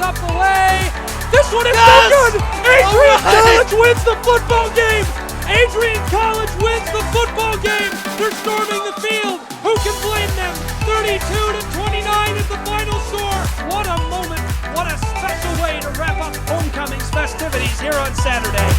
up the way. This one is so good! Adrian College wins the football game! Adrian College wins the football game! They're storming the field! Who can blame them? 32-29 is the final score! What a moment! What a special way to wrap up homecoming's festivities here on Saturday.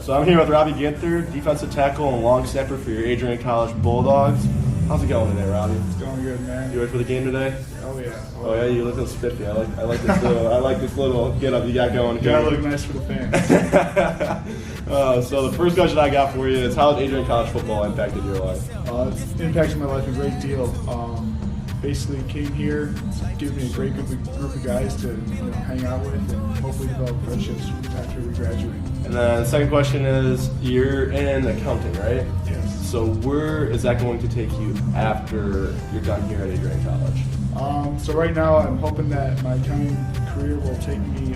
So I'm here with Robbie Ginther, defensive tackle and long snapper for your Adrian College Bulldogs. How's it going today, Robbie? It's going good, man. You ready for the game today? Oh yeah. Oh yeah, you looking spiffy. I like this little get up you got going here. Gotta look nice for the fans. So the first question I got for you is, how has Adrian College football impacted your life? It's impacted my life a great deal. Basically came here, it's given me a great group of guys to hang out with and hopefully develop friendships after we graduate. And then the second question is, you're in accounting, right? Yes. So where is that going to take you after you're done here at Adrian College? So right now I'm hoping that my accounting career will take me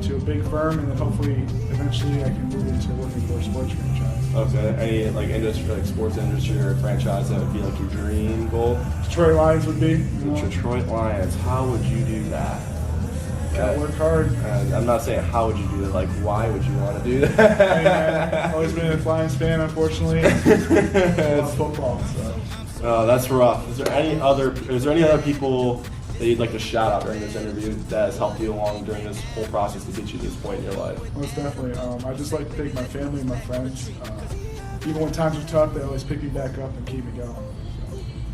to a big firm, and then hopefully eventually I can move into working for a sports franchise. Okay. Any industry, sports industry or franchise that would be your dream goal? Detroit Lions would be. The Detroit Lions. How would you do that? Gotta work hard. And I'm not saying how would you do it, why would you want to do that? Hey, man, always been a Lions fan, unfortunately. It's football, so. Oh, that's rough. Is there any other people that you'd like to shout out during this interview that has helped you along during this whole process to get you to this point in your life? Most definitely. I just like to thank my family and my friends. Even when times are tough, they always pick me back up and keep me going.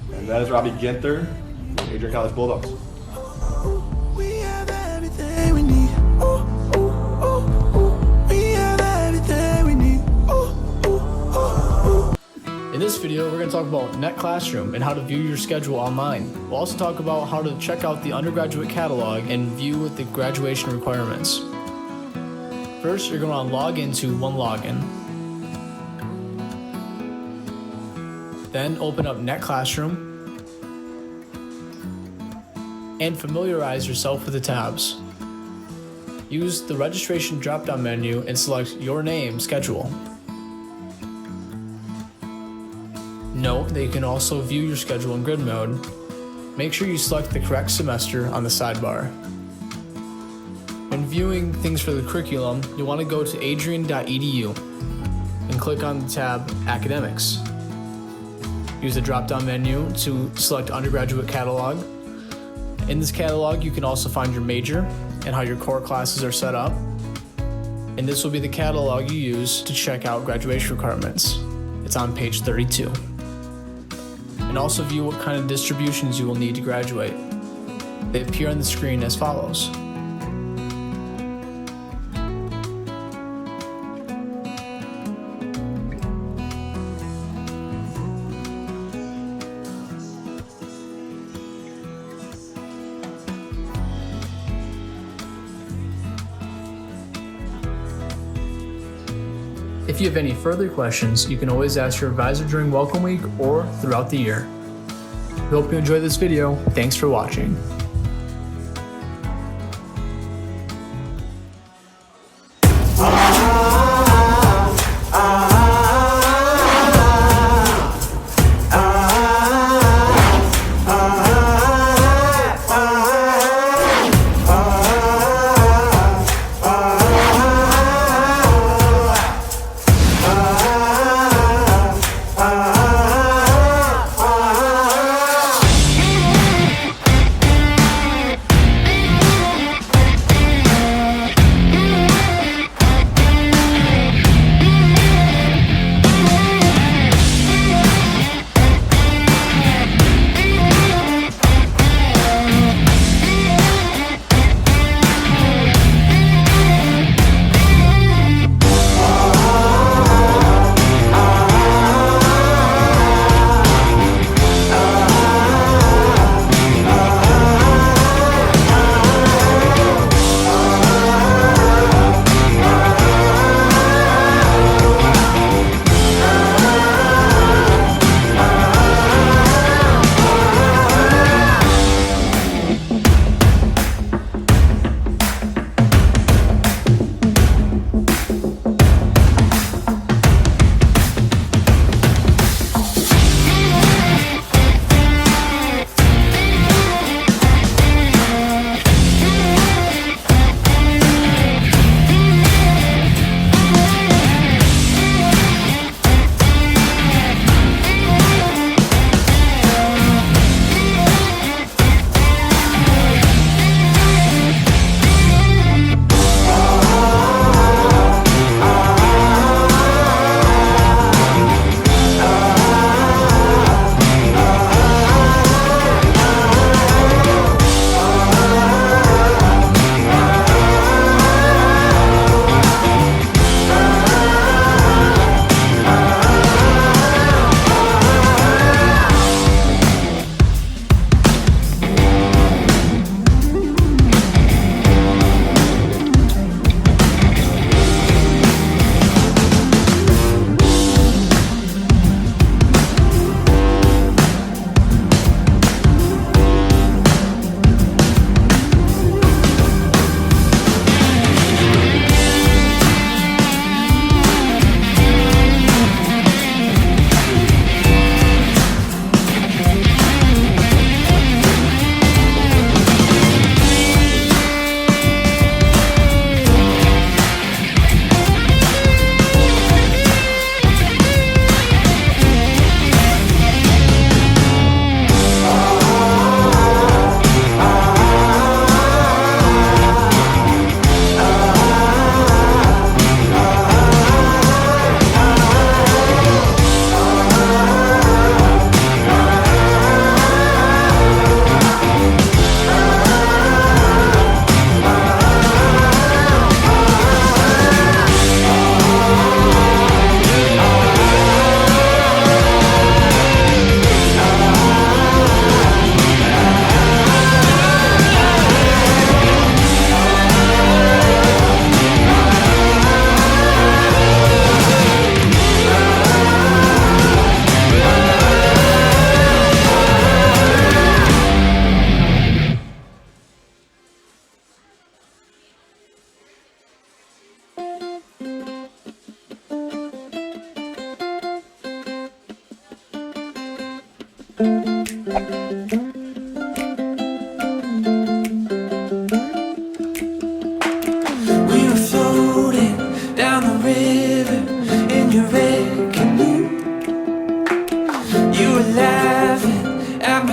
So. And that is Robbie Ginther, Adrian College Bulldogs. We have everything we need. We have everything we need. In this video, we're going to talk about Net Classroom and how to view your schedule online. We'll also talk about how to check out the undergraduate catalog and view the graduation requirements. First, you're going to log into OneLogin. Then open up Net Classroom and familiarize yourself with the tabs. Use the registration drop-down menu and select your name, schedule. Note that you can also view your schedule in grid mode. Make sure you select the correct semester on the sidebar. When viewing things for the curriculum, you'll want to go to adrian.edu and click on the tab Academics. Use the drop-down menu to select Undergraduate Catalog. In this catalog, you can also find your major and how your core classes are set up. And this will be the catalog you use to check out graduation requirements. It's on page 32. And also view what kind of distributions you will need to graduate. They appear on the screen as follows. If you have any further questions, you can always ask your advisor during Welcome Week or throughout the year. We hope you enjoyed this video. Thanks for watching.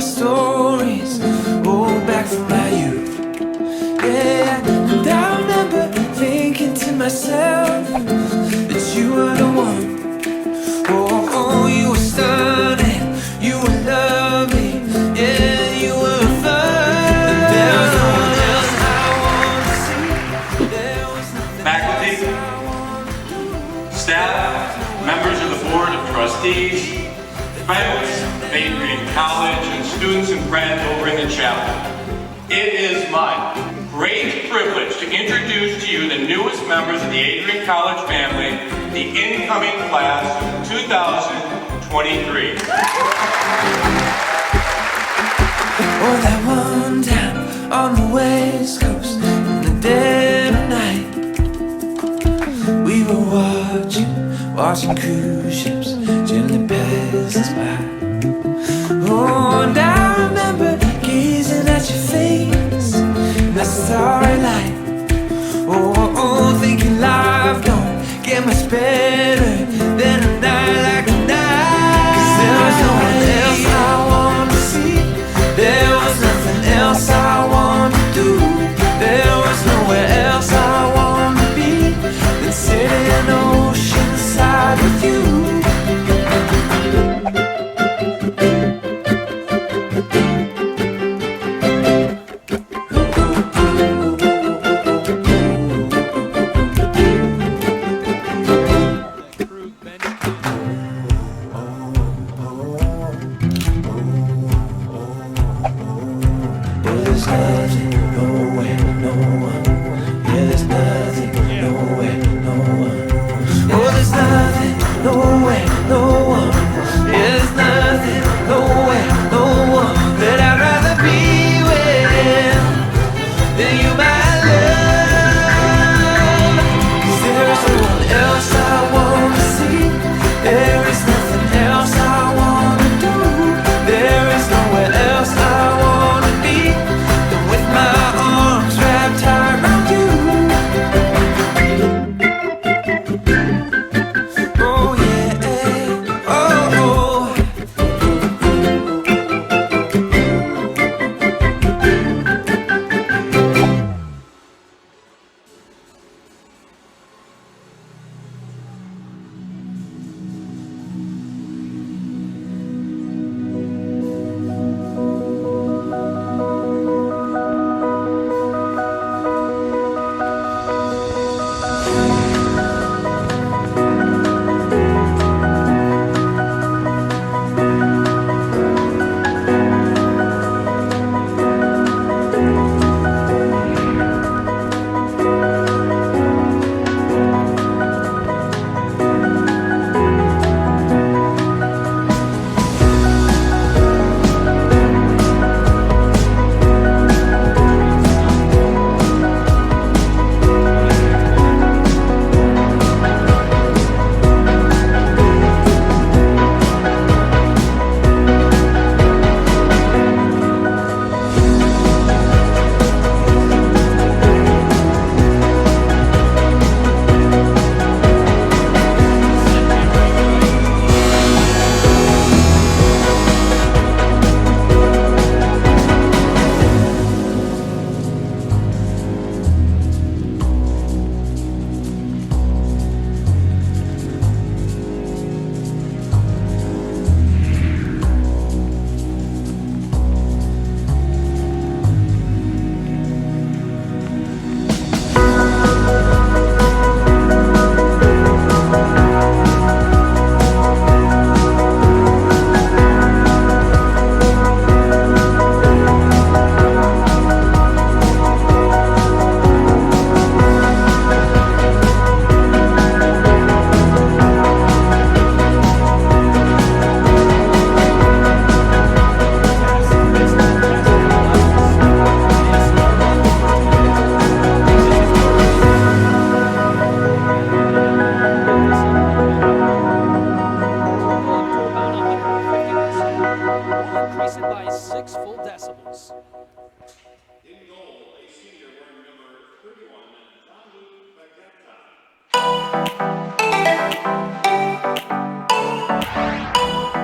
stories, back from my youth. Yeah, and I remember thinking to myself that you were the one. Oh, you were stunning, you were lovely, yeah, you were fun. There was no one else I wanted to see. There was nothing Faculty, staff, members of the Board of Trustees, friends of Adrian College, and students and friends over in the chapel. It is my great privilege to introduce to you the newest members of the Adrian College family, the incoming class of 2023. Oh, that one time on the West Coast in the dead of night, we were watching cruise ships gently pass us by. Oh, and I remember gazing at your face in that starry light. Oh, thinking life don't get much better than a night like tonight. 'Cause there was no one else I wanted to see. There was nothing else I wanted to do. There was nowhere else I wanted to be than sitting oceanside with you. There's nothing, nowhere, no one. Yeah, there's nothing, nowhere, no one. Oh, there's nothing, nowhere, no one. Yeah, there's nothing, nowhere, no one that I'd rather be with than you, my love. 'Cause there is no one else I want to see. There is nothing else I want to do. There is nowhere else I want to be than with my arms wrapped tight around you. Oh yeah, oh, oh.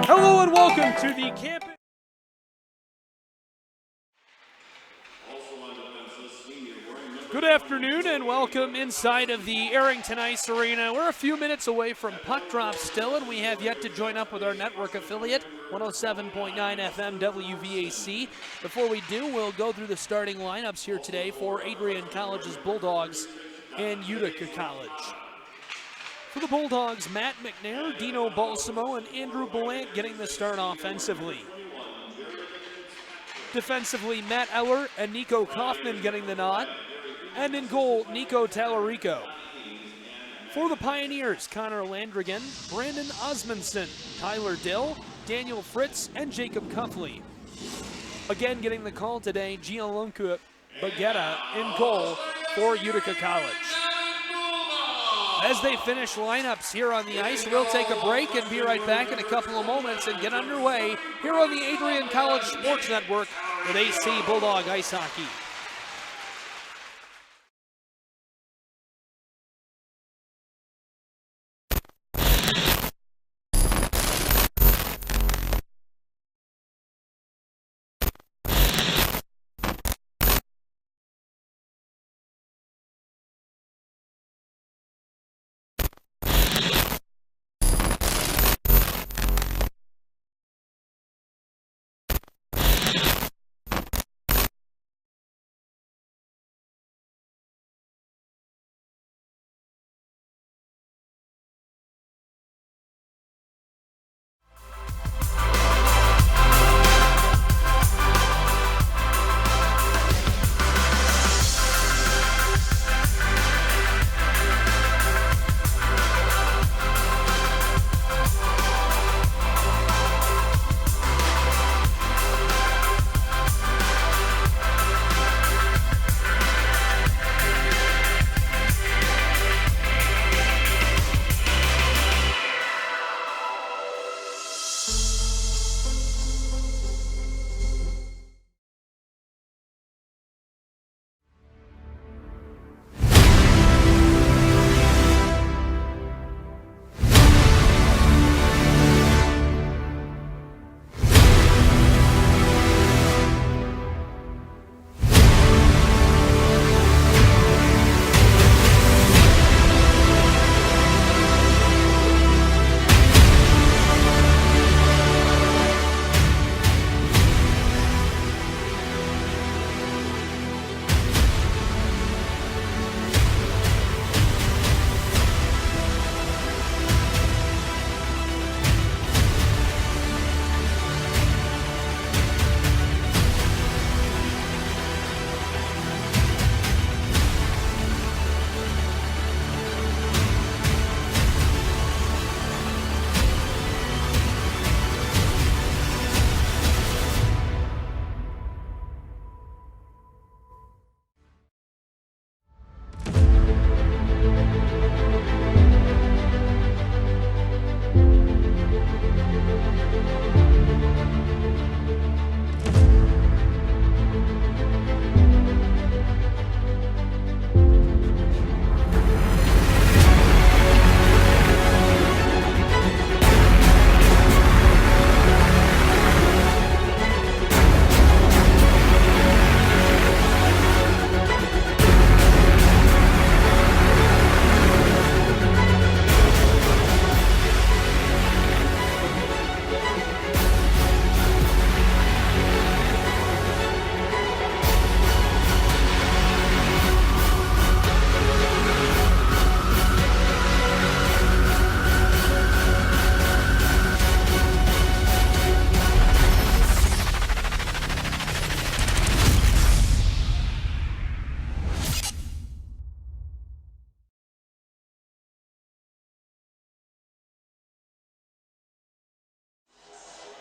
Hello and welcome to the campus. Good afternoon and welcome inside of the Arrington Ice Arena. We're a few minutes away from puck drop still, and we have yet to join up with our network affiliate, 107.9 FM WVAC. Before we do, we'll go through the starting lineups here today for Adrian College's Bulldogs and Utica College. For the Bulldogs, Matt McNair, Dino Balsamo, and Andrew Belant getting the start offensively. Defensively, Matt Eller and Nico Kaufman getting the nod. And in goal, Nico Tallarico. For the Pioneers, Connor Landrigan, Brandon Osmondson, Tyler Dill, Daniel Fritz, and Jacob Cuffley. Again getting the call today, Gianluca Baguetta in goal for Utica College. As they finish lineups here on the ice, we'll take a break and be right back in a couple of moments and get underway here on the Adrian College Sports Network with AC Bulldog Ice Hockey.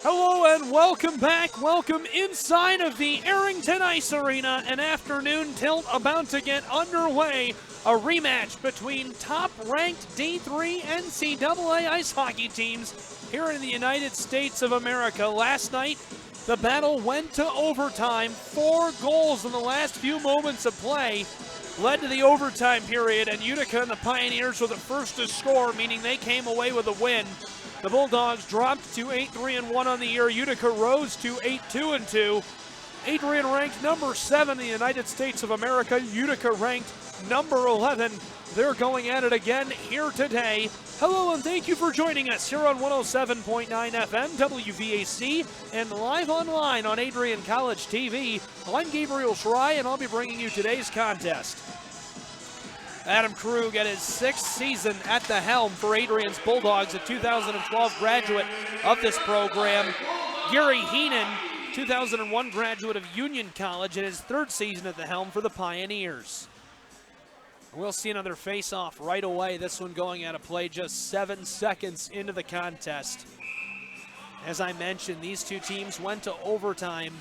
Hello and welcome back. Welcome inside of the Arrington Ice Arena. An afternoon tilt about to get underway. A rematch between top-ranked D3 NCAA ice hockey teams here in the United States of America. Last night, the battle went to overtime. 4 goals in the last few moments of play led to the overtime period, and Utica and the Pioneers were the first to score, meaning they came away with a win. The Bulldogs dropped to 8-3-1 on the year. Utica rose to 8-2-2. Adrian ranked number 7 in the United States of America. Utica ranked number 11. They're going at it again here today. Hello and thank you for joining us here on 107.9 FM WVAC and live online on Adrian College TV. I'm Gabriel Schry and I'll be bringing you today's contest. Adam Krug at his 6th season at the helm for Adrian's Bulldogs, a 2012 graduate of this program. Gary Heenan, 2001 graduate of Union College, in his 3rd season at the helm for the Pioneers. We'll see another face-off right away, this one going out of play just 7 seconds into the contest. As I mentioned, these two teams went to overtime.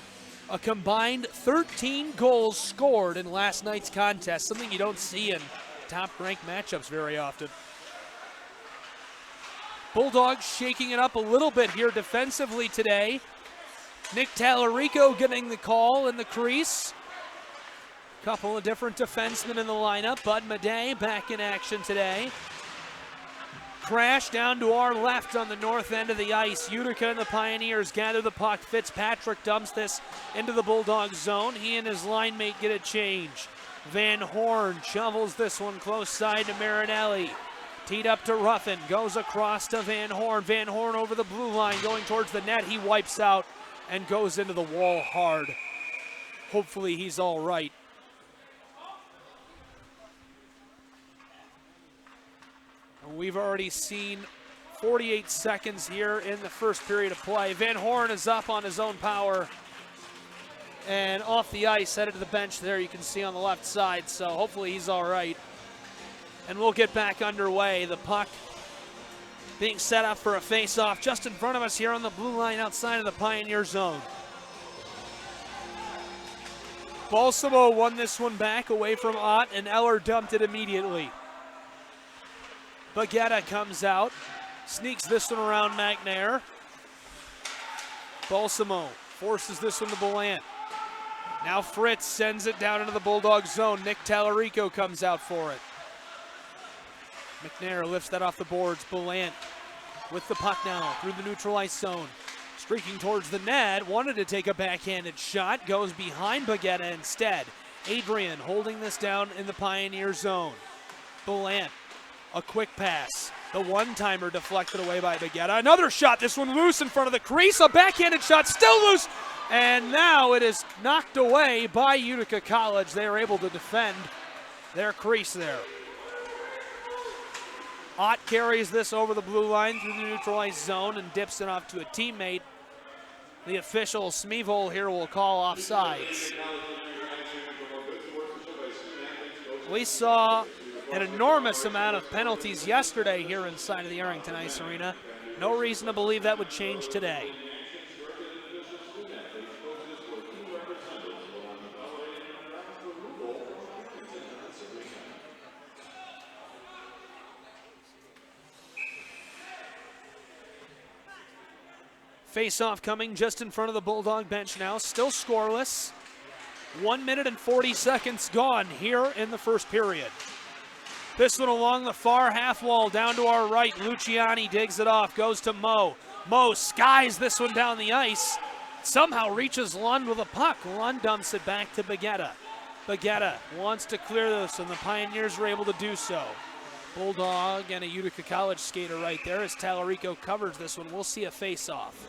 A combined 13 goals scored in last night's contest, something you don't see in top-ranked matchups very often. Bulldogs shaking it up a little bit here defensively today. Nick Tallarico getting the call in the crease. Couple of different defensemen in the lineup. Bud Madej back in action today. Crash down to our left on the north end of the ice. Utica and the Pioneers gather the puck. Fitzpatrick dumps this into the Bulldogs zone. He and his line mate get a change. Van Horn shovels this one close side to Marinelli. Teed up to Ruffin. Goes across to Van Horn. Van Horn over the blue line going towards the net. He wipes out and goes into the wall hard. Hopefully he's all right. We've already seen 48 seconds here in the first period of play. Van Horn is up on his own power and off the ice, headed to the bench there, you can see on the left side, so hopefully he's all right. And we'll get back underway. The puck being set up for a face-off just in front of us here on the blue line outside of the Pioneer zone. Balsamo won this one back away from Ott, and Eller dumped it immediately. Baguetta comes out, sneaks this one around McNair. Balsamo forces this one to Belant. Now Fritz sends it down into the Bulldog zone. Nick Tallarico comes out for it. McNair lifts that off the boards. Belant with the puck now through the neutral ice zone. Streaking towards the net, wanted to take a backhanded shot, goes behind Baguetta instead. Adrian holding this down in the Pioneer zone. Belant. A quick pass. The one-timer deflected away by Baguetta. Another shot, this one loose in front of the crease. A backhanded shot, still loose. And now it is knocked away by Utica College. They are able to defend their crease there. Ott carries this over the blue line through the neutral ice zone and dips it off to a teammate. The official, Smeevol, here will call offsides. We saw an enormous amount of penalties yesterday here inside of the Arrington Ice Arena. No reason to believe that would change today. Face-off coming just in front of the Bulldog bench now, still scoreless. 1 minute and 40 seconds gone here in the first period. This one along the far half wall, down to our right. Luciani digs it off, goes to Mo. Mo skies this one down the ice. Somehow reaches Lund with a puck. Lund dumps it back to Baguetta. Baguetta wants to clear this, and the Pioneers are able to do so. Bulldog and a Utica College skater right there as Tallarico covers this one. We'll see a face-off.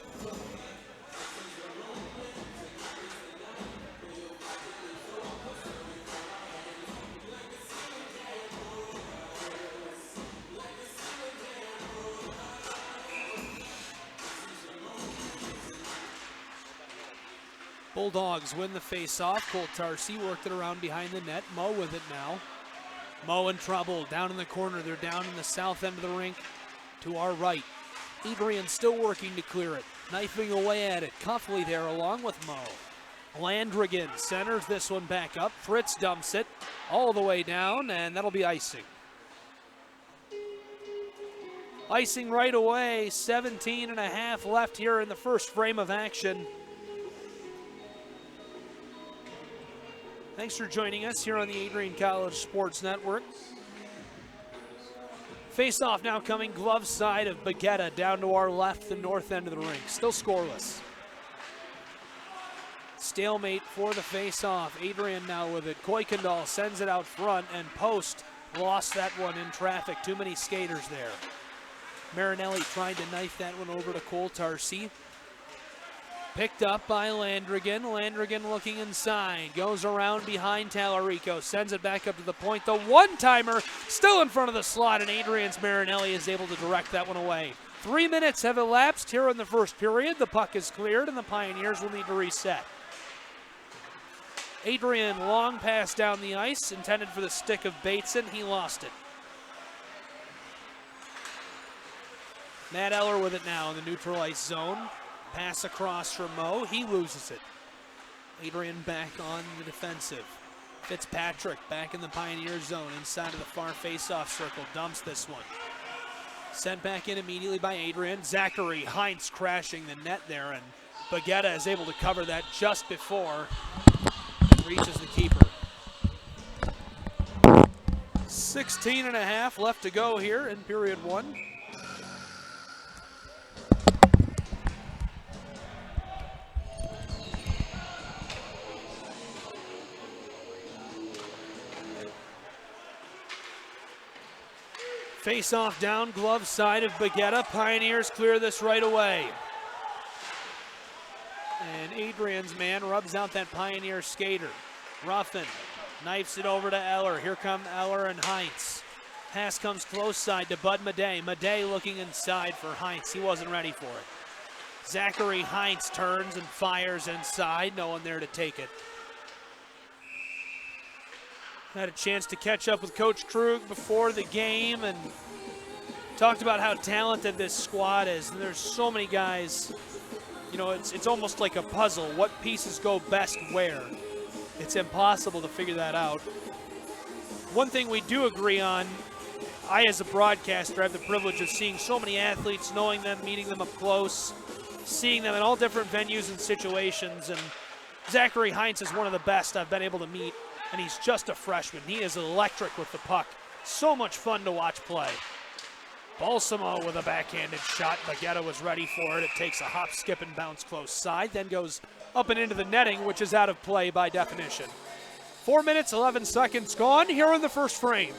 Bulldogs win the face-off. Cole Tarsi worked it around behind the net. Mo with it now. Mo in trouble, down in the corner. They're down in the south end of the rink to our right. Adrian still working to clear it, knifing away at it. Cuffley there along with Mo. Landrigan centers this one back up. Fritz dumps it all the way down, and that'll be icing. Icing right away, 17 and a half left here in the first frame of action. Thanks for joining us here on the Adrian College Sports Network. Face-off now coming glove side of Baguetta down to our left, the north end of the rink. Still scoreless. stalemate for the face-off. Adrian now with it. Kuykendall sends it out front, and Post lost that one in traffic. Too many skaters there. Marinelli tried to knife that one over to Cole Tarsi. Picked up by Landrigan. Landrigan looking inside. Goes around behind Tallarico. Sends it back up to the point. The one-timer still in front of the slot, and Adrian's Marinelli is able to direct that one away. 3 minutes have elapsed here in the first period. The puck is cleared, and the Pioneers will need to reset. Adrian, long pass down the ice, intended for the stick of Bateson. He lost it. Matt Eller with it now in the neutral ice zone. Pass across from Mo. He loses it. Adrian back on the defensive. Fitzpatrick back in the Pioneer zone inside of the far face-off circle. Dumps this one. Sent back in immediately by Adrian. Zachary Heinz crashing the net there, and Baguetta is able to cover that just before it reaches the keeper. 16.5 left to go here in period one. Face-off down, glove side of Baguetta. Pioneers clear this right away. And Adrian's man rubs out that Pioneer skater. Ruffin knifes it over to Eller. Here come Eller and Heinz. Pass comes close side to Bud Madej. Madej looking inside for Heinz. He wasn't ready for it. Zachary Heinz turns and fires inside. No one there to take it. Had a chance to catch up with Coach Krug before the game and talked about how talented this squad is. And there's so many guys, you know, it's almost like a puzzle. What pieces go best where? It's impossible to figure that out. One thing we do agree on, I as a broadcaster have the privilege of seeing so many athletes, knowing them, meeting them up close, seeing them in all different venues and situations. And Zachary Heinz is one of the best I've been able to meet. And he's just a freshman. He is electric with the puck. So much fun to watch play. Balsamo with a backhanded shot. Baguetta was ready for it. It takes a hop, skip, and bounce close side, then goes up and into the netting, which is out of play by definition. 4 minutes, 11 seconds gone here in the first frame.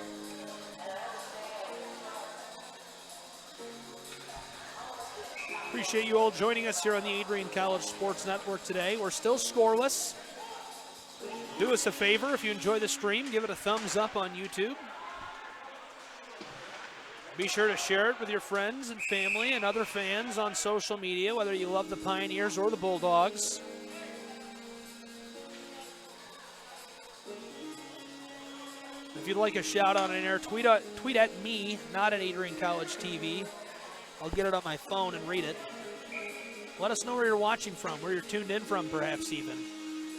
Appreciate you all joining us here on the Adrian College Sports Network today. We're still scoreless. Do us a favor, if you enjoy the stream, give it a thumbs up on YouTube. Be sure to share it with your friends and family and other fans on social media, whether you love the Pioneers or the Bulldogs. If you'd like a shout out on air, tweet at me, not at Adrian College TV. I'll get it on my phone and read it. Let us know where you're watching from, where you're tuned in from perhaps even.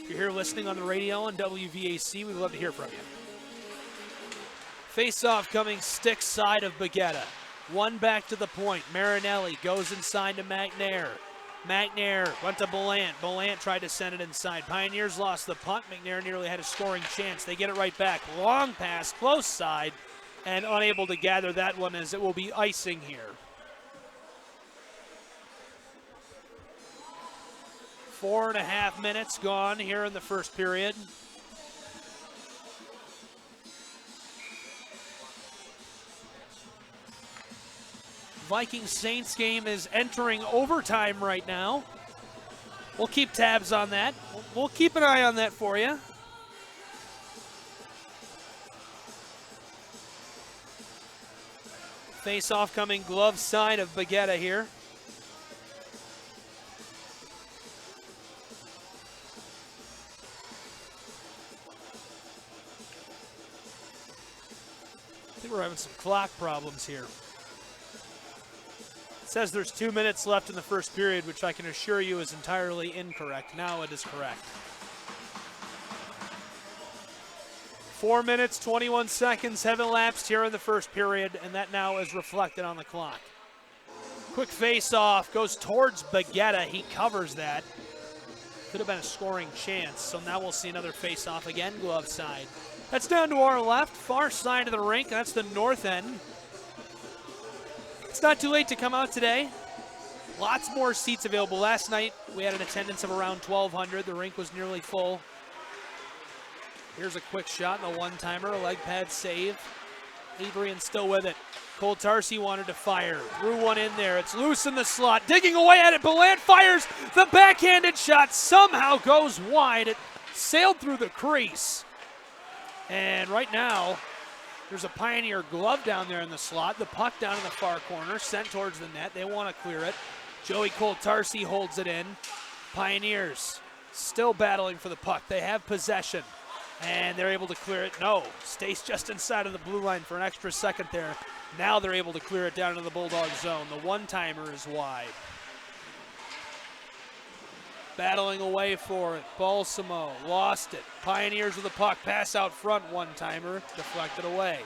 If you're here listening on the radio on WVAC, we'd love to hear from you. Face-off coming stick side of Baguetta. One back to the point. Marinelli goes inside to McNair. McNair went to Ballant. Ballant tried to send it inside. Pioneers lost the puck. McNair nearly had a scoring chance. They get it right back. Long pass, close side, and unable to gather that one as it will be icing here. 4.5 minutes gone here in the first period. Vikings-Saints game is entering overtime right now. We'll keep tabs on that. We'll keep an eye on that for you. Face-off coming glove side of Baguetta here. I think we're having some clock problems here. It says there's 2 minutes left in the first period, which I can assure you is entirely incorrect. Now it is correct. 4 minutes, 21 seconds have elapsed here in the first period, and that now is reflected on the clock. Quick face-off goes towards Baguetta. He covers that. Could have been a scoring chance, so now we'll see another face-off again, glove side. That's down to our left, far side of the rink. That's the north end. It's not too late to come out today. Lots more seats available. Last night, we had an attendance of around 1,200. The rink was nearly full. Here's a quick shot and a one-timer, a leg pad save. Adrian still with it. Cole Tarsi wanted to fire. Threw one in there. It's loose in the slot. Digging away at it. Belant fires. The backhanded shot somehow goes wide. It sailed through the crease. And right now, there's a Pioneer glove down there in the slot. The puck down in the far corner, sent towards the net. They want to clear it. Joey Cole Tarsi holds it in. Pioneers still battling for the puck. They have possession. And they're able to clear it. No, stays just inside of the blue line for an extra second there. Now they're able to clear it down into the Bulldog zone. The one-timer is wide. Battling away for it. Balsamo lost it. Pioneers with the puck. Pass out front. One-timer deflected away.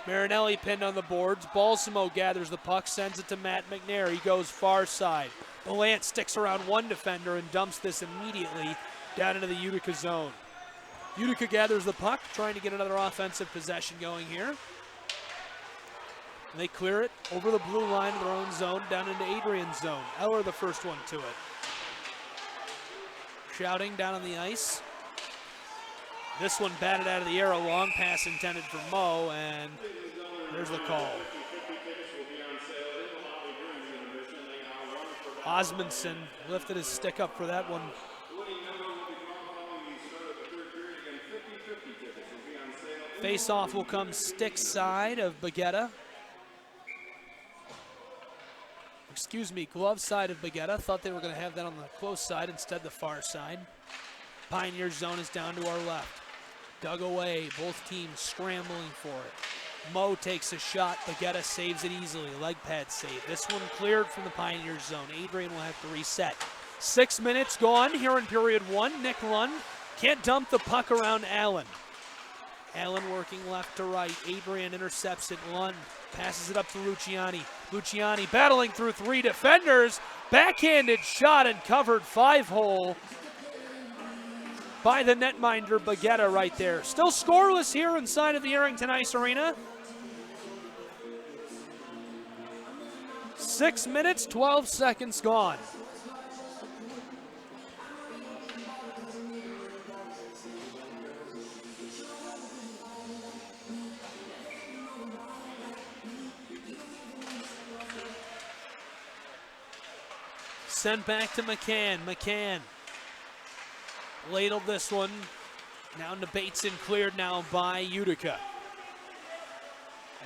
Marinelli pinned on the boards. Balsamo gathers the puck. Sends it to Matt McNair. He goes far side. Belant sticks around one defender and dumps this immediately down into the Utica zone. Utica gathers the puck, trying to get another offensive possession going here. And they clear it over the blue line of their own zone, down into Adrian's zone. Eller the first one to it. Shouting down on the ice. This one batted out of the air, a long pass intended for Mo, and there's the call. Osmundson lifted his stick up for that one. Face-off will come stick side of Baguetta. Excuse me, glove side of Baguetta. Thought they were going to have that on the close side, instead the far side. Pioneer zone is down to our left. Dug away, both teams scrambling for it. Mo takes a shot, Baguetta saves it easily, leg pad save. This one cleared from the Pioneer zone. Adrian will have to reset. 6 minutes gone here in period one. Nick Lund can't dump the puck around Allen. Allen working left to right. Adrian intercepts it. Lund passes it up to Luciani. Luciani battling through three defenders. Backhanded shot and covered 5-hole by the netminder Baguetta right there. Still scoreless here inside of the Arrington Ice Arena. 6 minutes, 12 seconds gone. Sent back to McCann. McCann ladled this one down to Bateson, cleared now by Utica.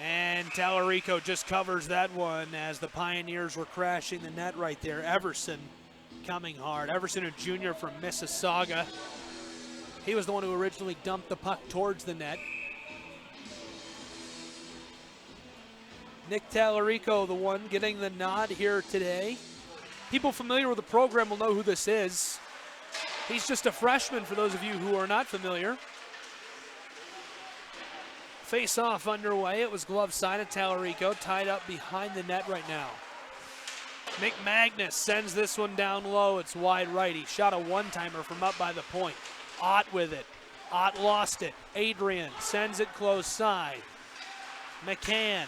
And Tallarico just covers that one as the Pioneers were crashing the net right there. Everson coming hard. Everson, a junior from Mississauga. He was the one who originally dumped the puck towards the net. Nick Tallarico, the one getting the nod here today. People familiar with the program will know who this is. He's just a freshman for those of you who are not familiar. Face-off underway. It was glove side of Tallarico, tied up behind the net right now. Mick Magnus sends this one down low. It's wide right. He shot a one-timer from up by the point. Ott with it. Ott lost it. Adrian sends it close side. McCann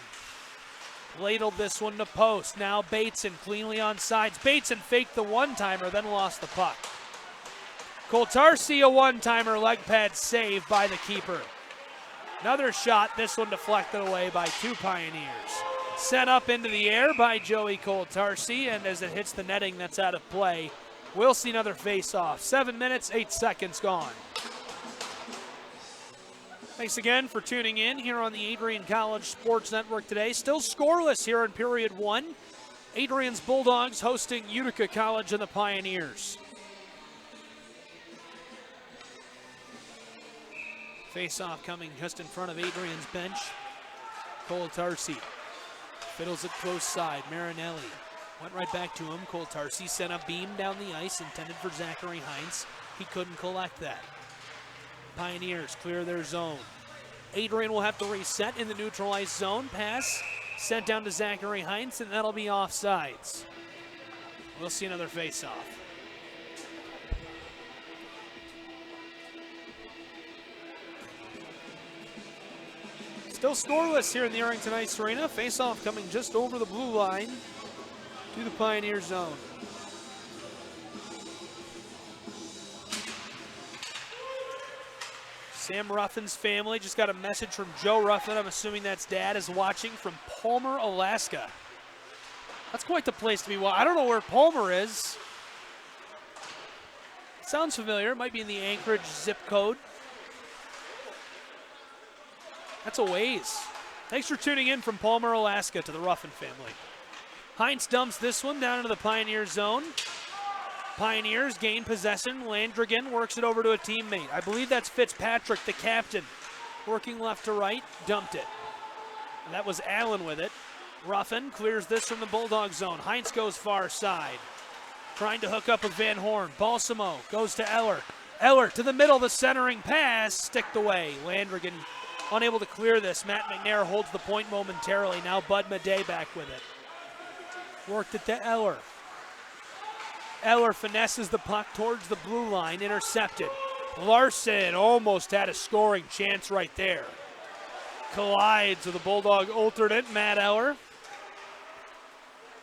ladled this one to post. Now Bateson cleanly on sides. Bateson faked the one-timer, then lost the puck. Coltarsi, a one-timer, leg pad save by the keeper. Another shot, this one deflected away by two Pioneers. Sent up into the air by Joey Coltarsi, and as it hits the netting, that's out of play. We'll see another face-off. 7 minutes, 8 seconds gone. Thanks again for tuning in here on the Adrian College Sports Network today. Still scoreless here in period one. Adrian's Bulldogs hosting Utica College and the Pioneers. Face-off coming just in front of Adrian's bench. Coltarsi fiddles it close side. Marinelli went right back to him. Coltarsi sent a beam down the ice intended for Zachary Heinz. He couldn't collect that. Pioneers clear their zone. Adrian will have to reset in the neutral ice zone. Pass sent down to Zachary Heinz, and that'll be offsides. We'll see another face-off. Still scoreless here in the Arrington Ice Arena. Face-off coming just over the blue line to to the Pioneer zone. Sam Ruffin's family just got a message from Joe Ruffin. I'm assuming that's dad, is watching from Palmer, Alaska. That's quite the place to be. I don't know where Palmer is. Sounds familiar. It might be in the Anchorage zip code. That's a ways. Thanks for tuning in from Palmer, Alaska to the Ruffin family. Heinz dumps this one down into the Pioneer zone. Pioneers gain possession. Landrigan works it over to a teammate. I believe that's Fitzpatrick, the captain. Working left to right, dumped it. And that was Allen with it. Ruffin clears this from the Bulldog zone. Heinz goes far side. Trying to hook up with Van Horn. Balsamo goes to Eller. Eller to the middle, the centering pass, sticked away. Landrigan unable to clear this. Matt McNair holds the point momentarily. Now Bud Madej back with it. Worked it to Eller. Eller finesses the puck towards the blue line, intercepted. Larson almost had a scoring chance right there. Collides with the Bulldog alternate, Matt Eller.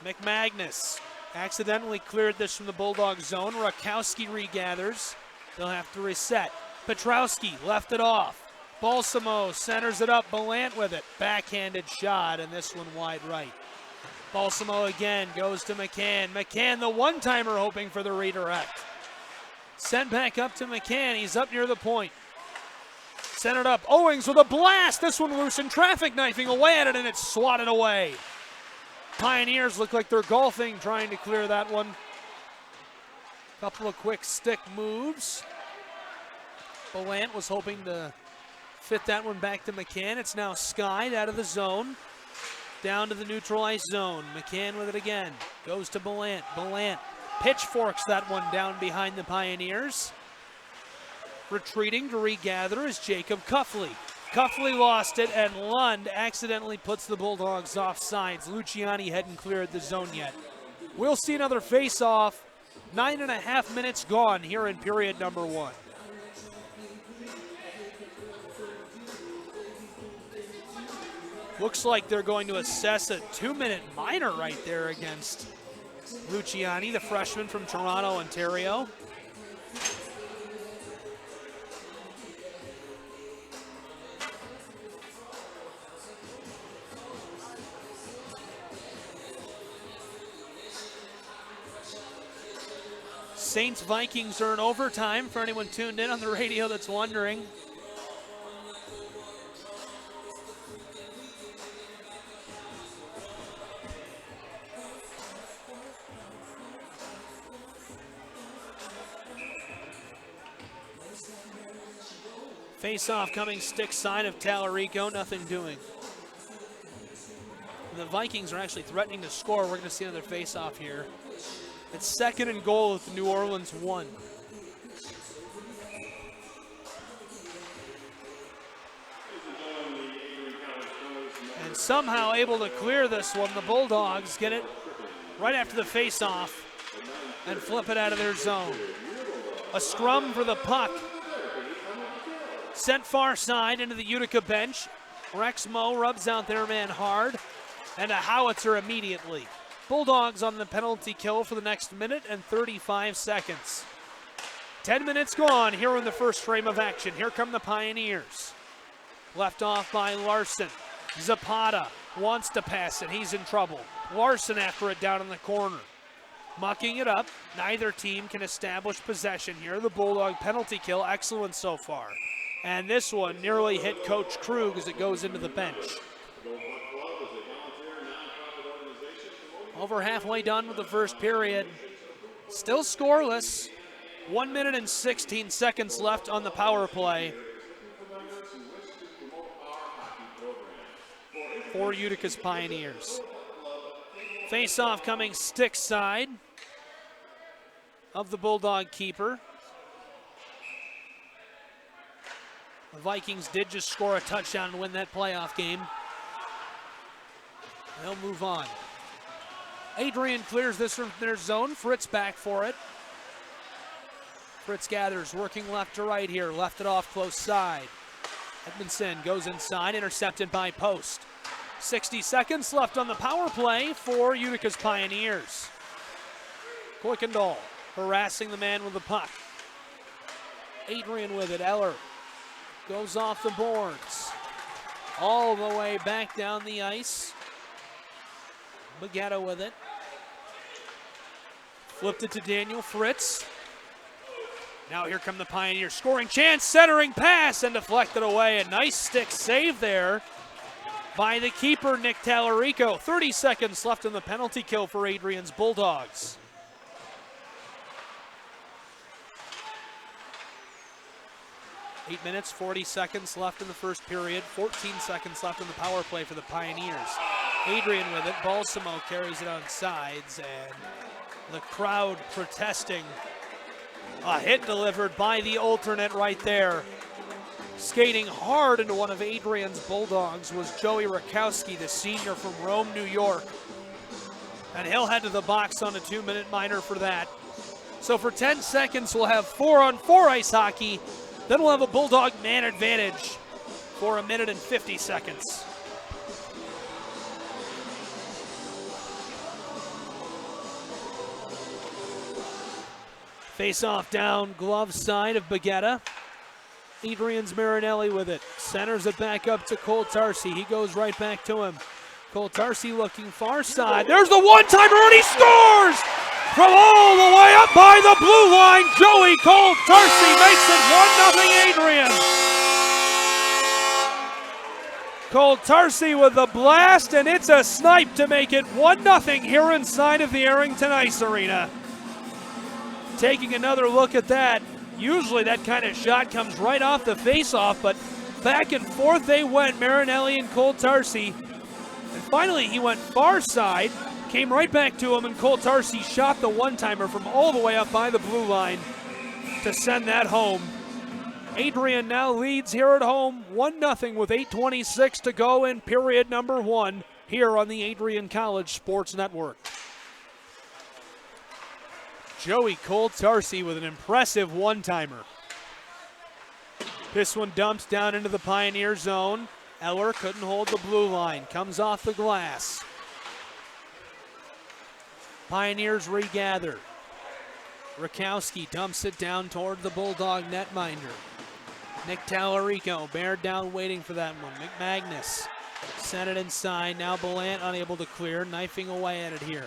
McMagnus accidentally cleared this from the Bulldog zone. Rakowski regathers. They'll have to reset. Petrowski left it off. Balsamo centers it up. Belant with it. Backhanded shot, and this one wide right. Balsamo again goes to McCann. McCann, the one-timer, hoping for the redirect. Sent back up to McCann. He's up near the point. Sent it up. Owings with a blast. This one loose and traffic knifing away at it, and it's swatted away. Pioneers look like they're golfing, trying to clear that one. Couple of quick stick moves. Belant was hoping to fit that one back to McCann. It's now skied out of the zone. Down to the neutralized zone. McCann with it again. Goes to Belant. Belant pitchforks that one down behind the Pioneers. Retreating to regather is Jacob Cuffley. Cuffley lost it, and Lund accidentally puts the Bulldogs off sides. Luciani hadn't cleared the zone yet. We'll see another face-off. 9.5 minutes gone here in period number 1. Looks like they're going to assess a 2-minute minor right there against Luciani, the freshman from Toronto, Ontario. Saints Vikings are in overtime for anyone tuned in on the radio that's wondering. Face-off coming stick side of Tallarico, nothing doing. The Vikings are actually threatening to score. We're going to see another face-off here. It's 2nd and goal at the New Orleans 1. And somehow able to clear this one. The Bulldogs get it right after the face-off and flip it out of their zone. A scrum for the puck. Sent far side into the Utica bench. Rex Moe rubs out their man hard. And a howitzer immediately. Bulldogs on the penalty kill for the next minute and 35 seconds. 10 minutes gone here in the first frame of action. Here come the Pioneers. Left off by Larson. Zapata wants to pass it. He's in trouble. Larson after it down in the corner. Mucking it up. Neither team can establish possession here. The Bulldog penalty kill, excellent so far. And this one nearly hit Coach Krug as it goes into the bench. Over halfway done with the first period. Still scoreless. 1 minute and 16 seconds left on the power play for Utica's Pioneers. Face-off coming stick side of the Bulldog keeper. The Vikings did just score a touchdown to win that playoff game. They'll move on. Adrian clears this from their zone. Fritz back for it. Fritz gathers, working left to right here. Left it off close side. Edmondson goes inside, intercepted by Post. 60 seconds left on the power play for Utica's Pioneers. Kuykendall harassing the man with the puck. Adrian with it. Eller goes off the boards. All the way back down the ice. Bagetta with it. Flipped it to Daniel Fritz. Now here come the Pioneers. Scoring chance, centering pass, and deflected away. A nice stick save there by the keeper, Nick Tallarico. 30 seconds left in the penalty kill for Adrian's Bulldogs. Eight minutes, 40 seconds left in the first period. 14 seconds left in the power play for the Pioneers. Adrian with it. Balsamo carries it on sides, and the crowd protesting. A hit delivered by the alternate right there. Skating hard into one of Adrian's Bulldogs was Joey Rakowski, the senior from Rome, New York. And he'll head to the box on a 2-minute minor for that. So for 10 seconds, we'll have 4-on-4 ice hockey. Then we'll have a Bulldog man advantage for 1 minute and 50 seconds. Face-off down, glove side of Bagetta. Adrian's Marinelli with it. Centers it back up to Cole Tarsi. He goes right back to him. Cole Tarsi looking far side. There's the one-timer, and he scores! From all the way up by the blue line, Joey Cole Tarsi makes it 1-0 Adrian. Cole Tarsi with the blast, and it's a snipe to make it 1-0 here inside of the Arrington Ice Arena. Taking another look at that. Usually that kind of shot comes right off the face-off, but back and forth they went, Marinelli and Cole Tarsi. And finally he went far side, came right back to him, and Cole Tarsi shot the one-timer from all the way up by the blue line to send that home. Adrian now leads here at home 1-0 with 8:26 to go in period number 1 here on the Adrian College Sports Network. Joey Cole Tarsi with an impressive one-timer. This one dumps down into the Pioneer zone. Eller couldn't hold the blue line. Comes off the glass. Pioneers regather. Rakowski dumps it down toward the Bulldog netminder. Nick Tallarico bared down waiting for that one. McMagnus sent it inside. Now Belant unable to clear. Knifing away at it here.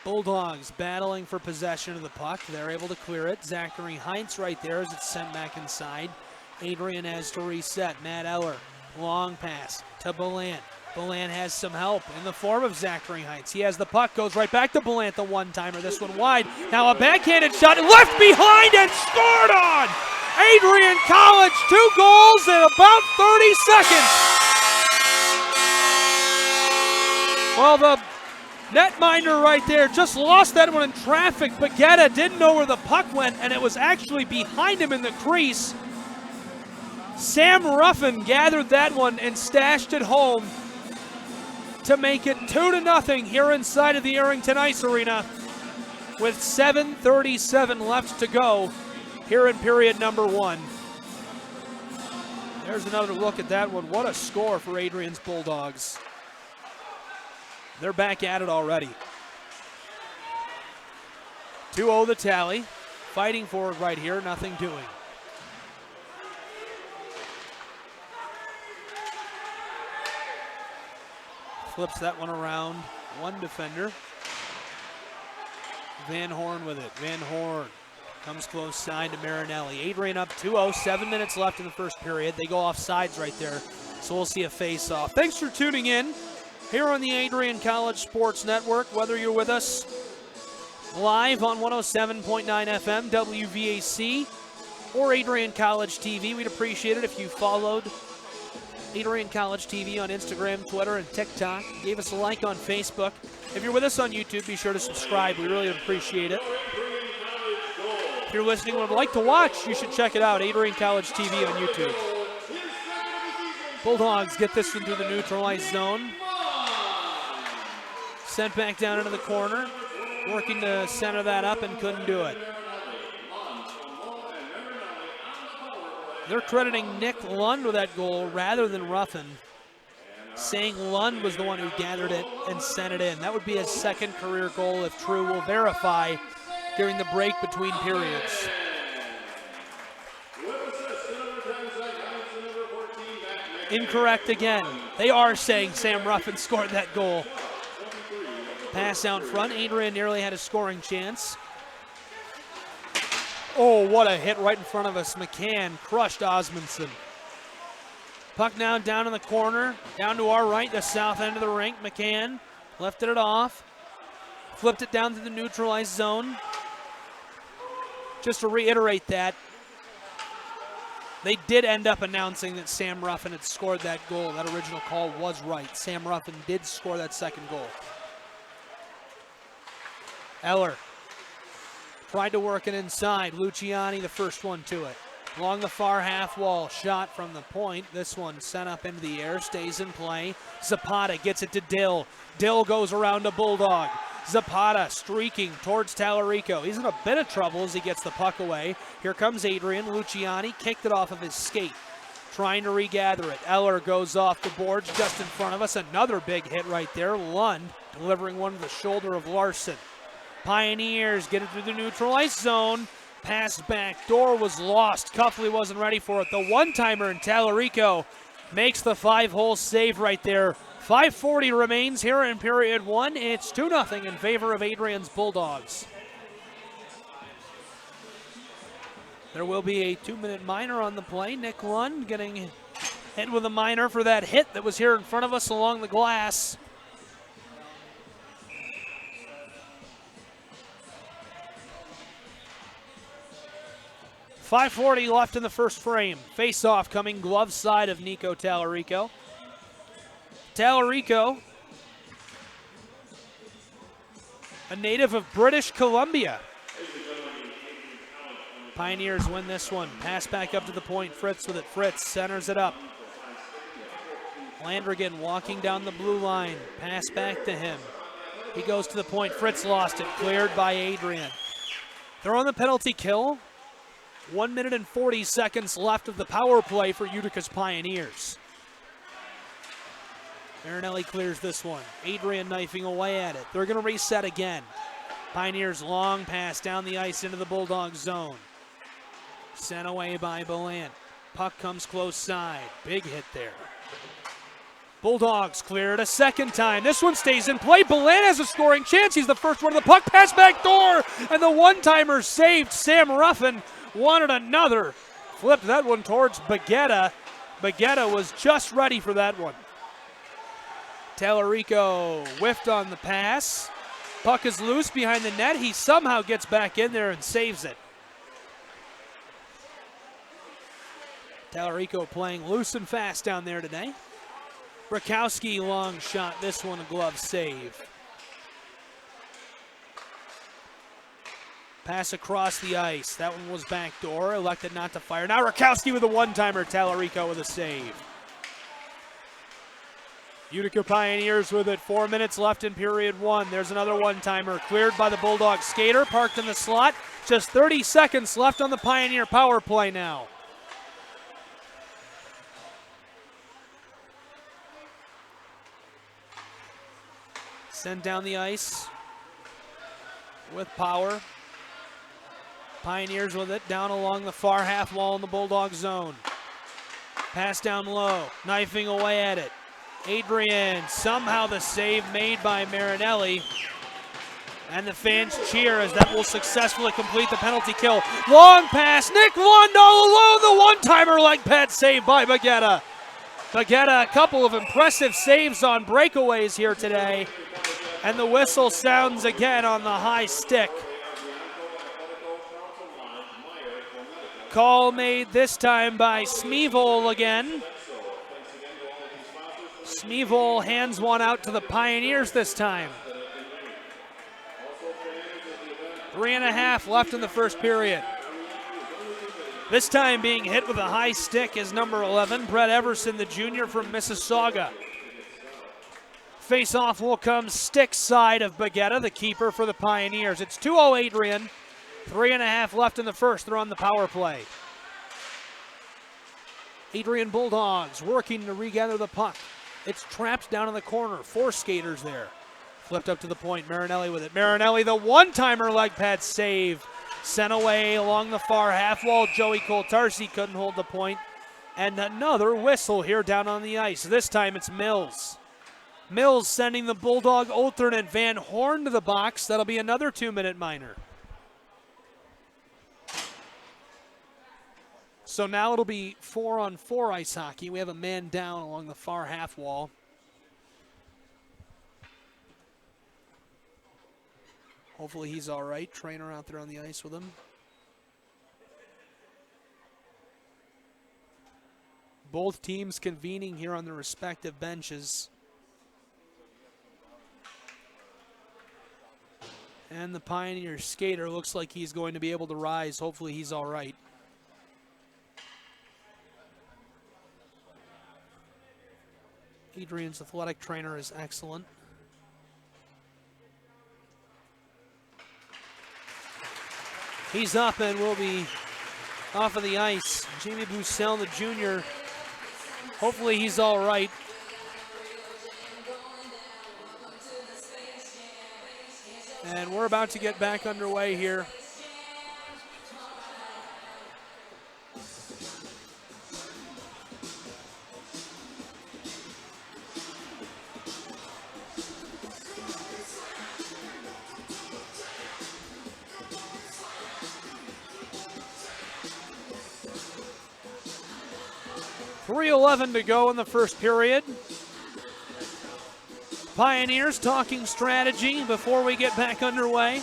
Bulldogs battling for possession of the puck. They're able to clear it. Zachary Heinz right there as it's sent back inside. Adrian has to reset. Matt Eller, long pass to Belant. Belant has some help in the form of Zachary Heinz. He has the puck, goes right back to Belant, the one-timer. This one wide. Now a backhanded shot, left behind and scored on! Adrian College, 2 goals in about 30 seconds. Well, the netminder right there just lost that one in traffic. Bagetta didn't know where the puck went, and it was actually behind him in the crease. Sam Ruffin gathered that one and stashed it home to make it 2-0 here inside of the Arrington Ice Arena with 7:37 left to go here in period number 1. There's another look at that one. What a score for Adrian's Bulldogs. They're back at it already. 2-0 the tally. Fighting forward right here, nothing doing. Flips that one around. One defender. Van Horn with it. Van Horn comes close side to Marinelli. Adrian up 2-0. 7 minutes left in the first period. They go off sides right there, so we'll see a face-off. Thanks for tuning in here on the Adrian College Sports Network. Whether you're with us live on 107.9 FM, WVAC, or Adrian College TV, we'd appreciate it if you followed Adrian College TV on Instagram, Twitter, and TikTok. Gave us a like on Facebook. If you're with us on YouTube, be sure to subscribe. We really appreciate it. If you're listening and would like to watch, you should check it out, Adrian College TV on YouTube. Bulldogs get this one through the neutral ice zone. Sent back down into the corner. Working to center that up and couldn't do it. They're crediting Nick Lund with that goal rather than Ruffin. saying Lund was the one who gathered it and sent it in. That would be his second career goal if true. We'll verify during the break between periods. Incorrect again. They are saying Sam Ruffin scored that goal. Pass out front. Adrian nearly had a scoring chance. Oh, what a hit right in front of us. McCann crushed Osmondson. Puck now down in the corner. Down to our right, the south end of the rink. McCann lifted it off. Flipped it down to the neutralized zone. Just to reiterate that, they did end up announcing that Sam Ruffin had scored that goal. That original call was right. Sam Ruffin did score that second goal. Eller tried to work it inside. Luciani, the first one to it. Along the far half wall, shot from the point. This one sent up into the air, stays in play. Zapata gets it to Dill. Dill goes around a Bulldog. Zapata streaking towards Tallarico. He's in a bit of trouble as he gets the puck away. Here comes Adrian. Luciani kicked it off of his skate, trying to regather it. Eller goes off the boards just in front of us. Another big hit right there. Lund delivering one to the shoulder of Larson. Pioneers get it through the neutralized zone. Pass back door was lost. Cuffley wasn't ready for it. The one-timer in Tallarico makes the 5-hole save right there. 5:40 remains here in period one. It's 2-0 in favor of Adrian's Bulldogs. There will be a 2-minute minor on the play. Nick Lund getting hit with a minor for that hit that was here in front of us along the glass. .540 left in the first frame. Face-off coming glove side of Nico Tallarico. Tallarico, a native of British Columbia. Pioneers win this one. Pass back up to the point. Fritz with it. Fritz centers it up. Landrigan walking down the blue line. Pass back to him. He goes to the point. Fritz lost it. Cleared by Adrian. They're on the penalty kill. 1 minute and 40 seconds left of the power play for Utica's Pioneers. Marinelli clears this one. Adrian knifing away at it. They're going to reset again. Pioneers long pass down the ice into the Bulldog zone. Sent away by Belant. Puck comes close side. Big hit there. Bulldogs clear it a second time. This one stays in play. Belant has a scoring chance. He's the first one to the puck. Pass back door. And the one-timer saved. Sam Ruffin wanted another. Flipped that one towards Baguetta. Baguetta was just ready for that one. Tallarico whiffed on the pass. Puck is loose behind the net. He somehow gets back in there and saves it. Tallarico playing loose and fast down there today. Rakowski long shot. This one a glove save. Pass across the ice. That one was backdoor. Elected not to fire. Now Rakowski with a one-timer. Tallarico with a save. Utica Pioneers with it. 4 minutes left in period one. There's another one-timer. Cleared by the Bulldog skater. Parked in the slot. Just 30 seconds left on the Pioneer power play now. Send down the ice with power. Pioneers with it down along the far half wall in the Bulldog zone. Pass down low, knifing away at it. Adrian, somehow the save made by Marinelli. And the fans cheer as that will successfully complete the penalty kill. Long pass, Nick Lund all alone, the one-timer leg pad save by Baguetta. Baguetta, a couple of impressive saves on breakaways here today. And the whistle sounds again on the high stick. Call made this time by Smeevol again. Smeevol hands one out to the Pioneers this time. 3.5 left in the first period. This time being hit with a high stick is number 11, Brett Everson, the junior from Mississauga. Face-off will come stick side of Baguetta, the keeper for the Pioneers. It's 2-0 Adrian. 3.5 left in the first. They're on the power play. Adrian Bulldogs working to regather the puck. It's trapped down in the corner. 4 skaters there. Flipped up to the point. Marinelli with it. Marinelli, the one-timer leg pad save. Sent away along the far half wall. Joey Coltarsi couldn't hold the point. And another whistle here down on the ice. This time it's Mills. Mills sending the Bulldog alternate Van Horn to the box. That'll be another 2-minute minor. So now it'll be 4-on-4 ice hockey. We have a man down along the far half wall. Hopefully he's all right. Trainer out there on the ice with him. Both teams convening here on their respective benches. And the Pioneer skater looks like he's going to be able to rise. Hopefully he's all right. Adrian's athletic trainer is excellent. He's up and will be off of the ice. Jamie Bussell, the junior, hopefully he's all right. And we're about to get back underway here. .3:11 to go in the first period. Pioneers talking strategy before we get back underway.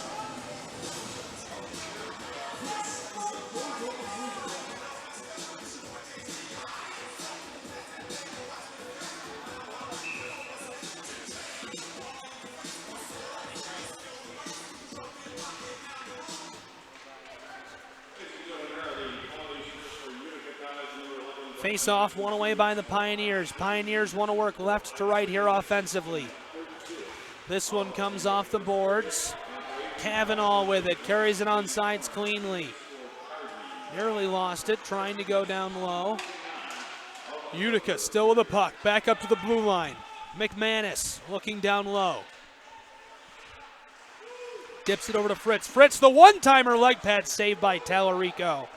Face off, one away by the Pioneers. Pioneers want to work left to right here offensively. This one comes off the boards. Kavanaugh with it, carries it on sides cleanly. Nearly lost it, trying to go down low. Utica still with the puck, back up to the blue line. McManus looking down low. Dips it over to Fritz. Fritz, the one-timer leg pad saved by Tallarico.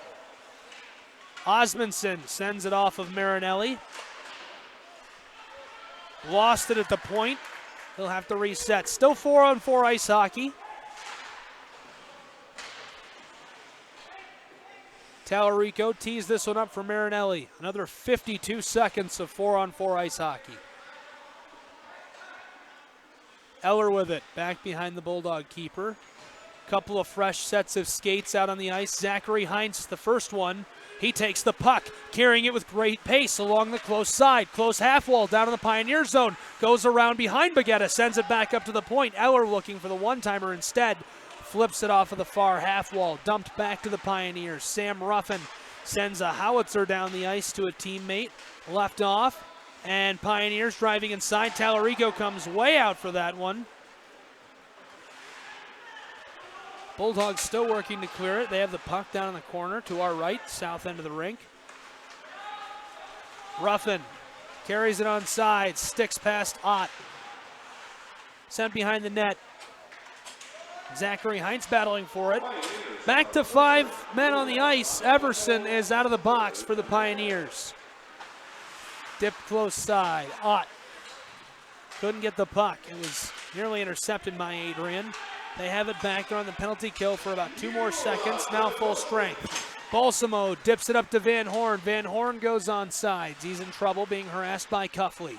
Osmondson sends it off of Marinelli. Lost it at the point. He'll have to reset. Still 4-on-4 ice hockey. Tallarico tees this one up for Marinelli. Another 52 seconds of 4-on-4 ice hockey. Eller with it, back behind the Bulldog keeper. Couple of fresh sets of skates out on the ice. Zachary Heinz, the first one. He takes the puck, carrying it with great pace along the close side. Close half wall down in the Pioneer zone. Goes around behind Baguetta, sends it back up to the point. Eller looking for the one-timer instead. Flips it off of the far half wall. Dumped back to the Pioneers. Sam Ruffin sends a howitzer down the ice to a teammate. Left off. And Pioneers driving inside. Tallarico comes way out for that one. Bulldogs still working to clear it. They have the puck down in the corner to our right, south end of the rink. Ruffin carries it on side, sticks past Ott. Sent behind the net. Zachary Heinz battling for it. Back to 5 men on the ice. Everson is out of the box for the Pioneers. Dipped close side. Ott couldn't get the puck. It was nearly intercepted by Adrian. They have it back. They're on the penalty kill for about 2 more seconds. Now full strength. Balsamo dips it up to Van Horn. Van Horn goes on sides. He's in trouble being harassed by Cuffley.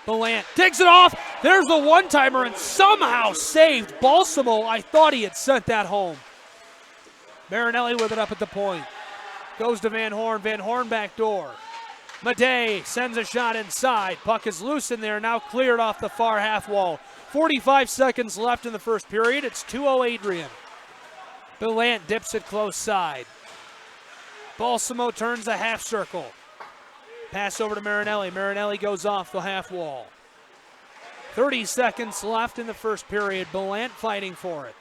Belant digs it off. There's the one-timer and somehow saved Balsamo. I thought he had sent that home. Marinelli with it up at the point. Goes to Van Horn. Van Horn back door. Madej sends a shot inside. Puck is loose in there. Now cleared off the far half wall. 45 seconds left in the first period. It's 2-0 Adrian. Belant dips it close side. Balsamo turns a half circle. Pass over to Marinelli. Marinelli goes off the half wall. 30 seconds left in the first period. Belant fighting for it.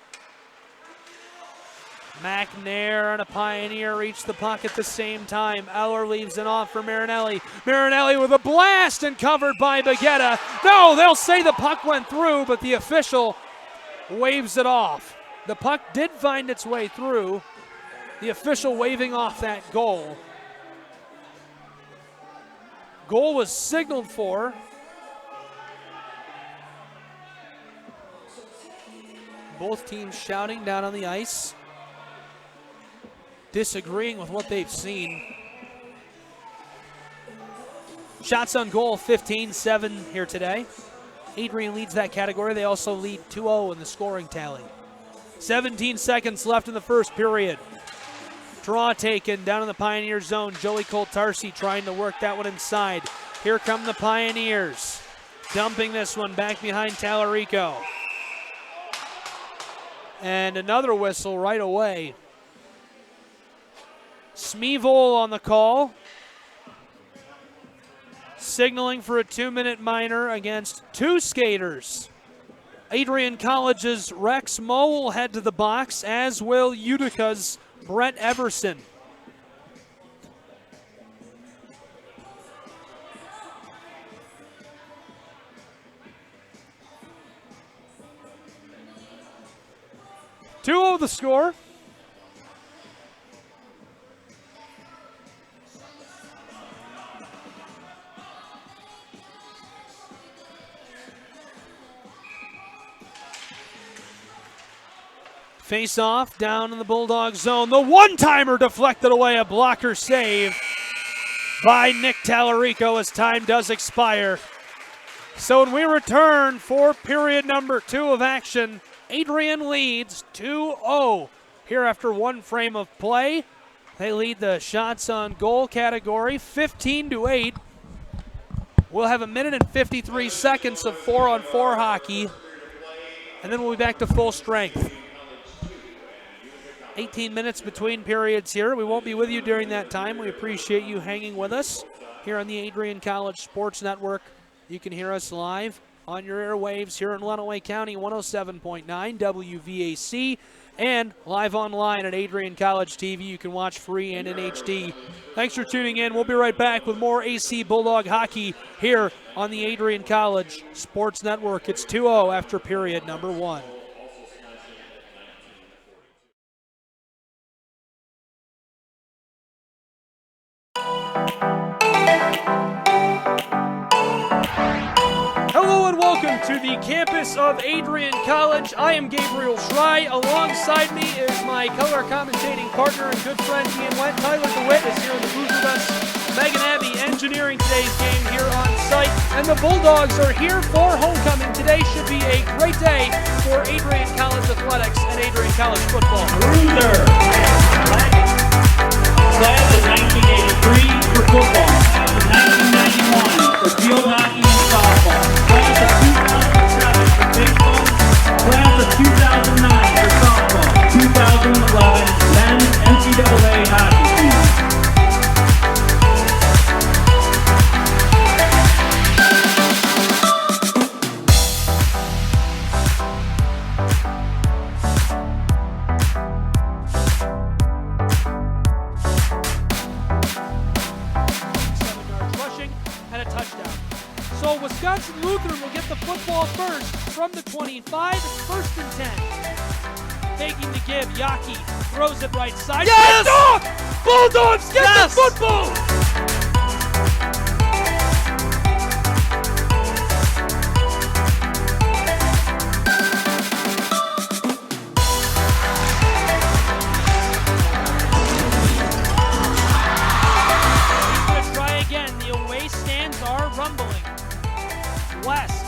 McNair and a Pioneer reach the puck at the same time. Eller leaves it off for Marinelli. Marinelli with a blast and covered by Baguetta. No, they'll say the puck went through, but the official waves it off. The puck did find its way through. The official waving off that goal. Goal was signaled for. Both teams shouting down on the ice, disagreeing with what they've seen. Shots on goal, 15-7 here today. Adrian leads that category. They also lead 2-0 in the scoring tally. 17 seconds left in the first period. Draw taken down in the Pioneer zone. Joey Coltarsi trying to work that one inside. Here come the Pioneers. Dumping this one back behind Tallarico. And another whistle right away. Smeevol on the call. Signaling for a 2-minute minor against two skaters. Adrian College's Rex Moe will head to the box, as will Utica's Brett Everson. Two the score. Face off down in the Bulldogs zone. The one-timer deflected away, a blocker save by Nick Tallarico as time does expire. So when we return for period number 2 of action, Adrian leads 2-0 here after one frame of play. They lead the shots on goal category 15-8. We'll have a minute and 53 seconds of 4-on-4 hockey, and then we'll be back to full strength. 18 minutes between periods here. We won't be with you during that time. We appreciate you hanging with us here on the Adrian College Sports Network. You can hear us live on your airwaves here in Lenawee County, 107.9 WVAC, and live online at Adrian College TV. You can watch free and in HD. Thanks for tuning in. We'll be right back with more AC Bulldog hockey here on the Adrian College Sports Network. It's 2-0 after period number 1. Hello and welcome to the campus of Adrian College. I am Gabriel Schrei. Alongside me is my color commentating partner and good friend Ian Went. Tyler DeWitt is here in the booth with us. Megan Abbey engineering today's game here on site. And the Bulldogs are here for homecoming. Today should be a great day for Adrian College athletics and Adrian College football. Bruiser, class of 1983 for football, class of 1991 for field hockey and softball, class of 2007 for baseball, class of 2009 for softball, 2011 men's NCAA hockey team. So Wisconsin Lutheran will get the football first from the 25. It's 1st and 10. Taking the give, Yaki throws it right side. Yes! Picked off! Bulldogs get Yes! the football! He's going to try again. The away stands are rumbling. West.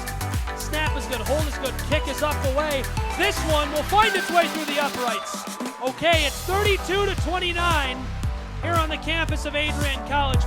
Snap is good, hold is good, kick is up the way. This one will find its way through the uprights. Okay, it's 32-29 here on the campus of Adrian College.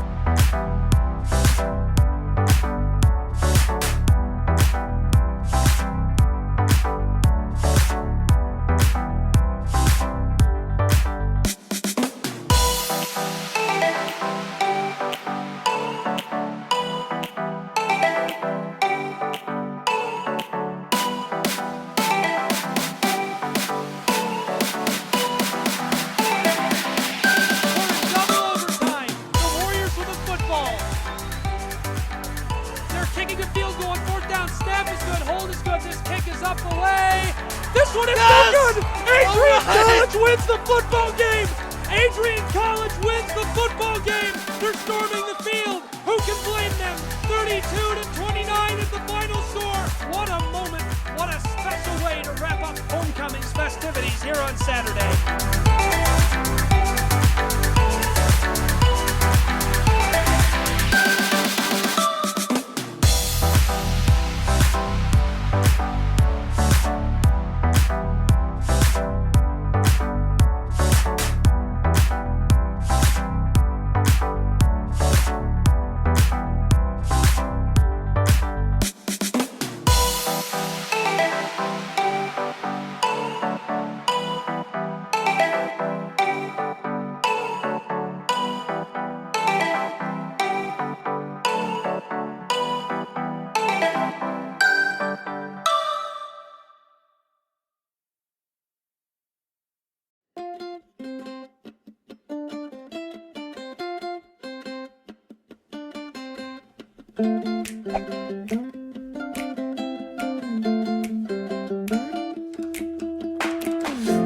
away. This one is so good. Adrian College wins the football game. Adrian College wins the football game. They're storming the field. Who can blame them? 32-29 is the final score. What a moment. What a special way to wrap up homecoming's festivities here on Saturday.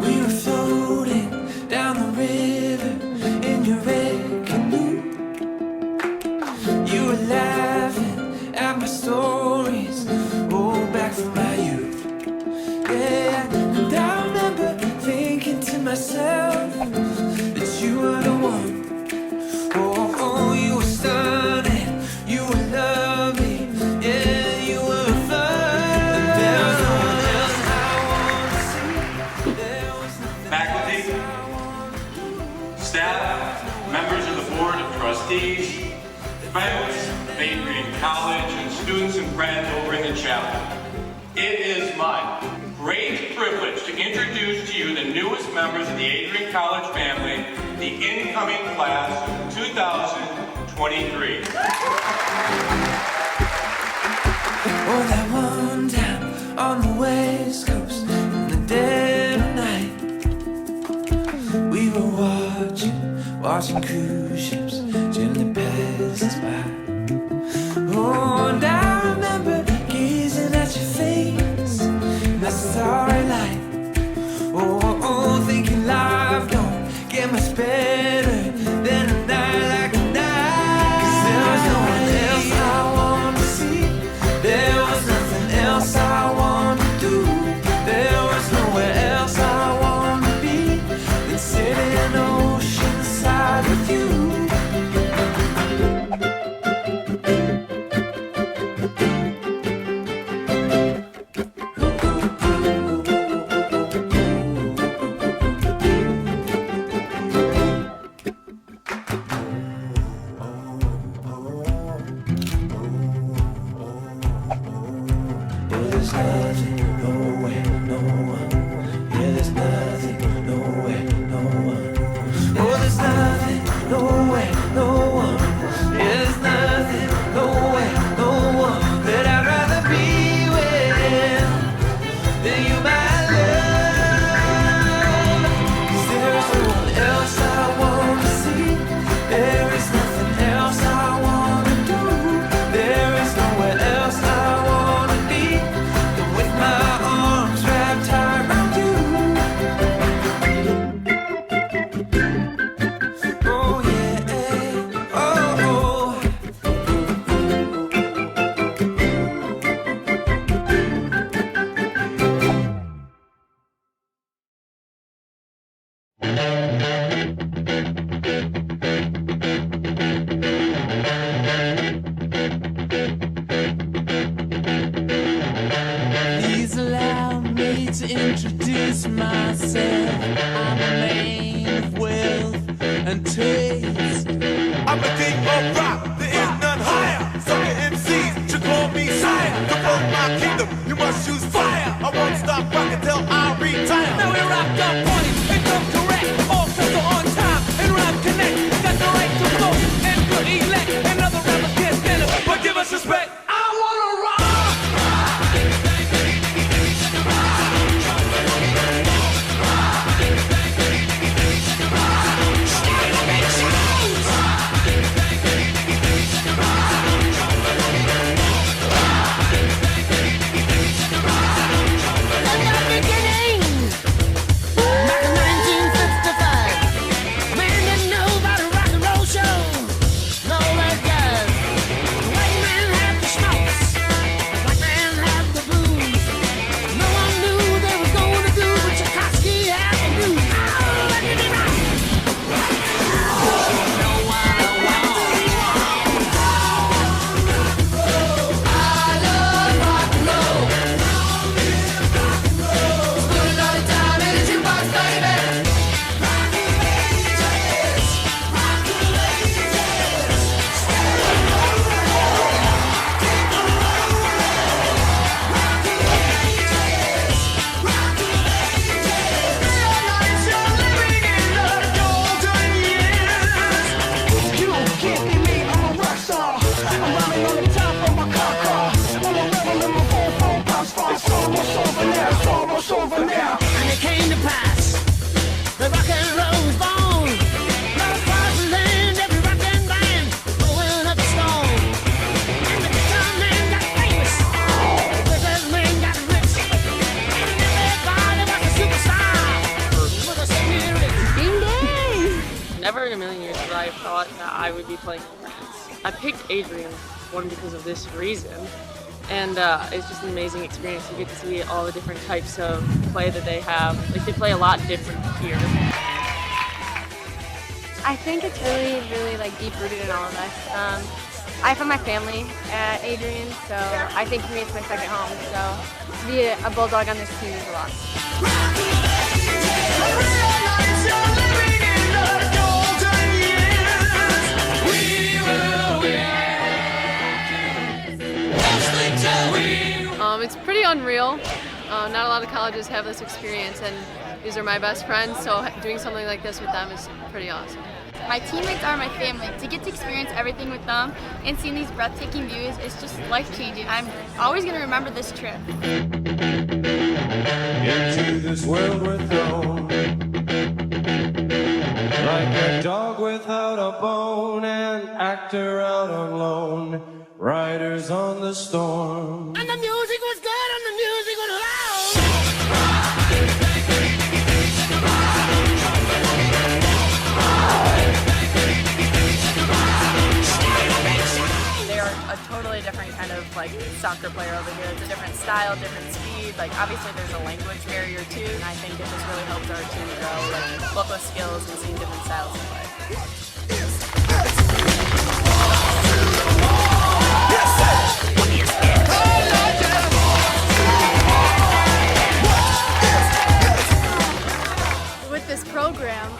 We were floating down the river in your red canoe. You were laughing at my stories, oh, back from my youth. Yeah, and I remember thinking to myself that you were the one. Oh, you were stunning, you were lovely, yeah, you were fun. There was no one else I wanted to see. There was nothing Faculty, staff, members of the Board of Trustees, friends of Adrian College, and students and friends over in the chapel. It is my great privilege to introduce to you the newest members of the Adrian College family, the incoming class of 2023. Oh, that one time on the West Coast in the dead of night, we were watching cruise ships gently pass us by. Oh, and I remember gazing at your face in that starry light. Oh, thinking life don't get much better than a night like a night. 'Cause there was no one else I wanted to see. There was nothing else I wanted to do. There was nowhere else I wanted to be than sitting oceanside with you. There's nothing, nowhere, no one. Yeah, there's nothing, nowhere, no one. Oh, there's nothing, nowhere, no one. Yeah, there's nothing, nowhere, no one that I'd rather be with than you, my love. 'Cause there's no one else I want to see. There is nothing else I want to do. There is nowhere else I want to be than with my arms wrapped tight around you. Oh yeah, oh. Please allow me to introduce myself. I'm a man of wealth and taste. I'm the king of rock, there is none higher. Sucker MCs should call me sire. To run my kingdom, you must choose fire. I won't stop rocking till I retire. Now we rocked up party and come correct. All sets are on time and rhyme connect. Got the right to flow and good elect. And other rappers can't stand it, but give us respect. I wanna rock. can't be me, I'm a rock star. I'm riding on the top of my car. I'm a rebel in my 4-4 box car. It's almost over now, it's almost over now. And it came to pass, the rock and roll was born. Now across the land, every rock and band going up the stone. And the guitar man got famous, the business man got rich. And everybody was a superstar with a spirit. Ding dang! Never in a million years would I have thought that I would be playing in France. I picked Adrian, one, because of this reason, and it's just an amazing experience. You get to see all the different types of play that they have. Like, they play a lot different here. I think it's really like deep rooted in all of us. I found my family at Adrian, so I think for me it's my second home. So to be a Bulldog on this team is a lot. It's pretty unreal. Not a lot of colleges have this experience, and these are my best friends, so doing something like this with them is pretty awesome. My teammates are my family. To get to experience everything with them and seeing these breathtaking views is just life-changing. I'm always going to remember this trip. Into this world we're thrown, like a dog without a bone, an actor out on loan, riders on the storm. And the music was good and the music was loud. They're a totally different kind of like soccer player over here. It's a different style, different speed. Like, obviously there's a language barrier too, and I think it just really helps our team grow, like both with skills and seeing different styles of play. With this program,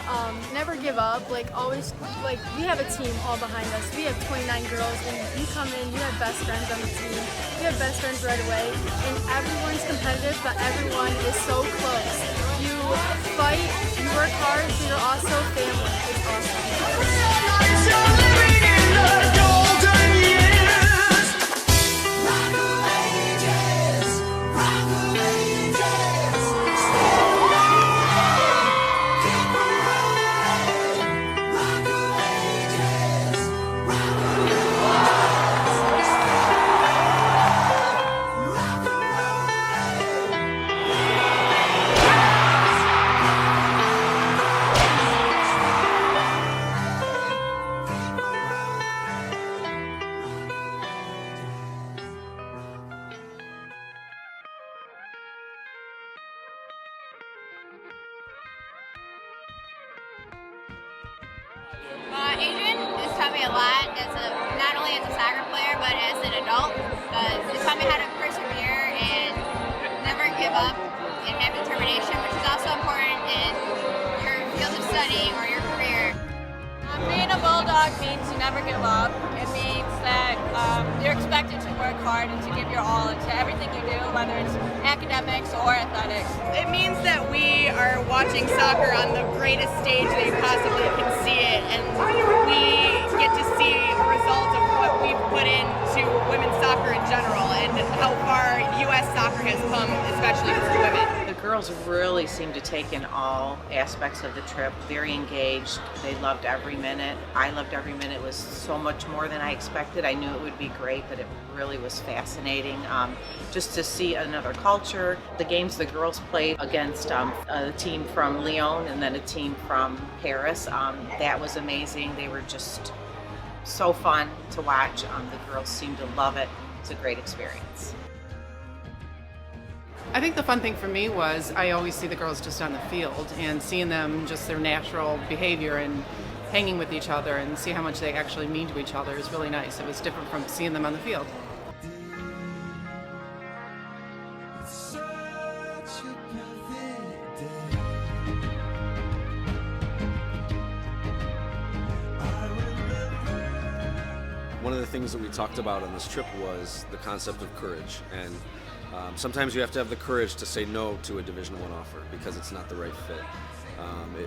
never give up, like always, like we have a team all behind us. We have 29 girls and you come in, you have best friends on the team. You have best friends right away and everyone's competitive, but everyone is so close. You fight, you work hard, so you're also family. It's awesome. Adrian has taught me a lot, not only as a soccer player, but as an adult. It's taught me how to persevere and never give up and have determination, which is also important in your field of study or your career. Being a Bulldog means you never give up. It means that you're expected to work hard and to give your all into everything you do, whether it's academics or athletics. It means that we are watching soccer on the greatest stage that you possibly can see it, and we get to see a result of what we've put into women's soccer in general and how far U.S. soccer has come, especially for women. The girls really seemed to take in all aspects of the trip, very engaged. They loved every minute. I loved every minute. It was so much more than I expected. I knew it would be great, but it really was fascinating. Just to see another culture. The games the girls played against a team from Lyon and then a team from Paris, that was amazing. They were just so fun to watch. The girls seemed to love it. It's a great experience. I think the fun thing for me was I always see the girls just on the field, and seeing them, just their natural behavior and hanging with each other and see how much they actually mean to each other is really nice. It was different from seeing them on the field. One of the things that we talked about on this trip was the concept of courage, and sometimes you have to have the courage to say no to a Division I offer because it's not the right fit.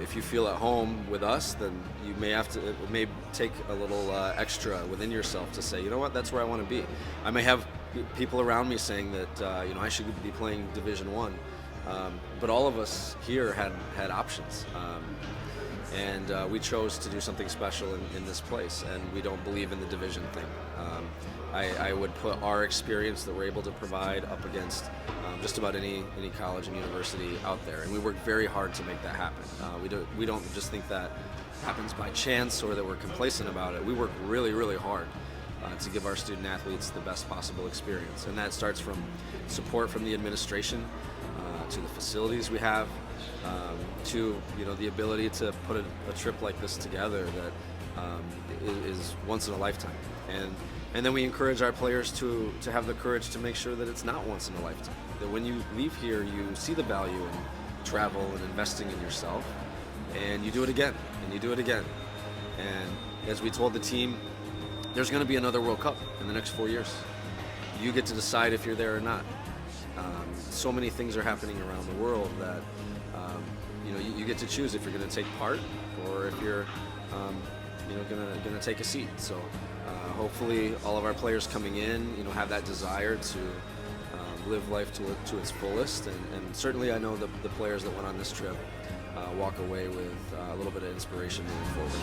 If you feel at home with us, then you may have to, it may take a little extra within yourself to say, you know what, that's where I want to be. I may have people around me saying that, I should be playing Division I, but all of us here had options. And we chose to do something special in this place, and we don't believe in the division thing. I would put our experience that we're able to provide up against just about any college and university out there, and we work very hard to make that happen. We don't just think that happens by chance or that we're complacent about it. We work really, really hard to give our student athletes the best possible experience, and that starts from support from the administration to the facilities we have, to the ability to put a trip like this together that is once in a lifetime, and then we encourage our players to have the courage to make sure that it's not once in a lifetime. That when you leave here, you see the value in travel and investing in yourself, and you do it again, and you do it again. And as we told the team, there's going to be another World Cup in the next 4 years. You get to decide if you're there or not. So many things are happening around the world that you get to choose if you're going to take part or if you're going to take a seat. So hopefully all of our players coming in have that desire to live life to its fullest, and certainly I know the players that went on this trip walk away with a little bit of inspiration moving forward.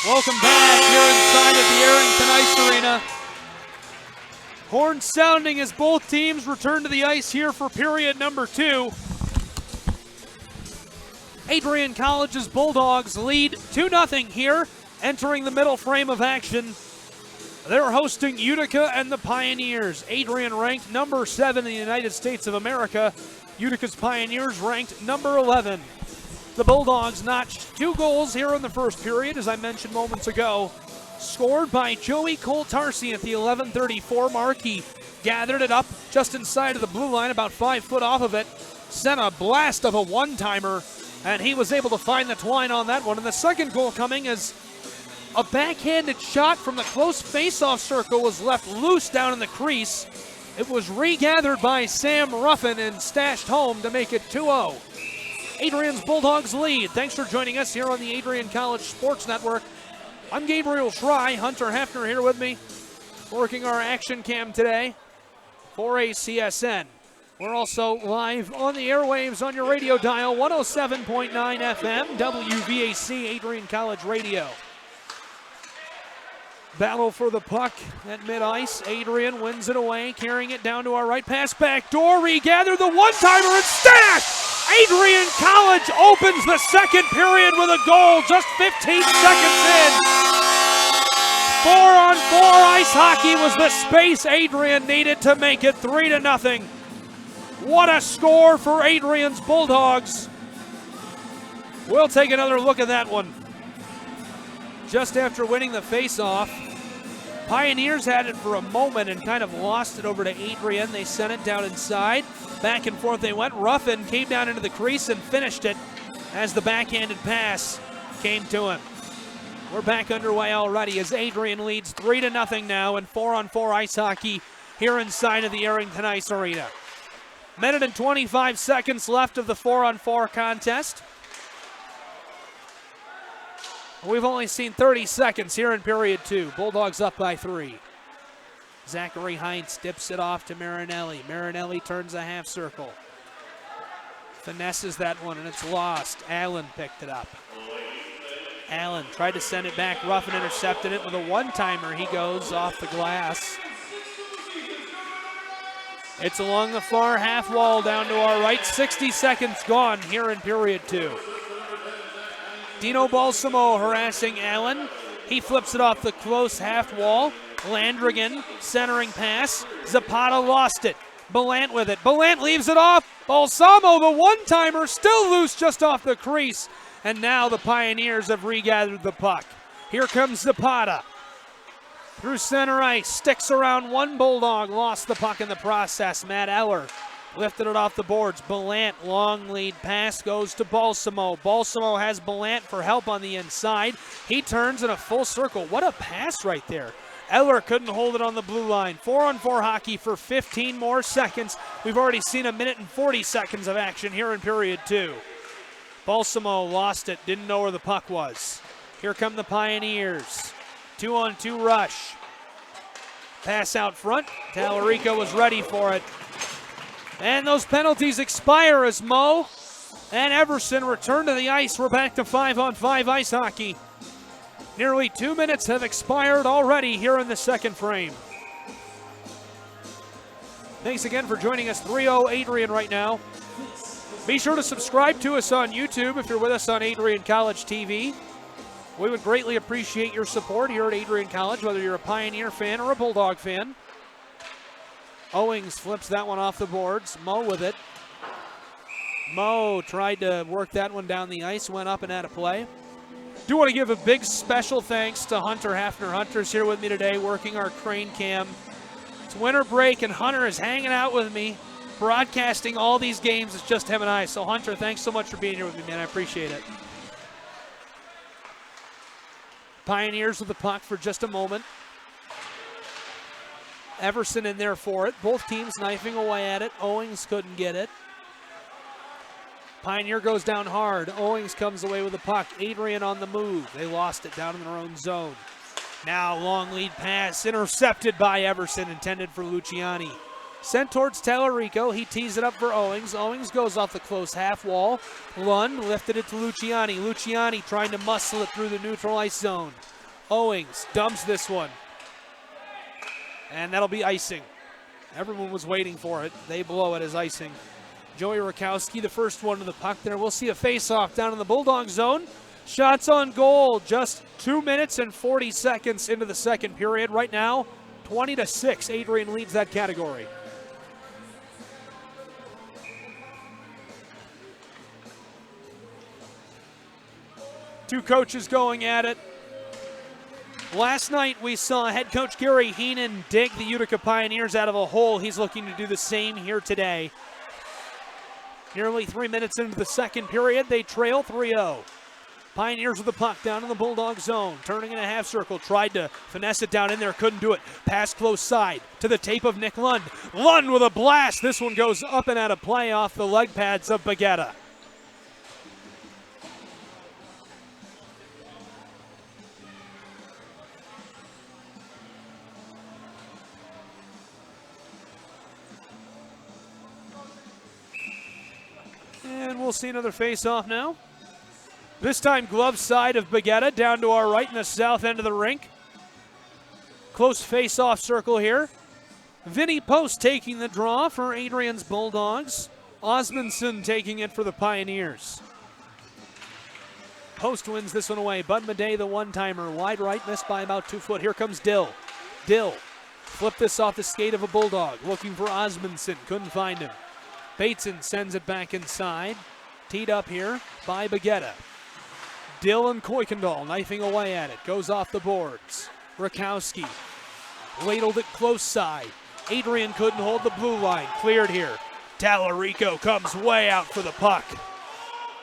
Welcome back here inside of the Arrington Ice Arena. Horn sounding as both teams return to the ice here for period number 2. Adrian College's Bulldogs lead 2-0 here, entering the middle frame of action. They're hosting Utica and the Pioneers. Adrian ranked number 7 in the United States of America. Utica's Pioneers ranked number 11. The Bulldogs notched 2 goals here in the first period, as I mentioned moments ago. Scored by Joey Coltarsi at the 11:34 mark. He gathered it up just inside of the blue line, about 5 foot off of it. Sent a blast of a one-timer And he was able to find the twine on that one. And the second goal coming as a backhanded shot from the close face-off circle was left loose down in the crease. It was regathered by Sam Ruffin and stashed home to make it 2-0. Adrian's Bulldogs lead. Thanks for joining us here on the Adrian College Sports Network. I'm Gabriel Schrei. Hunter Hefner here with me, working our action cam today for ACSN. We're also live on the airwaves on your radio dial, 107.9 FM, WVAC, Adrian College Radio. Battle for the puck at mid-ice. Adrian wins it away, carrying it down to our right, pass back door, regather the one-timer and stash! Adrian College opens the second period with a goal just 15 seconds in. 4-on-4 ice hockey was the space Adrian needed to make it 3-0. What a score for Adrian's Bulldogs. We'll take another look at that one. Just after winning the face-off, Pioneers had it for a moment and kind of lost it over to Adrian. They sent it down inside. Back and forth they went. Ruffin came down into the crease and finished it as the backhanded pass came to him. We're back underway already as Adrian leads 3-0 now in 4-on-4 ice hockey here inside of the Arrington Ice Arena. Minute and 25 seconds left of the 4-on-4 contest. We've only seen 30 seconds here in period 2. Bulldogs up by 3. Zachary Heinz dips it off to Marinelli. Marinelli turns a half circle. Finesses that one and it's lost. Allen picked it up. Allen tried to send it back. Ruffin intercepted it with a one-timer. He goes off the glass. It's along the far half wall down to our right. 60 seconds gone here in period 2. Dino Balsamo harassing Allen. He flips it off the close half wall. Landrigan centering pass. Zapata lost it. Belant with it. Belant leaves it off. Balsamo, the one-timer, still loose just off the crease. And now the Pioneers have regathered the puck. Here comes Zapata. Through center ice. Sticks around one Bulldog. Lost the puck in the process. Matt Eller lifted it off the boards. Belant, long lead pass goes to Balsamo. Balsamo has Belant for help on the inside. He turns in a full circle. What a pass right there. Eller couldn't hold it on the blue line. 4-on-4 hockey for 15 more seconds. We've already seen a minute and 40 seconds of action here in period 2. Balsamo lost it, didn't know where the puck was. Here come the Pioneers. 2-on-2 rush. Pass out front. Tallarico was ready for it. And those penalties expire as Moe and Everson return to the ice. We're back to 5-on-5 ice hockey. Nearly 2 minutes have expired already here in the second frame. Thanks again for joining us. 3-0 Adrian right now. Be sure to subscribe to us on YouTube if you're with us on Adrian College TV. We would greatly appreciate your support here at Adrian College, whether you're a Pioneer fan or a Bulldog fan. Owings flips that one off the boards. Moe with it. Moe tried to work that one down the ice, went up and out of play. Do want to give a big special thanks to Hunter Hefner. Hunter's here with me today working our crane cam. It's winter break and Hunter is hanging out with me, broadcasting all these games. It's just him and I. So Hunter, thanks so much for being here with me, man. I appreciate it. Pioneers with the puck for just a moment. Everson in there for it. Both teams knifing away at it. Owings couldn't get it. Pioneer goes down hard. Owings comes away with the puck. Adrian on the move. They lost it down in their own zone. Now long lead pass intercepted by Everson, intended for Luciani. Sent towards Tallarico. He tees it up for Owings. Owings goes off the close half wall. Lund lifted it to Luciani. Luciani trying to muscle it through the neutral ice zone. Owings dumps this one. And that'll be icing. Everyone was waiting for it. They blow it as icing. Joey Rakowski, the first one to the puck there. We'll see a face-off down in the Bulldog zone. Shots on goal, just 2 minutes and 40 seconds into the second period. Right now, 20-6. Adrian leads that category. Two coaches going at it. Last night we saw head coach Gary Heenan dig the Utica Pioneers out of a hole. He's looking to do the same here today. Nearly 3 minutes into the second period, they trail 3-0. Pioneers with the puck down in the Bulldog zone, turning in a half circle, tried to finesse it down in there, couldn't do it. Pass close side to the tape of Nick Lund. Lund with a blast. This one goes up and out of play off the leg pads of Baguetta. And we'll see another face-off now. This time glove side of Baguetta, down to our right in the south end of the rink. Close face-off circle here. Vinny Post taking the draw for Adrian's Bulldogs. Osmondson taking it for the Pioneers. Post wins this one away. Bud Madej, the one-timer, wide right, missed by about 2 foot. Here comes Dill. Dill flipped this off the skate of a Bulldog, looking for Osmondson, couldn't find him. Bateson sends it back inside. Teed up here by Baguetta. Dylan Kuykendall knifing away at it. Goes off the boards. Rakowski ladled it close side. Adrian couldn't hold the blue line. Cleared here. Tallarico comes way out for the puck.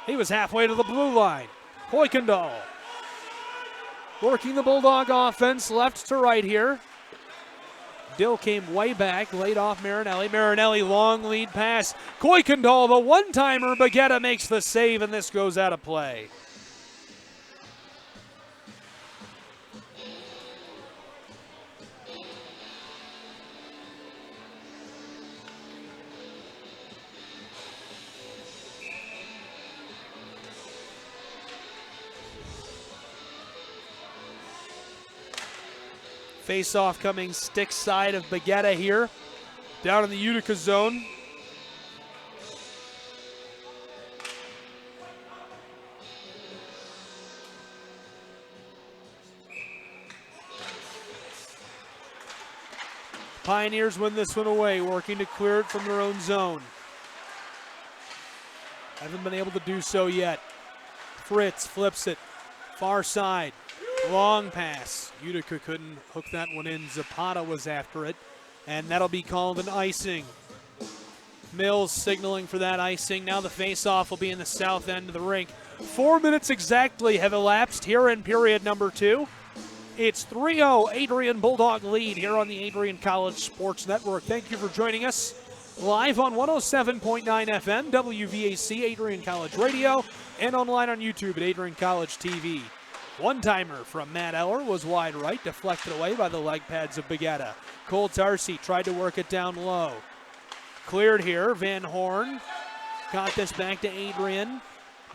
He was halfway to the blue line. Kuykendall working the Bulldog offense left to right here. Dill came way back, laid off Marinelli. Marinelli, long lead pass. Kuykendall, the one-timer. Baguetta makes the save, and this goes out of play. Face-off coming stick side of Baguetta here, down in the Utica zone. Pioneers win this one away, working to clear it from their own zone. Haven't been able to do so yet. Fritz flips it, far side. Long pass. Utica couldn't hook that one in. Zapata was after it, and that'll be called an icing. Mills signaling for that icing. Now the face-off will be in the south end of the rink. 4 minutes exactly have elapsed here in period number 2. It's 3-0 Adrian Bulldog lead here on the Adrian College Sports Network. Thank you for joining us live on 107.9 FM, WVAC, Adrian College Radio, and online on YouTube at Adrian College TV. One-timer from Matt Eller was wide right, deflected away by the leg pads of Baguetta. Cole Tarsi tried to work it down low. Cleared here, Van Horn got this back to Adrian.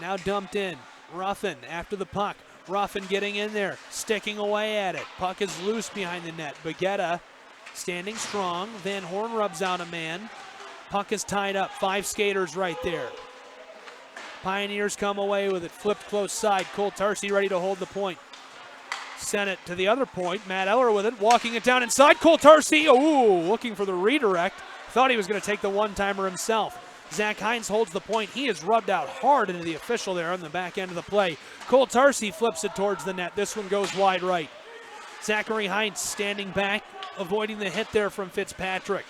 Now dumped in. Ruffin after the puck. Ruffin getting in there, sticking away at it. Puck is loose behind the net. Baguetta standing strong. Van Horn rubs out a man. Puck is tied up. 5 skaters right there. Pioneers come away with it. Flipped close side. Cole Tarsi ready to hold the point. Sent it to the other point. Matt Eller with it. Walking it down inside. Cole Tarsi. Ooh, looking for the redirect. Thought he was going to take the one-timer himself. Zach Hines holds the point. He is rubbed out hard into the official there on the back end of the play. Cole Tarsi flips it towards the net. This one goes wide right. Zachary Hines standing back, avoiding the hit there from Fitzpatrick.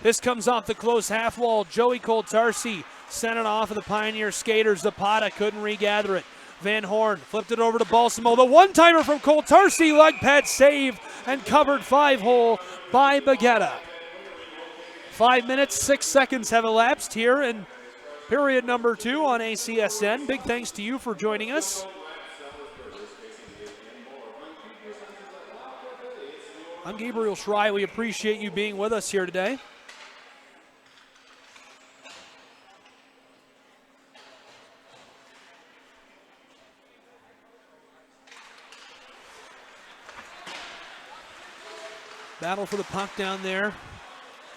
This comes off the close half wall. Joey Cole Tarsi sent it off of the Pioneer skaters. Zapata couldn't regather it. Van Horn flipped it over to Balsamo. The one-timer from Cole Tarsi, leg pad save and covered 5-hole by Baguetta. 5 minutes, 6 seconds have elapsed here in period number 2 on ACSN. Big thanks to you for joining us. I'm Gabriel Schrei. We appreciate you being with us here today. Battle for the puck down there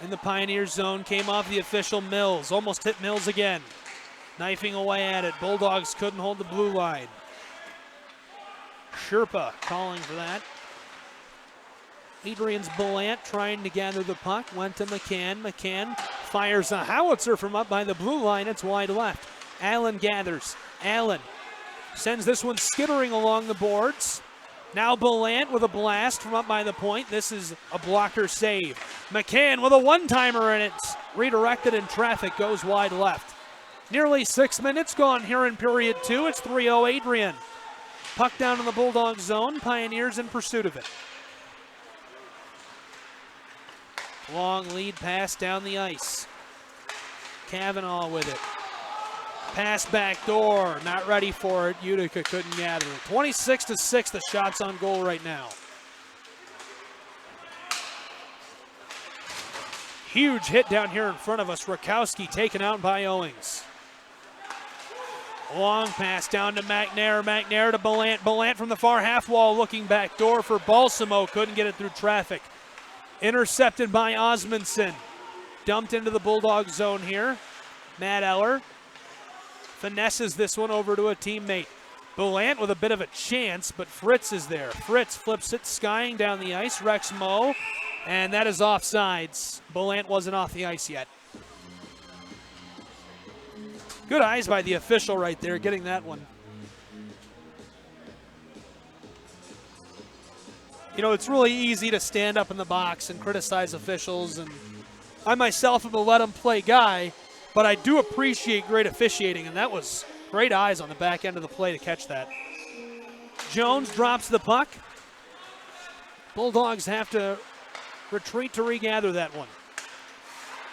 in the Pioneer zone. Came off the official Mills. Almost hit Mills again. Knifing away at it. Bulldogs couldn't hold the blue line. Sherpa calling for that. Adrian's Belant trying to gather the puck. Went to McCann. McCann fires a howitzer from up by the blue line. It's wide left. Allen gathers. Allen sends this one skittering along the boards. Now Belant with a blast from up by the point. This is a blocker save. McCann with a one-timer, and it's redirected in traffic, goes wide left. Nearly 6 minutes gone here in period 2. It's 3-0 Adrian. Puck down in the Bulldog zone. Pioneers in pursuit of it. Long lead pass down the ice. Kavanaugh with it. Pass back door, not ready for it. Utica couldn't gather it. 26-6, the shots on goal right now. Huge hit down here in front of us. Rakowski taken out by Owings. Long pass down to McNair. McNair to Ballant. Ballant from the far half wall looking back door for Balsamo. Couldn't get it through traffic. Intercepted by Osmondson. Dumped into the Bulldog zone here. Matt Eller finesses this one over to a teammate. Ballant with a bit of a chance, but Fritz is there. Fritz flips it, skying down the ice. Rex Moe, and that is offsides. Ballant wasn't off the ice yet. Good eyes by the official right there, getting that one. You know, it's really easy to stand up in the box and criticize officials, and I myself am a let-them-play guy, but I do appreciate great officiating, and that was great eyes on the back end of the play to catch that. Jones drops the puck. Bulldogs have to retreat to regather that one.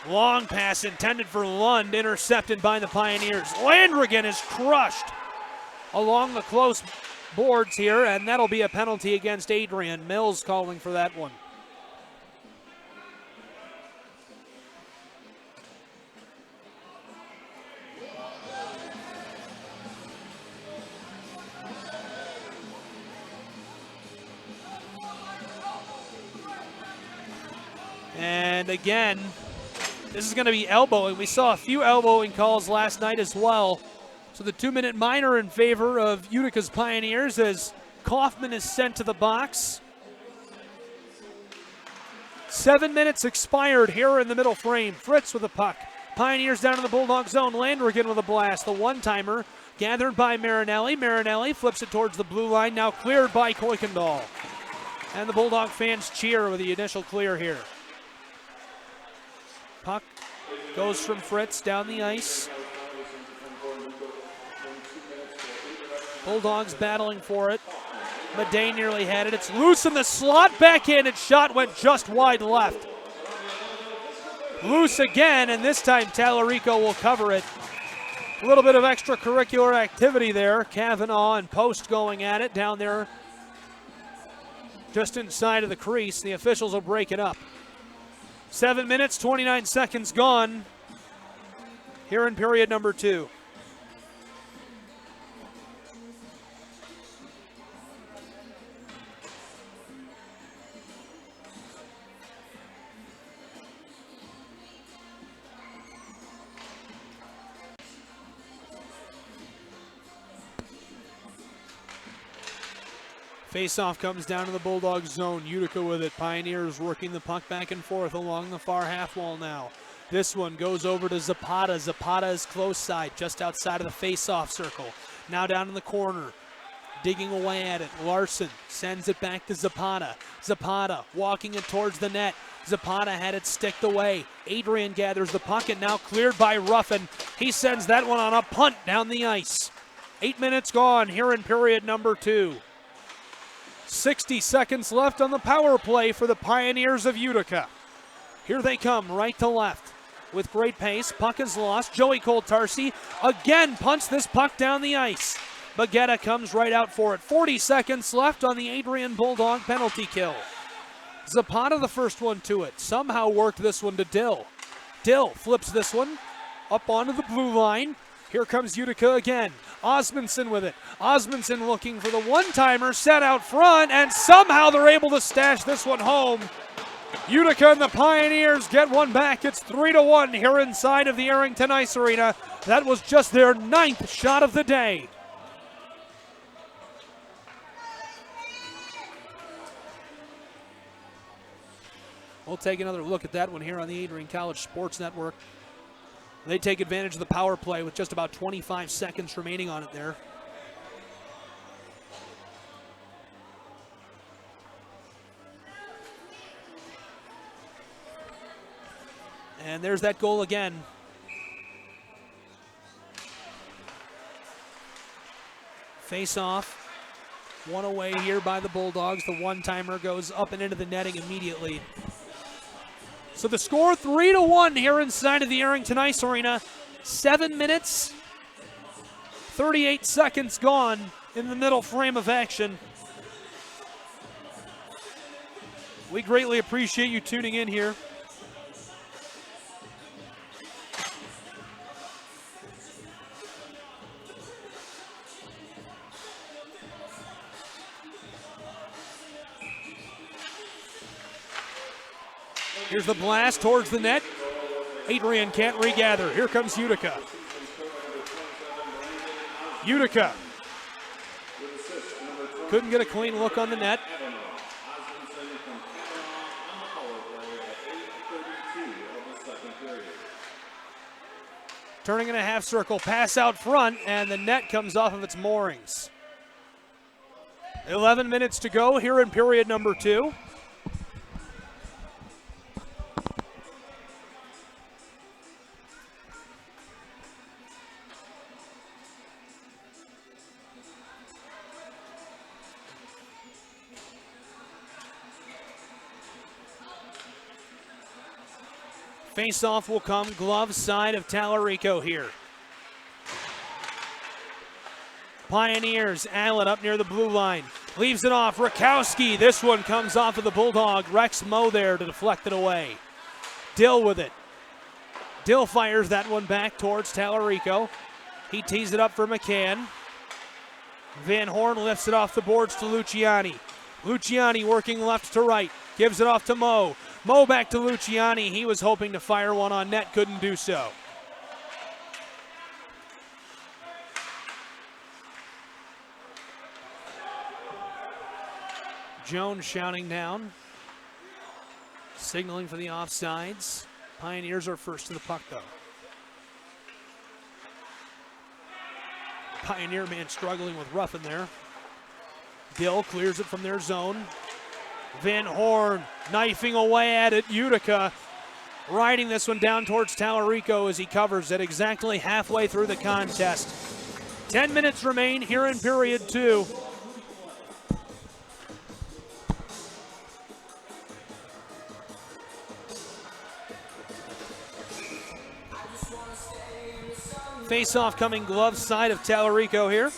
Long pass intended for Lund, intercepted by the Pioneers. Landrigan is crushed along the close boards here, and that'll be a penalty against Adrian. Mills calling for that one. And again, this is going to be elbowing. We saw a few elbowing calls last night as well. So the 2-minute minor in favor of Utica's Pioneers as Kaufman is sent to the box. 7 minutes expired here in the middle frame. Fritz with the puck. Pioneers down in the Bulldog zone. Landrigan with a blast. The one-timer gathered by Marinelli. Marinelli flips it towards the blue line. Now cleared by Kuykendall. And the Bulldog fans cheer with the initial clear here. Puck goes from Fritz down the ice. Bulldogs battling for it. Madej nearly had it. It's loose in the slot. Backhanded shot went just wide left. Loose again, and this time Tallarico will cover it. A little bit of extracurricular activity there. Kavanaugh and Post going at it down there just inside of the crease. The officials will break it up. 7 minutes, 29 seconds gone here in period number 2. Faceoff comes down to the Bulldog zone. Utica with it. Pioneers working the puck back and forth along the far half wall now. This one goes over to Zapata. Zapata is close side, just outside of the faceoff circle. Now down in the corner, digging away at it. Larson sends it back to Zapata. Zapata walking it towards the net. Zapata had it sticked away. Adrian gathers the puck and now cleared by Ruffin. He sends that one on a punt down the ice. 8 minutes gone here in period number 2. 60 seconds left on the power play for the Pioneers of Utica. Here they come, right to left. With great pace, puck is lost. Joey Coltarsi again punts this puck down the ice. Baguetta comes right out for it. 40 seconds left on the Adrian Bulldog penalty kill. Zapata the first one to it. Somehow worked this one to Dill. Dill flips this one up onto the blue line. Here comes Utica again. Osmondson with it. Osmondson looking for the one-timer, set out front, and somehow they're able to stash this one home. Utica and the Pioneers get one back. It's 3-1 here inside of the Arrington Ice Arena. That was just their 9th shot of the day. We'll take another look at that one here on the Adrian College Sports Network. They take advantage of the power play with just about 25 seconds remaining on it there. And there's that goal again. Face off. One away here by the Bulldogs. The one-timer goes up and into the netting immediately. So the score 3-1 here inside of the Arrington Ice Arena. 7 minutes, 38 seconds gone in the middle frame of action. We greatly appreciate you tuning in here. Here's the blast towards the net. Adrian can't regather. Here comes Utica. Utica couldn't get a clean look on the net. Turning in a half circle, pass out front, and the net comes off of its moorings. 11 minutes to go here in period number 2. Face-off will come glove side of Tallarico here. Pioneers, Allen up near the blue line. Leaves it off, Rakowski. This one comes off of the Bulldog. Rex Moe there to deflect it away. Dill with it. Dill fires that one back towards Tallarico. He tees it up for McCann. Van Horn lifts it off the boards to Luciani. Luciani working left to right. Gives it off to Moe. Moe back to Luciani. He was hoping to fire one on net, couldn't do so. Jones shouting down, signaling for the offsides. Pioneers are first to the puck, though. Pioneer man struggling with Ruffin there. Dill clears it from their zone. Van Horn knifing away at it. Utica riding this one down towards Tallarico as he covers it exactly halfway through the contest. 10 minutes remain here in period 2. Face-off coming glove side of Tallarico here.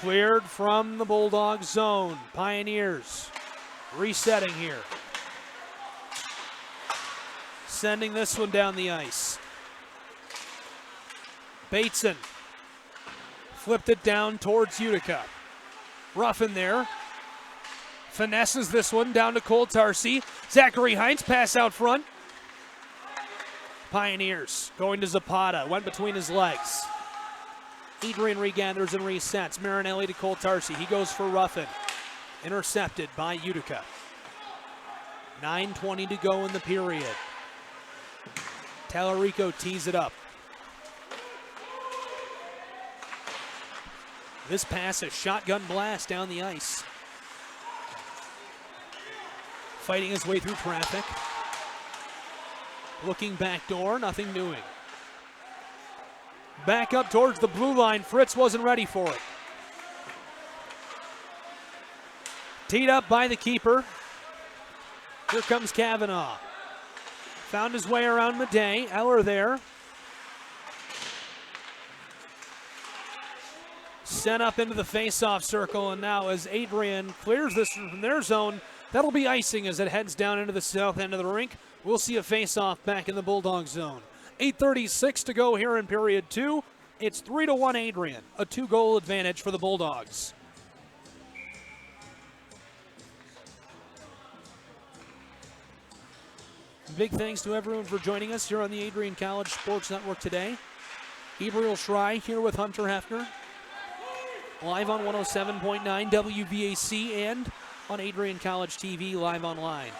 Cleared from the Bulldog zone. Pioneers resetting here. Sending this one down the ice. Bateson flipped it down towards Utica. Ruffin there. Finesses this one down to Cole Tarsi. Zachary Heinz pass out front. Pioneers going to Zapata. Went between his legs. Adrian regathers and resets. Marinelli to Cole Tarsi. He goes for Ruffin. Intercepted by Utica. 9:20 to go in the period. Tallarico tees it up. This pass, a shotgun blast down the ice. Fighting his way through traffic. Looking back door, nothing doing. Back up towards the blue line. Fritz wasn't ready for it. Teed up by the keeper. Here comes Kavanaugh. Found his way around Madej. Eller there. Sent up into the face-off circle, and now as Adrian clears this from their zone, that'll be icing as it heads down into the south end of the rink. We'll see a face-off back in the Bulldog zone. 8:36 to go here in period 2. It's 3-1 Adrian, a 2-goal advantage for the Bulldogs. Big thanks to everyone for joining us here on the Adrian College Sports Network today. Gabriel Schrei here with Hunter Hefner. Live on 107.9 WVAC and on Adrian College TV live online.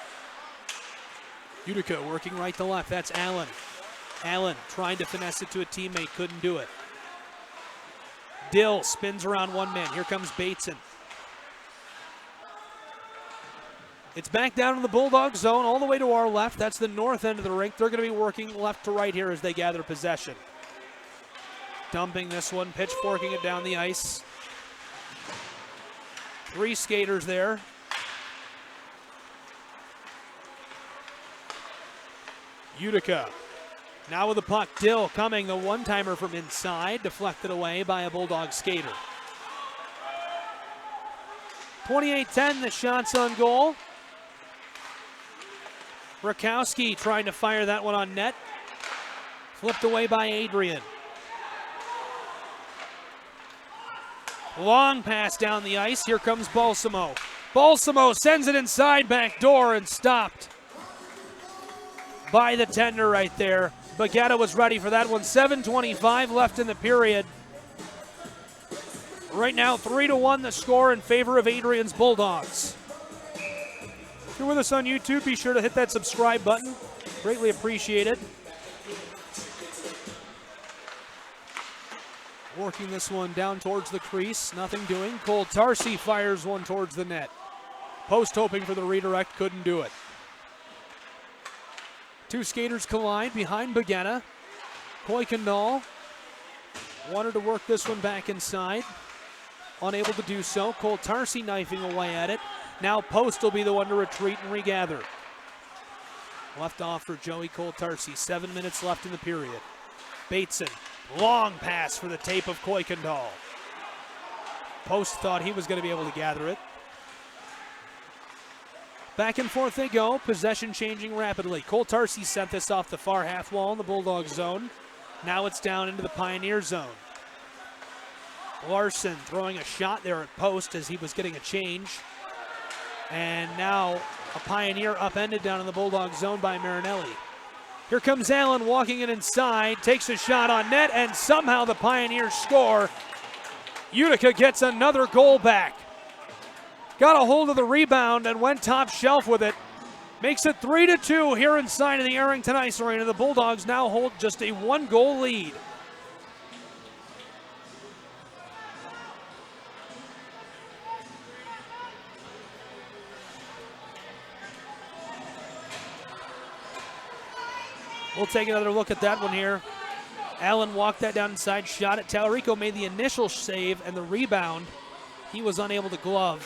Utica working right to left. That's Allen. Allen trying to finesse it to a teammate. Couldn't do it. Dill spins around one man. Here comes Bateson. It's back down in the Bulldog zone all the way to our left. That's the north end of the rink. They're going to be working left to right here as they gather possession. Dumping this one, pitchforking it down the ice. 3 skaters there. Utica now with the puck. Dill coming, the one-timer from inside, deflected away by a Bulldog skater. 28-10, the shots on goal. Rakowski trying to fire that one on net. Flipped away by Adrian. Long pass down the ice. Here comes Balsamo. Balsamo sends it inside, back door, and stopped by the tender right there. Baguetta was ready for that one. 7:25 left in the period. Right now, 3-1 the score in favor of Adrian's Bulldogs. If you're with us on YouTube, be sure to hit that subscribe button. Greatly appreciated. Working this one down towards the crease. Nothing doing. Cole Tarsi fires one towards the net. Post hoping for the redirect. Couldn't do it. 2 skaters collide behind Baguetta. Kuykendall wanted to work this one back inside. Unable to do so. Cole Tarsi knifing away at it. Now Post will be the one to retreat and regather. Left off for Joey Cole Tarsi. 7 minutes left in the period. Bateson, long pass for the tape of Kuykendall. Post thought he was going to be able to gather it. Back and forth they go, possession changing rapidly. Cole Tarsi sent this off the far half wall in the Bulldog zone. Now it's down into the Pioneer zone. Larson throwing a shot there at Post as he was getting a change. And now a Pioneer upended down in the Bulldog zone by Marinelli. Here comes Allen walking it inside, takes a shot on net, and somehow the Pioneers score. Utica gets another goal back. Got a hold of the rebound and went top shelf with it. Makes it 3-2 here inside of the Arrington Ice Arena. The Bulldogs now hold just a 1-goal lead. We'll take another look at that one here. Allen walked that down inside, shot it. Tallarico made the initial save and the rebound. He was unable to glove.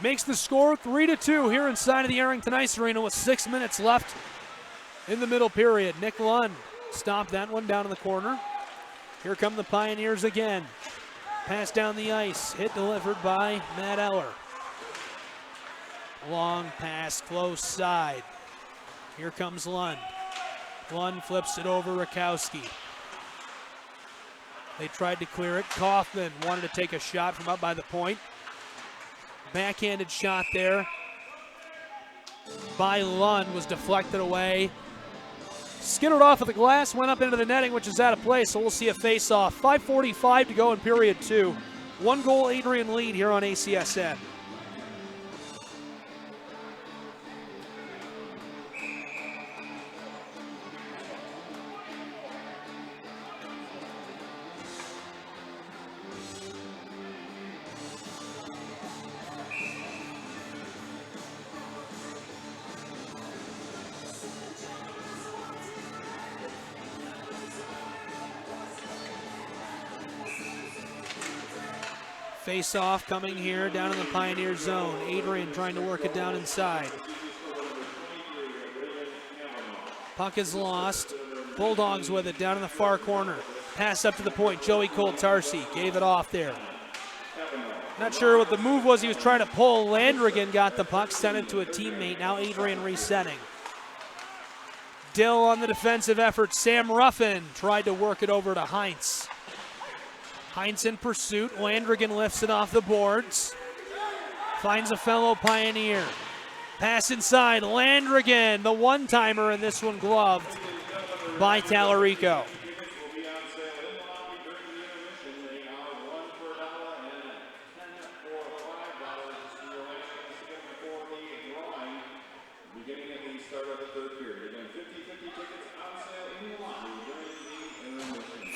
Makes the score 3-2 here inside of the Arrington Ice Arena with 6 minutes left in the middle period. Nick Lund stopped that one down in the corner. Here come the Pioneers again. Pass down the ice, hit delivered by Matt Eller. Long pass, close side. Here comes Lund. Lund flips it over Rakowski. They tried to clear it. Kaufman wanted to take a shot from up by the point. Backhanded shot there by Lund was deflected away. Skittered off of the glass, went up into the netting, which is out of play, so we'll see a face-off. 5:45 to go in period 2. 1-goal Adrian lead here on ACSN. Face-off coming here down in the Pioneer zone. Adrian trying to work it down inside. Puck is lost. Bulldogs with it down in the far corner. Pass up to the point. Joey Cole Tarsi gave it off there. Not sure what the move was he was trying to pull. Landrigan got the puck, sent it to a teammate. Now Adrian resetting. Dill on the defensive effort. Sam Ruffin tried to work it over to Heinz. Heinz in pursuit. Landrigan lifts it off the boards. Finds a fellow Pioneer. Pass inside. Landrigan, the one-timer, and this one gloved by Tallarico.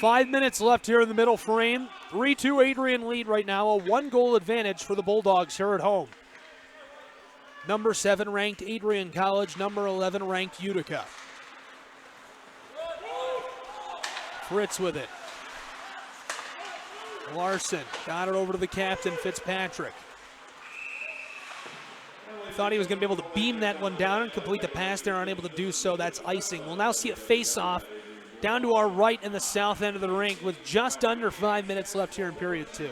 .5 minutes left here in the middle frame. 3-2 Adrian lead right now, a 1-goal advantage for the Bulldogs here at home. Number 7 ranked Adrian College, number 11 ranked Utica. Fritz with it. Larson got it over to the captain, Fitzpatrick. Thought he was going to be able to beam that one down and complete the pass there, unable to do so. That's icing. We'll now see a face-off down to our right in the south end of the rink with just under 5 minutes left here in period 2.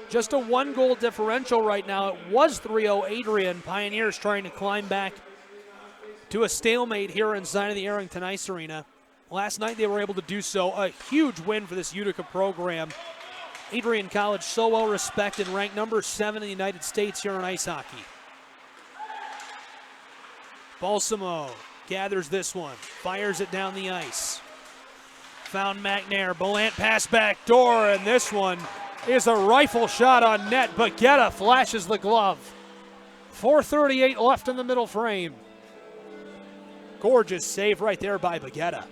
Just a 1-goal differential right now. It was 3-0 Adrian. Pioneers trying to climb back to a stalemate here inside of the Arrington Ice Arena. Last night they were able to do so. A huge win for this Utica program. Adrian College so well respected, ranked number 7 in the United States here in ice hockey. Balsamo gathers this one, fires it down the ice. Found McNair, Ballant pass back door, and this one is a rifle shot on net. Baguetta flashes the glove. 4:38 left in the middle frame. Gorgeous save right there by Baguetta.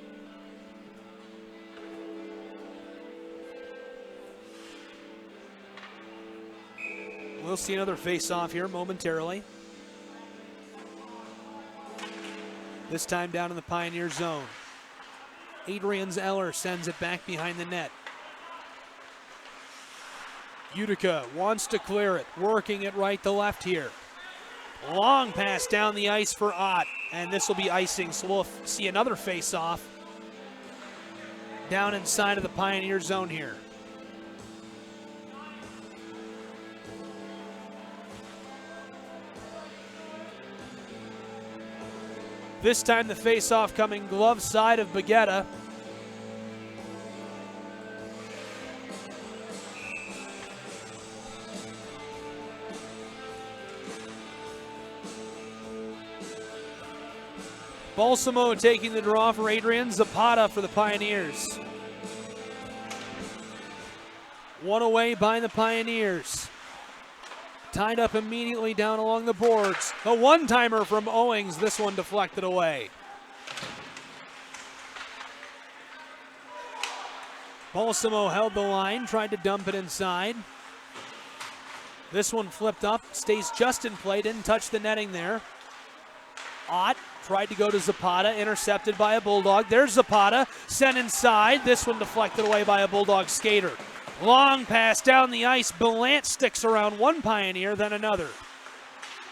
We'll see another face-off here momentarily. This time down in the Pioneer zone. Adrian's Eller sends it back behind the net. Utica wants to clear it, working it right to left here. Long pass down the ice for Ott, and this will be icing, so we'll see another face-off down inside of the Pioneer zone here. This time the face-off coming glove side of Baguetta. Balsamo taking the draw for Adrian. Zapata for the Pioneers. One away by the Pioneers. Tied up immediately down along the boards. A one-timer from Owings. This one deflected away. Balsamo held the line, tried to dump it inside. This one flipped up, stays just in play, didn't touch the netting there. Ott tried to go to Zapata, intercepted by a Bulldog. There's Zapata, sent inside. This one deflected away by a Bulldog skater. Long pass down the ice. Ballant sticks around one Pioneer, then another.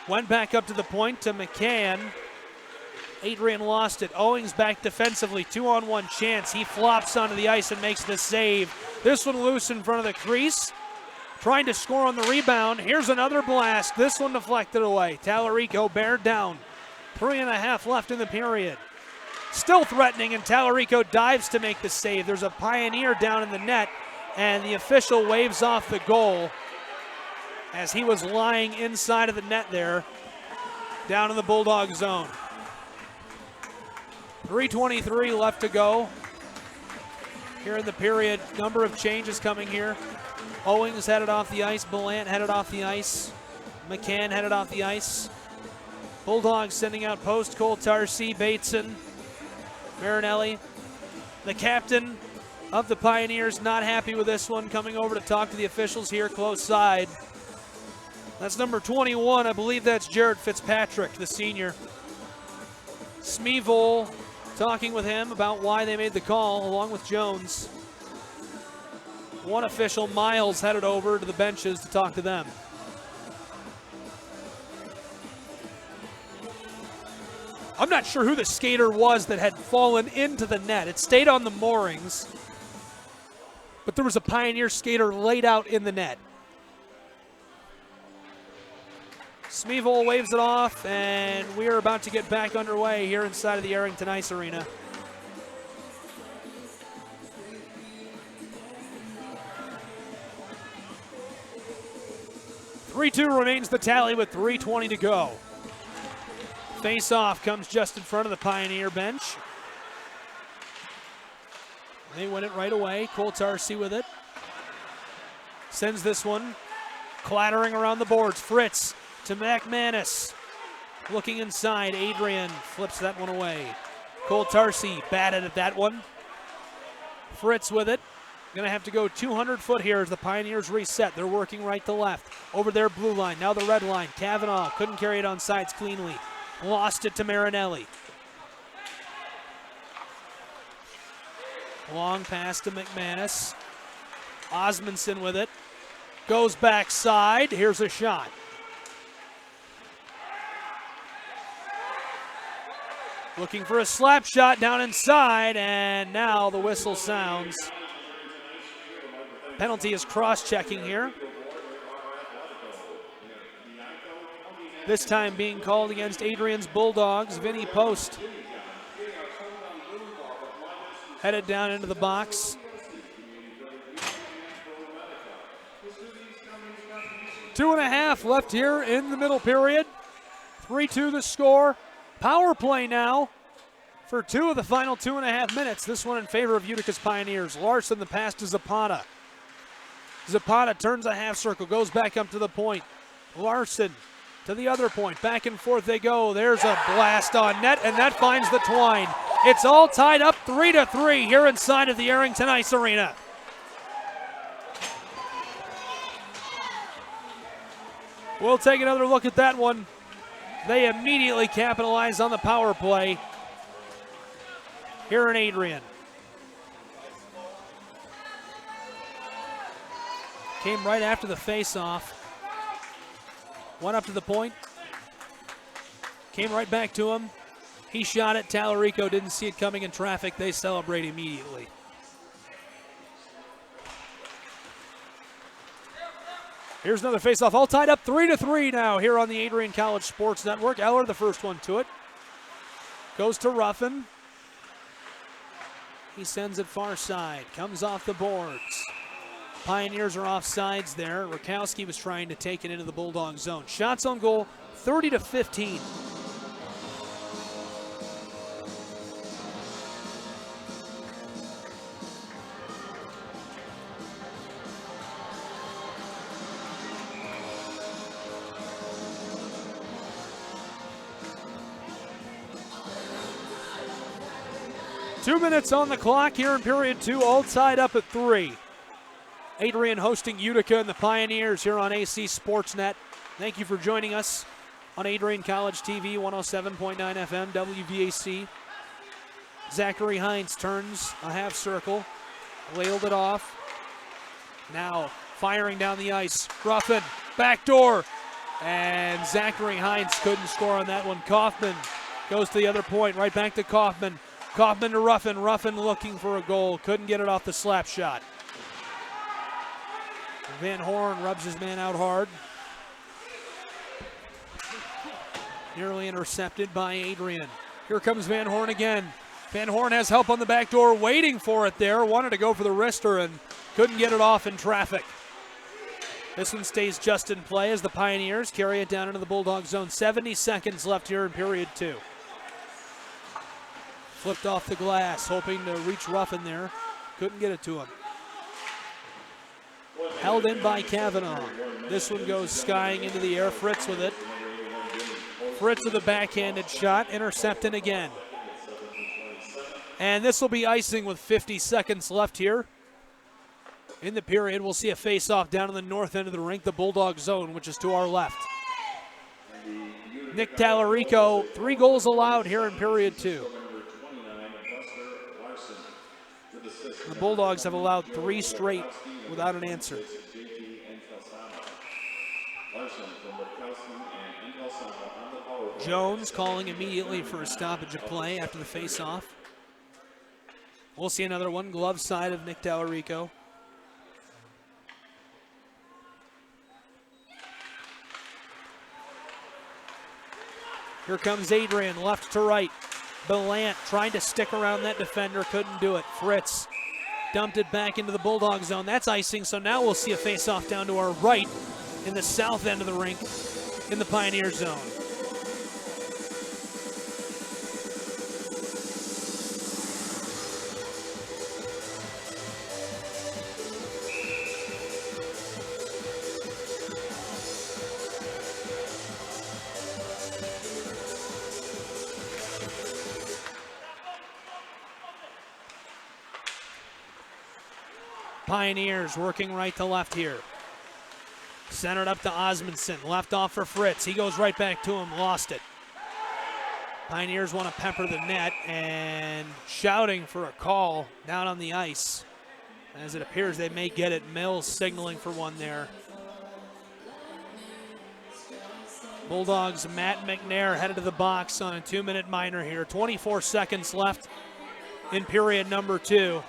Went back up to the point to McCann. Adrian lost it. Owings back defensively. 2-on-1 chance. He flops onto the ice and makes the save. This one loose in front of the crease. Trying to score on the rebound. Here's another blast. This one deflected away. Tallarico bared down. 3.5 left in the period. Still threatening, and Tallarico dives to make the save. There's a Pioneer down in the net, and the official waves off the goal as he was lying inside of the net there, down in the Bulldog zone. 3:23 left to go here in the period. Number of changes coming here. Owings headed off the ice. Ballant headed off the ice. McCann headed off the ice. Bulldogs sending out post. Cole Tarsi, Bateson, Marinelli. The captain of the Pioneers not happy with this one, coming over to talk to the officials here close side. That's number 21. I believe that's Jared Fitzpatrick, the senior. Smeevol talking with him about why they made the call, along with Jones. One official, Miles, headed over to the benches to talk to them. I'm not sure who the skater was that had fallen into the net. It stayed on the moorings, but there was a Pioneer skater laid out in the net. Smeevol waves it off, and we are about to get back underway here inside of the Arrington Ice Arena. .3-2 remains the tally with 3:20 to go. Face-off comes just in front of the Pioneer bench. They win it right away. Cole Tarsi with it. Sends this one clattering around the boards. Fritz to McManus. Looking inside. Adrian flips that one away. Cole Tarsi batted at that one. Fritz with it. Going to have to go 200 foot here as the Pioneers reset. They're working right to left. Over their blue line, now the red line. Kavanaugh couldn't carry it on sides cleanly. Lost it to Marinelli. Long pass to McManus. Osmondson with it. Goes backside. Here's a shot. Looking for a slap shot down inside, and now the whistle sounds. Penalty is cross-checking here. This time being called against Adrian's Bulldogs. Vinny Post headed down into the box. 2.5 left here in the middle period. 3-2 the score. Power play now for 2 of the final 2.5 minutes. This one in favor of Utica's Pioneers. Larson the pass to Zapata. Zapata turns a half circle, goes back up to the point. Larson to the other point. Back and forth they go. There's a blast on net, and that finds the twine. It's all tied up 3-3 here inside of the Arrington Ice Arena. We'll take another look at that one. They immediately capitalize on the power play here in Adrian. Came right after the face-off. Went up to the point. Came right back to him. He shot it. Tallarico didn't see it coming in traffic. They celebrate immediately. Here's another face-off. All tied up 3-3 now here on the Adrian College Sports Network. Eller, the first one to it. Goes to Ruffin. He sends it far side. Comes off the boards. Pioneers are off sides there. Rakowski was trying to take it into the Bulldog zone. Shots on goal, 30-15. Two minutes on the clock here in period 2, all tied up at 3. Adrian hosting Utica and the Pioneers here on AC Sportsnet. Thank you for joining us on Adrian College TV, 107.9 FM, WVAC. Zachary Hines turns a half circle, ladled it off. Now firing down the ice. Ruffin, backdoor, and Zachary Hines couldn't score on that one. Kaufman goes to the other point, right back to Kaufman. Kaufman to Ruffin. Ruffin looking for a goal, couldn't get it off the slap shot. Van Horn rubs his man out hard. Nearly intercepted by Adrian. Here comes Van Horn again. Van Horn has help on the back door, waiting for it there. Wanted to go for the wrister and couldn't get it off in traffic. This one stays just in play as the Pioneers carry it down into the Bulldog zone. 70 seconds left here in period 2. Flipped off the glass, hoping to reach Ruffin there. Couldn't get it to him. Held in by Kavanaugh. This one goes skying into the air. Fritz with it. Fritz with a backhanded shot, intercepting again. And this will be icing with 50 seconds left here in the period. We'll see a face-off down in the north end of the rink, the Bulldog zone, which is to our left. Nick Tallarico, 3 goals allowed here in period 2. The Bulldogs have allowed 3 straight without an answer. Jones calling immediately for a stoppage of play after the face-off. We'll see another one, glove side of Nick Tallarico. Here comes Adrian, left to right. Belant trying to stick around that defender, couldn't do it. Fritz dumped it back into the Bulldog zone. That's icing, so now we'll see a face-off down to our right in the south end of the rink in the Pioneer zone. Pioneers working right to left here. Centered up to Osmondson. Left off for Fritz. He goes right back to him. Lost it. Pioneers want to pepper the net and shouting for a call down on the ice. As it appears they may get it. Mills signaling for one there. Bulldogs, Matt McNair headed to the box on a 2-minute minor here. 24 seconds left in period number 2.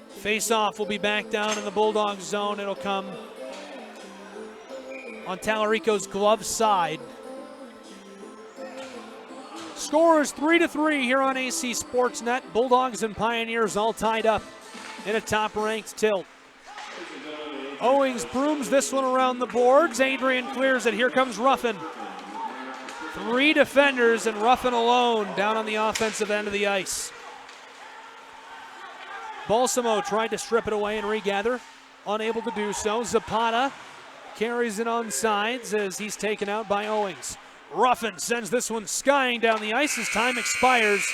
Face-off will be back down in the Bulldogs zone. It'll come on Talarico's glove side. Score is 3-3 here on AC Sportsnet. Bulldogs and Pioneers all tied up in a top-ranked tilt. Owings brooms this one around the boards. Adrian clears it. Here comes Ruffin. 3 defenders and Ruffin alone down on the offensive end of the ice. Balsamo tried to strip it away and regather. Unable to do so. Zapata carries it on sides as he's taken out by Owings. Ruffin sends this one skying down the ice as time expires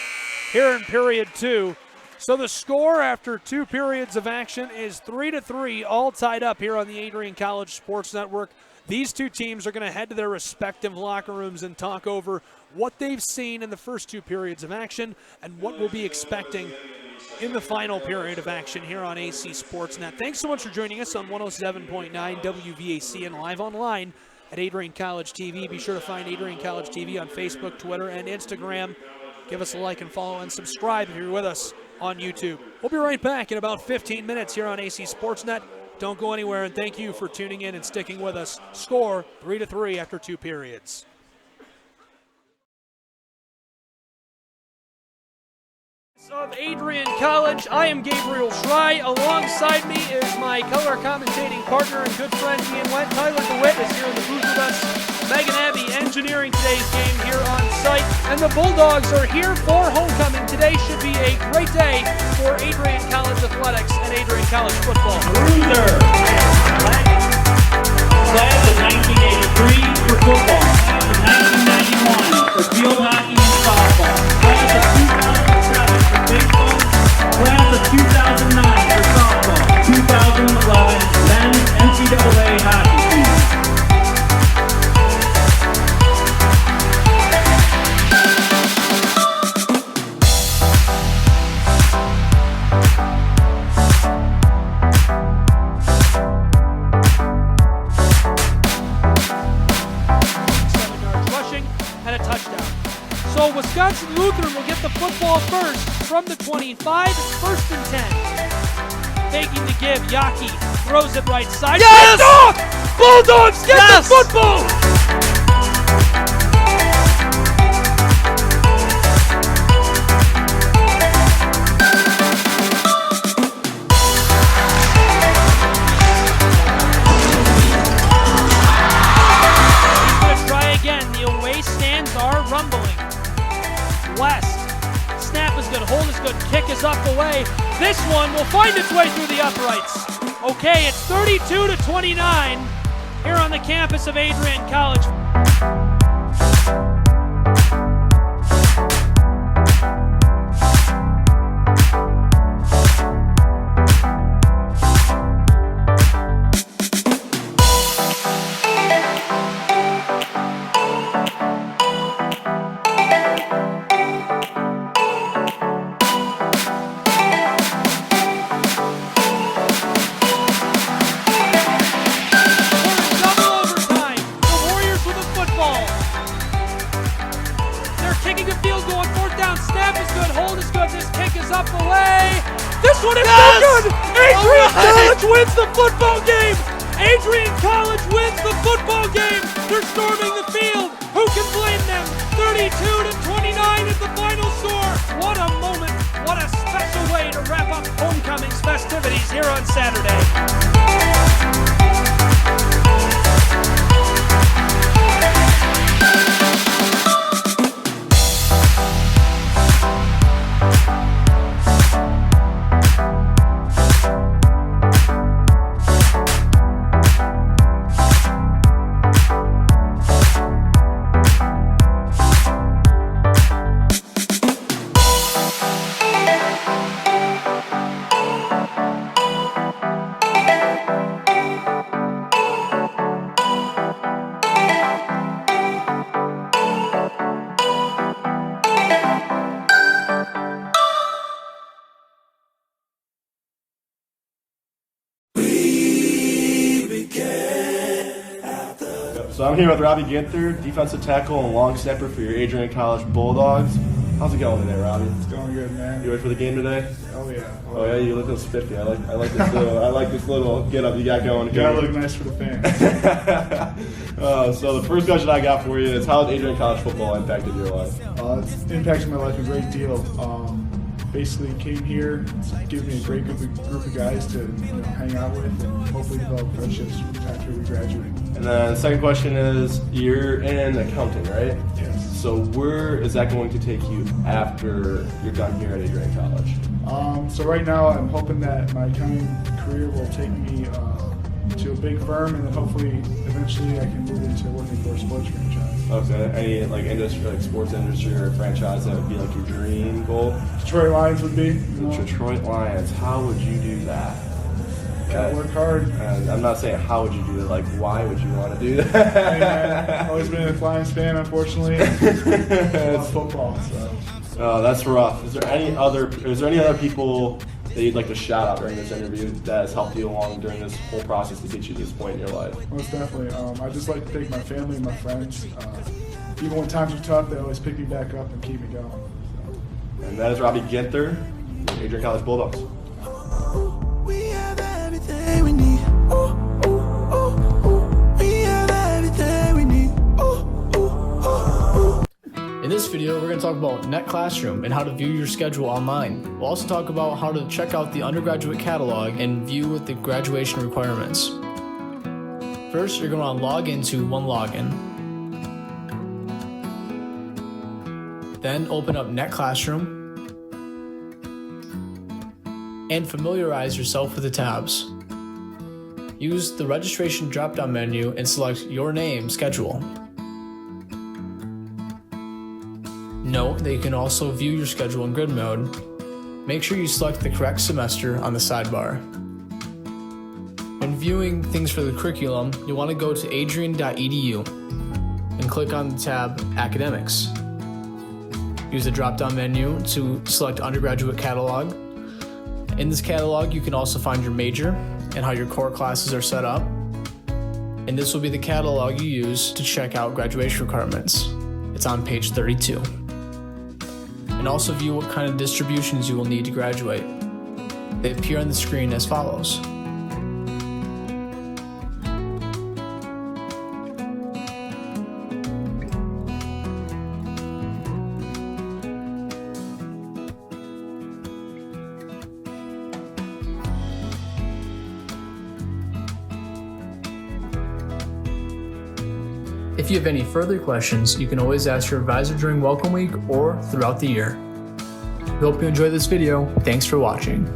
here in period 2. So the score after 2 periods of action is 3-3, all tied up here on the Adrian College Sports Network. These 2 teams are going to head to their respective locker rooms and talk over what they've seen in the first 2 periods of action and what we'll be expecting in the final period of action here on AC Sportsnet. Thanks so much for joining us on 107.9 WVAC and live online at Adrian College TV. Be sure to find Adrian College TV on Facebook, Twitter, and Instagram. Give us a like and follow and subscribe if you're with us on YouTube. We'll be right back in about 15 minutes here on AC Sportsnet. Don't go anywhere, and thank you for tuning in and sticking with us. Score 3-3 after 2 periods. Of Adrian College, I am Gabriel Schrei. Alongside me is my color commentating partner and good friend Ian Went. Tyler DeWitt is here in the booth with us. Megan Abbey engineering today's game here on site. And the Bulldogs are here for homecoming. Today should be a great day for Adrian College athletics and Adrian College football. Bruiser, class of 1983 for football, 1991 for field hockey and softball, class of 2007 for baseball, class of 2009 for softball, 2011 men's NCAA hockey team. So Wisconsin Lutheran will get the football first from the 25. It's 1st and 10. Taking the give, Yaki throws it right side. Yes! Bulldogs get the football! He's going to try again. The away stands are rumbling. West. Snap is good. Hold is good. Kick is up the way. This one will find its way through the uprights. Okay, it's 32-29 here on the campus of Adrian College. Wins the football game! Adrian College wins the football game! They're storming the field! Who can blame them? 32-29 is the final score! What a moment! What a special way to wrap up homecoming's festivities here on Saturday. I'm here with Robbie Ginther, defensive tackle and long snapper for your Adrian College Bulldogs. How's it going today, Robbie? It's going good, man. You ready for the game today? Oh yeah. Oh yeah, you look a little spiffy. I like this little get up you got going. You gotta look nice for the fans. So the first question I got for you is, how has Adrian College football impacted your life? It's impacted my life a great deal. Basically came here, it's given me a great group of guys to hang out with and hopefully develop friendships after we graduate. And then the second question is, you're in accounting, right? Yes. So where is that going to take you after you're done here at Adrian College? So right now I'm hoping that my accounting career will take me to a big firm, and then hopefully eventually I can move into working for a sports franchise. Okay. Any like industry, like sports industry or franchise that would be like your dream goal? Detroit Lions would be. The Detroit Lions. How would you do that? Gotta work hard. And I'm not saying how would you do it, like why would you want to do that? Hey, man, I've always been a Lions fan, unfortunately. It's football, so. Oh, that's rough. Is there any other people that you'd like to shout out during this interview that has helped you along during this whole process to get you to this point in your life? Most definitely. I'd just like to thank my family and my friends. Even when times are tough, they always pick me back up and keep me going. So. And that is Robbie Ginther, Adrian College Bulldogs. We have everything we need. We have everything we need. In this video, we're going to talk about Net Classroom and how to view your schedule online. We'll also talk about how to check out the undergraduate catalog and view the graduation requirements. First, you're going to log into OneLogin. Then open up Net Classroom and familiarize yourself with the tabs. Use the registration drop-down menu and select your name, schedule. Note that you can also view your schedule in grid mode. Make sure you select the correct semester on the sidebar. When viewing things for the curriculum, you'll want to go to adrian.edu and click on the tab Academics. Use the drop-down menu to select Undergraduate Catalog. In this catalog, you can also find your major and how your core classes are set up. And this will be the catalog you use to check out graduation requirements. It's on page 32. And also view what kind of distributions you will need to graduate. They appear on the screen as follows. If you have any further questions, you can always ask your advisor during Welcome Week or throughout the year. We hope you enjoyed this video. Thanks for watching.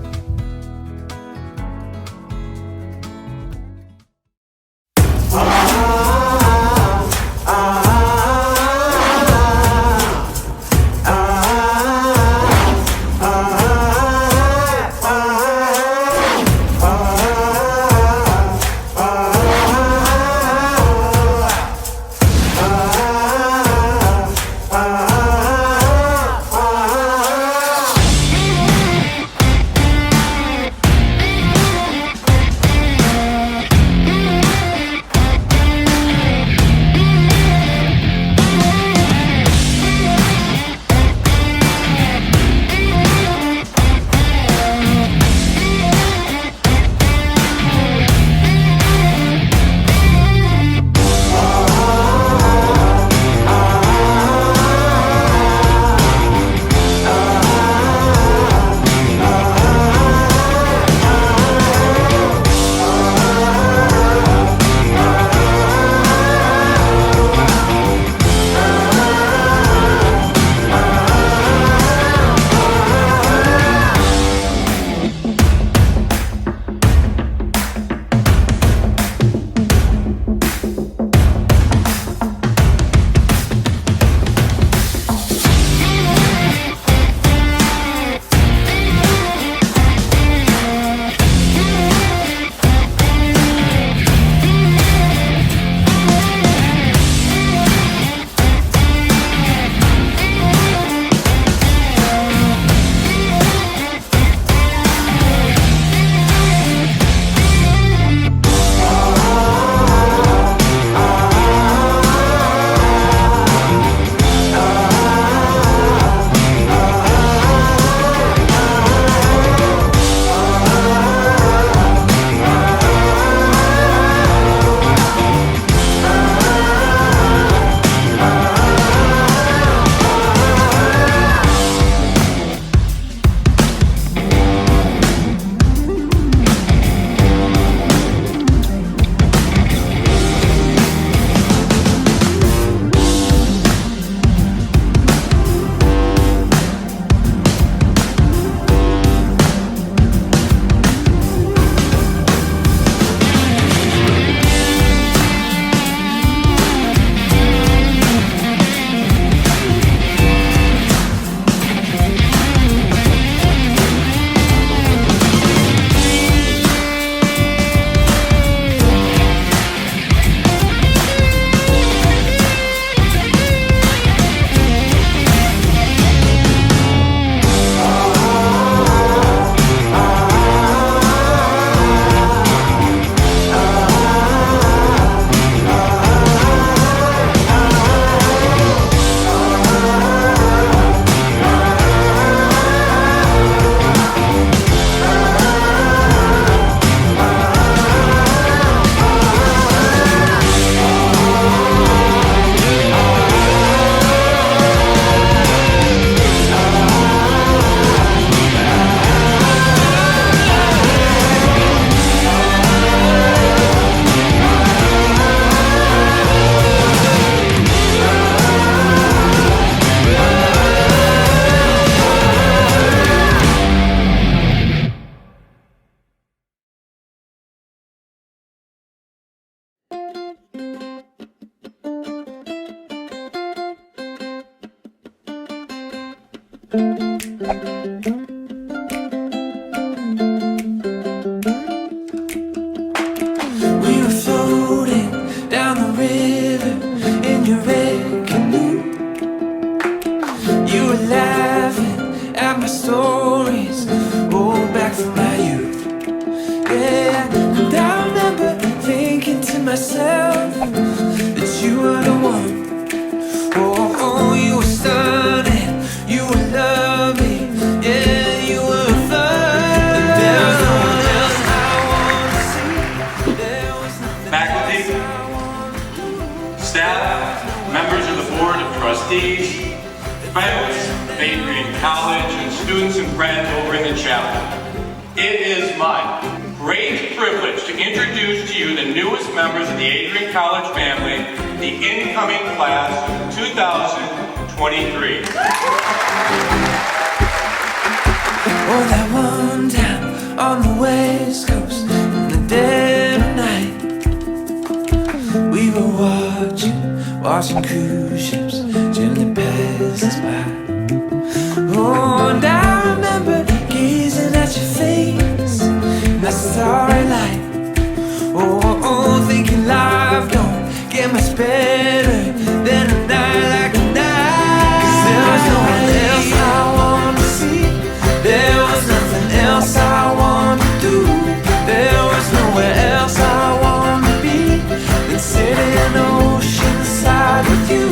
We were floating down the river in your red canoe. You were laughing at my stories, oh, back from my youth. Yeah, and I remember thinking to myself that you were the one. Oh, you were stunning, you were lovely, yeah, you were fun. There was no one else I wanted to see. There was nothing Faculty, staff, members of the Board of Trustees, friends of Adrian College, and students and friends over in the chapel. It is my great privilege to introduce to you the newest members of the Adrian College family, the incoming class of 2023. Oh, that one time on the West Coast in the dead of night, we were watching cruise ships gently pass us by. Oh, and I remember gazing at your face in that starry light. Oh, thinking life don't get much better than a night like a night. 'Cause there was no one else I wanted to see. There was nothing else I wanted to do. There was nowhere else I wanted to be than sitting oceanside with you.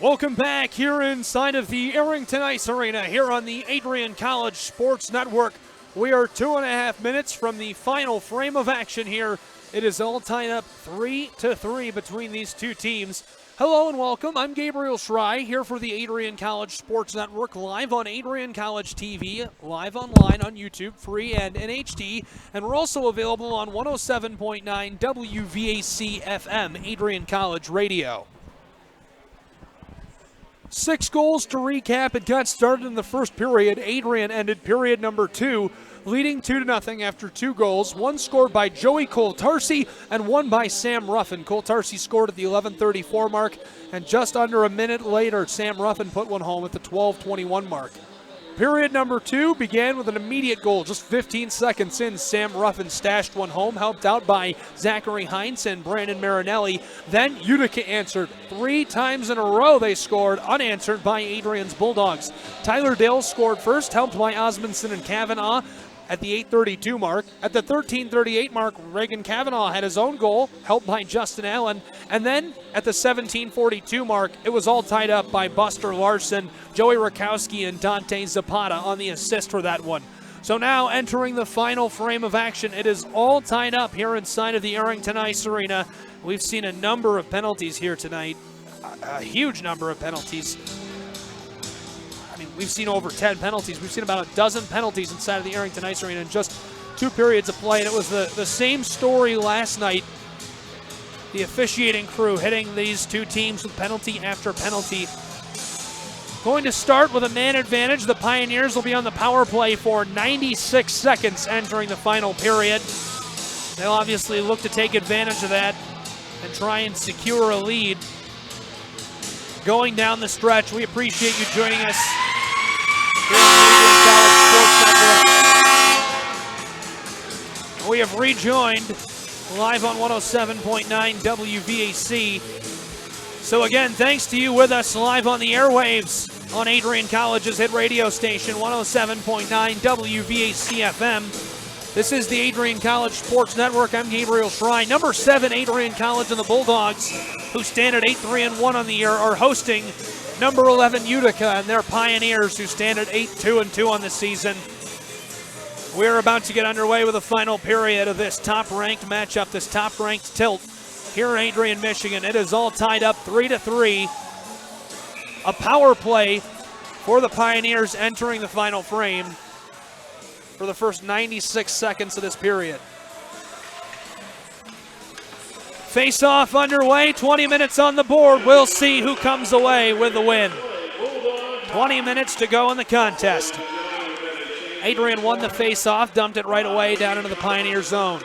Welcome back here inside of the Arrington Ice Arena here on the Adrian College Sports Network. We are 2.5 minutes from the final frame of action here. It is all tied up 3-3 between these two teams. Hello and welcome. I'm Gabriel Schrei here for the Adrian College Sports Network, live on Adrian College TV, live online on YouTube, free and in HD, and we're also available on 107.9 WVAC FM, Adrian College Radio. 6 goals to recap. It got started in the first period. Adrian ended period number 2, leading 2-0 after 2 goals. One scored by Joey Coltarsi and one by Sam Ruffin. Coltarsi scored at the 11:34 mark, and just under a minute later, Sam Ruffin put one home at the 12:21 mark. Period number 2 began with an immediate goal. Just 15 seconds in, Sam Ruffin stashed one home, helped out by Zachary Heinz and Brandon Marinelli. Then Utica answered. 3 times in a row they scored, unanswered by Adrian's Bulldogs. Tyler Dale scored first, helped by Osmondson and Kavanaugh at the 8:32 mark. At the 13:38 mark, Reagan Kavanaugh had his own goal, helped by Justin Allen. And then at the 17:42 mark, it was all tied up by Buster Larson, Joey Rakowski, and Dante Zapata on the assist for that one. So now entering the final frame of action, it is all tied up here inside of the Arrington Ice Arena. We've seen a number of penalties here tonight, a huge number of penalties. I mean, we've seen over 10 penalties. We've seen about a dozen penalties inside of the Arrington Ice Arena in just 2 periods of play, and it was the same story last night. The officiating crew hitting these two teams with penalty after penalty. Going to start with a man advantage. The Pioneers will be on the power play for 96 seconds entering the final period. They'll obviously look to take advantage of that and try and secure a lead. Going down the stretch, we appreciate you joining us here on the Adrian College Sports Network. We have rejoined live on 107.9 WVAC. So again, thanks to you with us live on the airwaves on Adrian College's hit radio station, 107.9 WVAC FM. This is the Adrian College Sports Network. I'm Gabriel Schrei. Number 7, Adrian College and the Bulldogs, who stand at 8-3-1 on the year, are hosting number 11 Utica and their Pioneers, who stand at 8-2-2 on the season. We're about to get underway with the final period of this top-ranked matchup, this top-ranked tilt here in Adrian, Michigan. It is all tied up 3-3. A power play for the Pioneers entering the final frame for the first 96 seconds of this period. Face-off underway, 20 minutes on the board. We'll see who comes away with the win. 20 minutes to go in the contest. Adrian won the face-off, dumped it right away down into the Pioneer zone.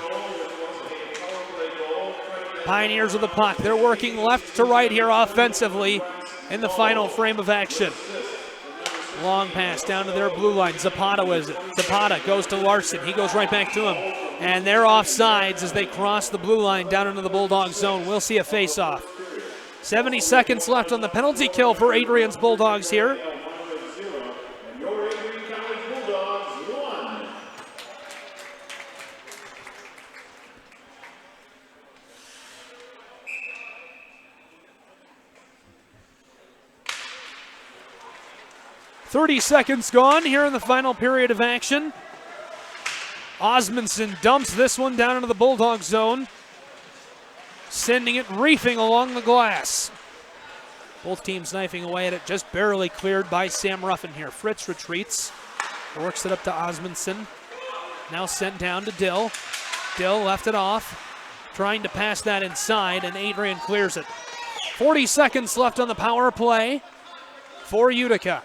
Pioneers with the puck. They're working left to right here offensively in the final frame of action. Long pass down to their blue line. Zapata was it. Zapata goes to Larson. He goes right back to him. And they're offsides as they cross the blue line down into the Bulldogs zone. We'll see a face-off. 70 seconds left on the penalty kill for Adrian's Bulldogs here. .30 seconds gone here in the final period of action. Osmondson dumps this one down into the Bulldog zone, sending it reefing along the glass. Both teams knifing away at it, just barely cleared by Sam Ruffin here. Fritz retreats, works it up to Osmondson. Now sent down to Dill. Dill left it off, trying to pass that inside, and Adrian clears it. 40 seconds left on the power play for Utica.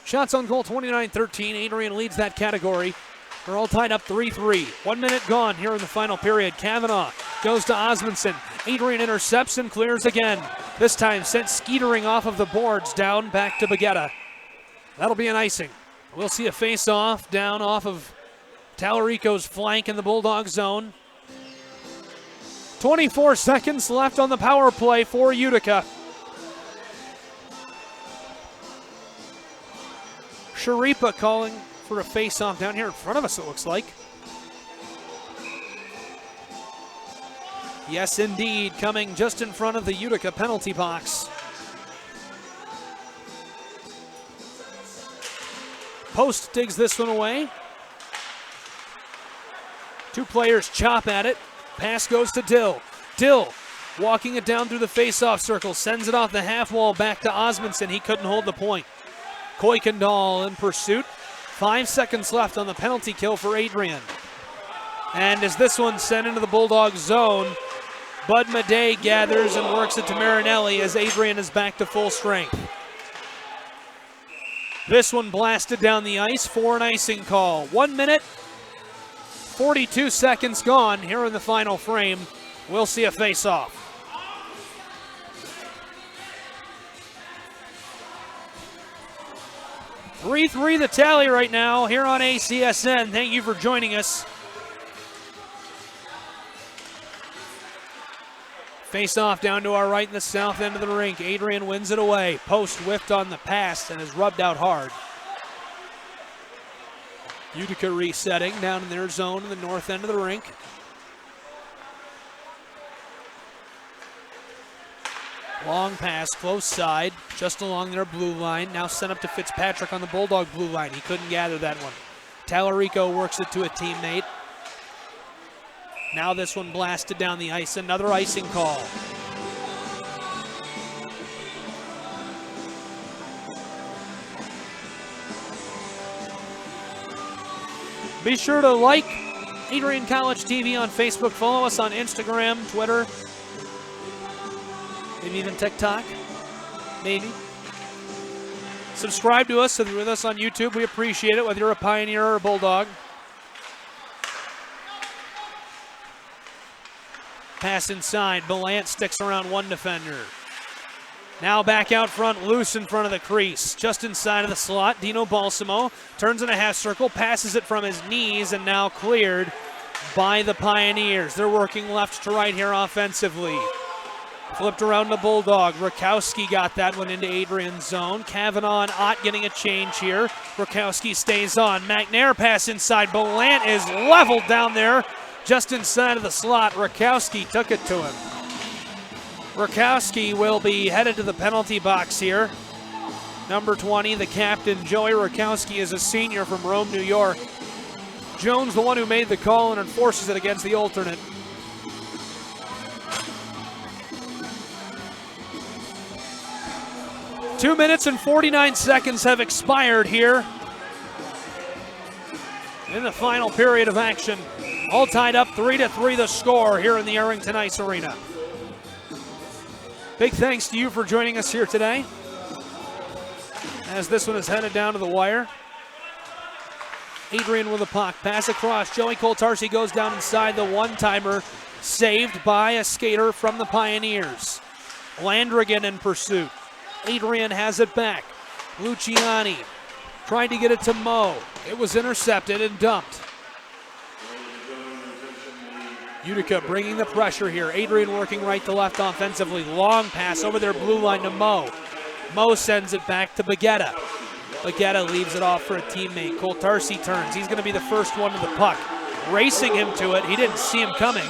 Shots on goal 29-13. Adrian leads that category. They're all tied up 3-3. 1 minute gone here in the final period. Kavanaugh goes to Osmondson. Adrian intercepts and clears again. This time sent skeetering off of the boards down back to Bagetta. That'll be an icing. We'll see a face-off down off of Tallarico's flank in the Bulldog zone. 24 seconds left on the power play for Utica. Sharipa calling for a face-off down here in front of us, it looks like. Yes, indeed, coming just in front of the Utica penalty box. Post digs this one away. Two players chop at it. Pass goes to Dill. Dill walking it down through the face-off circle, sends it off the half wall back to Osmondson. He couldn't hold the point. Kuykendall in pursuit. 5 seconds left on the penalty kill for Adrian. And as this one sent into the Bulldogs zone, Bud Madej gathers and works it to Marinelli as Adrian is back to full strength. This one blasted down the ice for an icing call. 1 minute, 42 seconds gone here in the final frame. We'll see a face-off. .3-3 the tally right now here on ACSN. Thank you for joining us. Face-off down to our right in the south end of the rink. Adrian wins it away. Post whiffed on the pass and is rubbed out hard. Utica resetting down in their zone in the north end of the rink. Long pass, close side, just along their blue line. Now sent up to Fitzpatrick on the Bulldog blue line. He couldn't gather that one. Tallarico works it to a teammate. Now this one blasted down the ice. Another icing call. Be sure to like Adrian College TV on Facebook. Follow us on Instagram, Twitter, maybe even TikTok, maybe. Subscribe to us if you're with us on YouTube. We appreciate it, whether you're a Pioneer or a Bulldog. Pass inside. Belant sticks around one defender. Now back out front, loose in front of the crease. Just inside of the slot, Dino Balsamo turns in a half circle, passes it from his knees, and now cleared by the Pioneers. They're working left to right here offensively. Flipped around the Bulldog. Rakowski got that one into Adrian's zone. Kavanaugh and Ott getting a change here. Rakowski stays on. McNair pass inside. Belant is leveled down there just inside of the slot. Rakowski took it to him. Rakowski will be headed to the penalty box here. Number 20, the captain, Joey Rakowski, is a senior from Rome, New York. Jones, the one who made the call and enforces it against the alternate. Two minutes and 49 seconds have expired here in the final period of action. All tied up 3-3 the score here in the Arrington Ice Arena. Big thanks to you for joining us here today as this one is headed down to the wire. Adrian with the puck, pass across. Joey Koltarski goes down inside the one-timer, saved by a skater from the Pioneers. Landrigan in pursuit. Adrian has it back. Luciani trying to get it to Mo. It was intercepted and dumped. Utica bringing the pressure here. Adrian working right to left offensively. Long pass over their blue line to Mo. Mo sends it back to Bagetta. Bagetta leaves it off for a teammate. Koltarski turns. He's going to be the first one to the puck. Racing him to it. He didn't see him coming.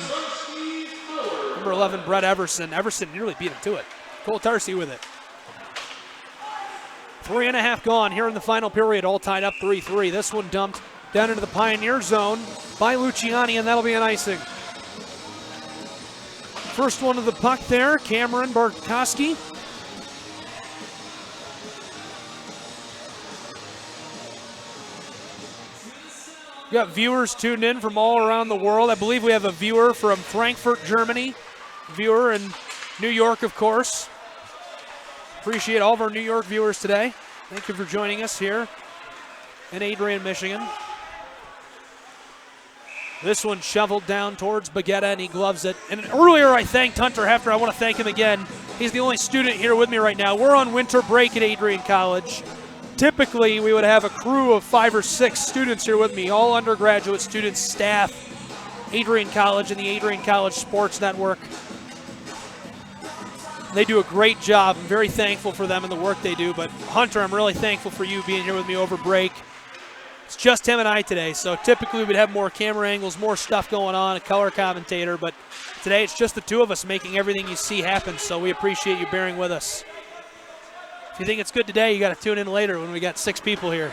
Number 11, Brett Everson. Everson nearly beat him to it. Koltarski with it. 3.5 gone here in the final period. All tied up 3-3. This one dumped down into the Pioneer zone by Luciani, and that'll be an icing. First one to the puck there, Cameron Bartkowski. We got viewers tuned in from all around the world. I believe we have a viewer from Frankfurt, Germany. Viewer in New York, of course. Appreciate all of our New York viewers today. Thank you for joining us here in Adrian, Michigan. This one shoveled down towards Bagetta, and he gloves it. And earlier I thanked Hunter Hefner. I want to thank him again. He's the only student here with me right now. We're on winter break at Adrian College. Typically, we would have a crew of 5 or 6 students here with me, all undergraduate students, staff, Adrian College and the Adrian College Sports Network. They do a great job. I'm very thankful for them and the work they do. But Hunter, I'm really thankful for you being here with me over break. It's just him and I today, so typically we'd have more camera angles, more stuff going on, a color commentator, but today it's just the two of us making everything you see happen, so we appreciate you bearing with us. If you think it's good today, you got to tune in later when we got 6 people here.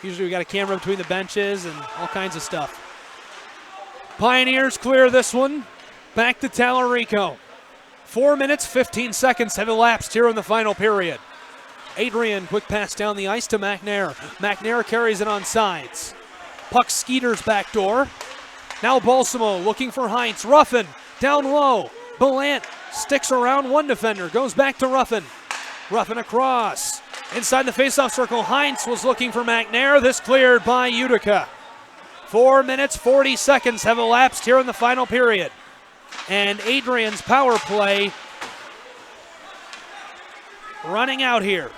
Usually we got a camera between the benches and all kinds of stuff. Pioneers clear this one. Back to Tallarico. 4 minutes, 15 seconds have elapsed here in the final period. Adrian, quick pass down the ice to McNair. McNair carries it on sides. Puck skeeters back door. Now Balsamo looking for Heinz. Ruffin down low. Belant sticks around one defender. Goes back to Ruffin. Ruffin across. Inside the faceoff circle, Heinz was looking for McNair. This cleared by Utica. 4 minutes, 40 seconds have elapsed here in the final period. And Adrian's power play running out here.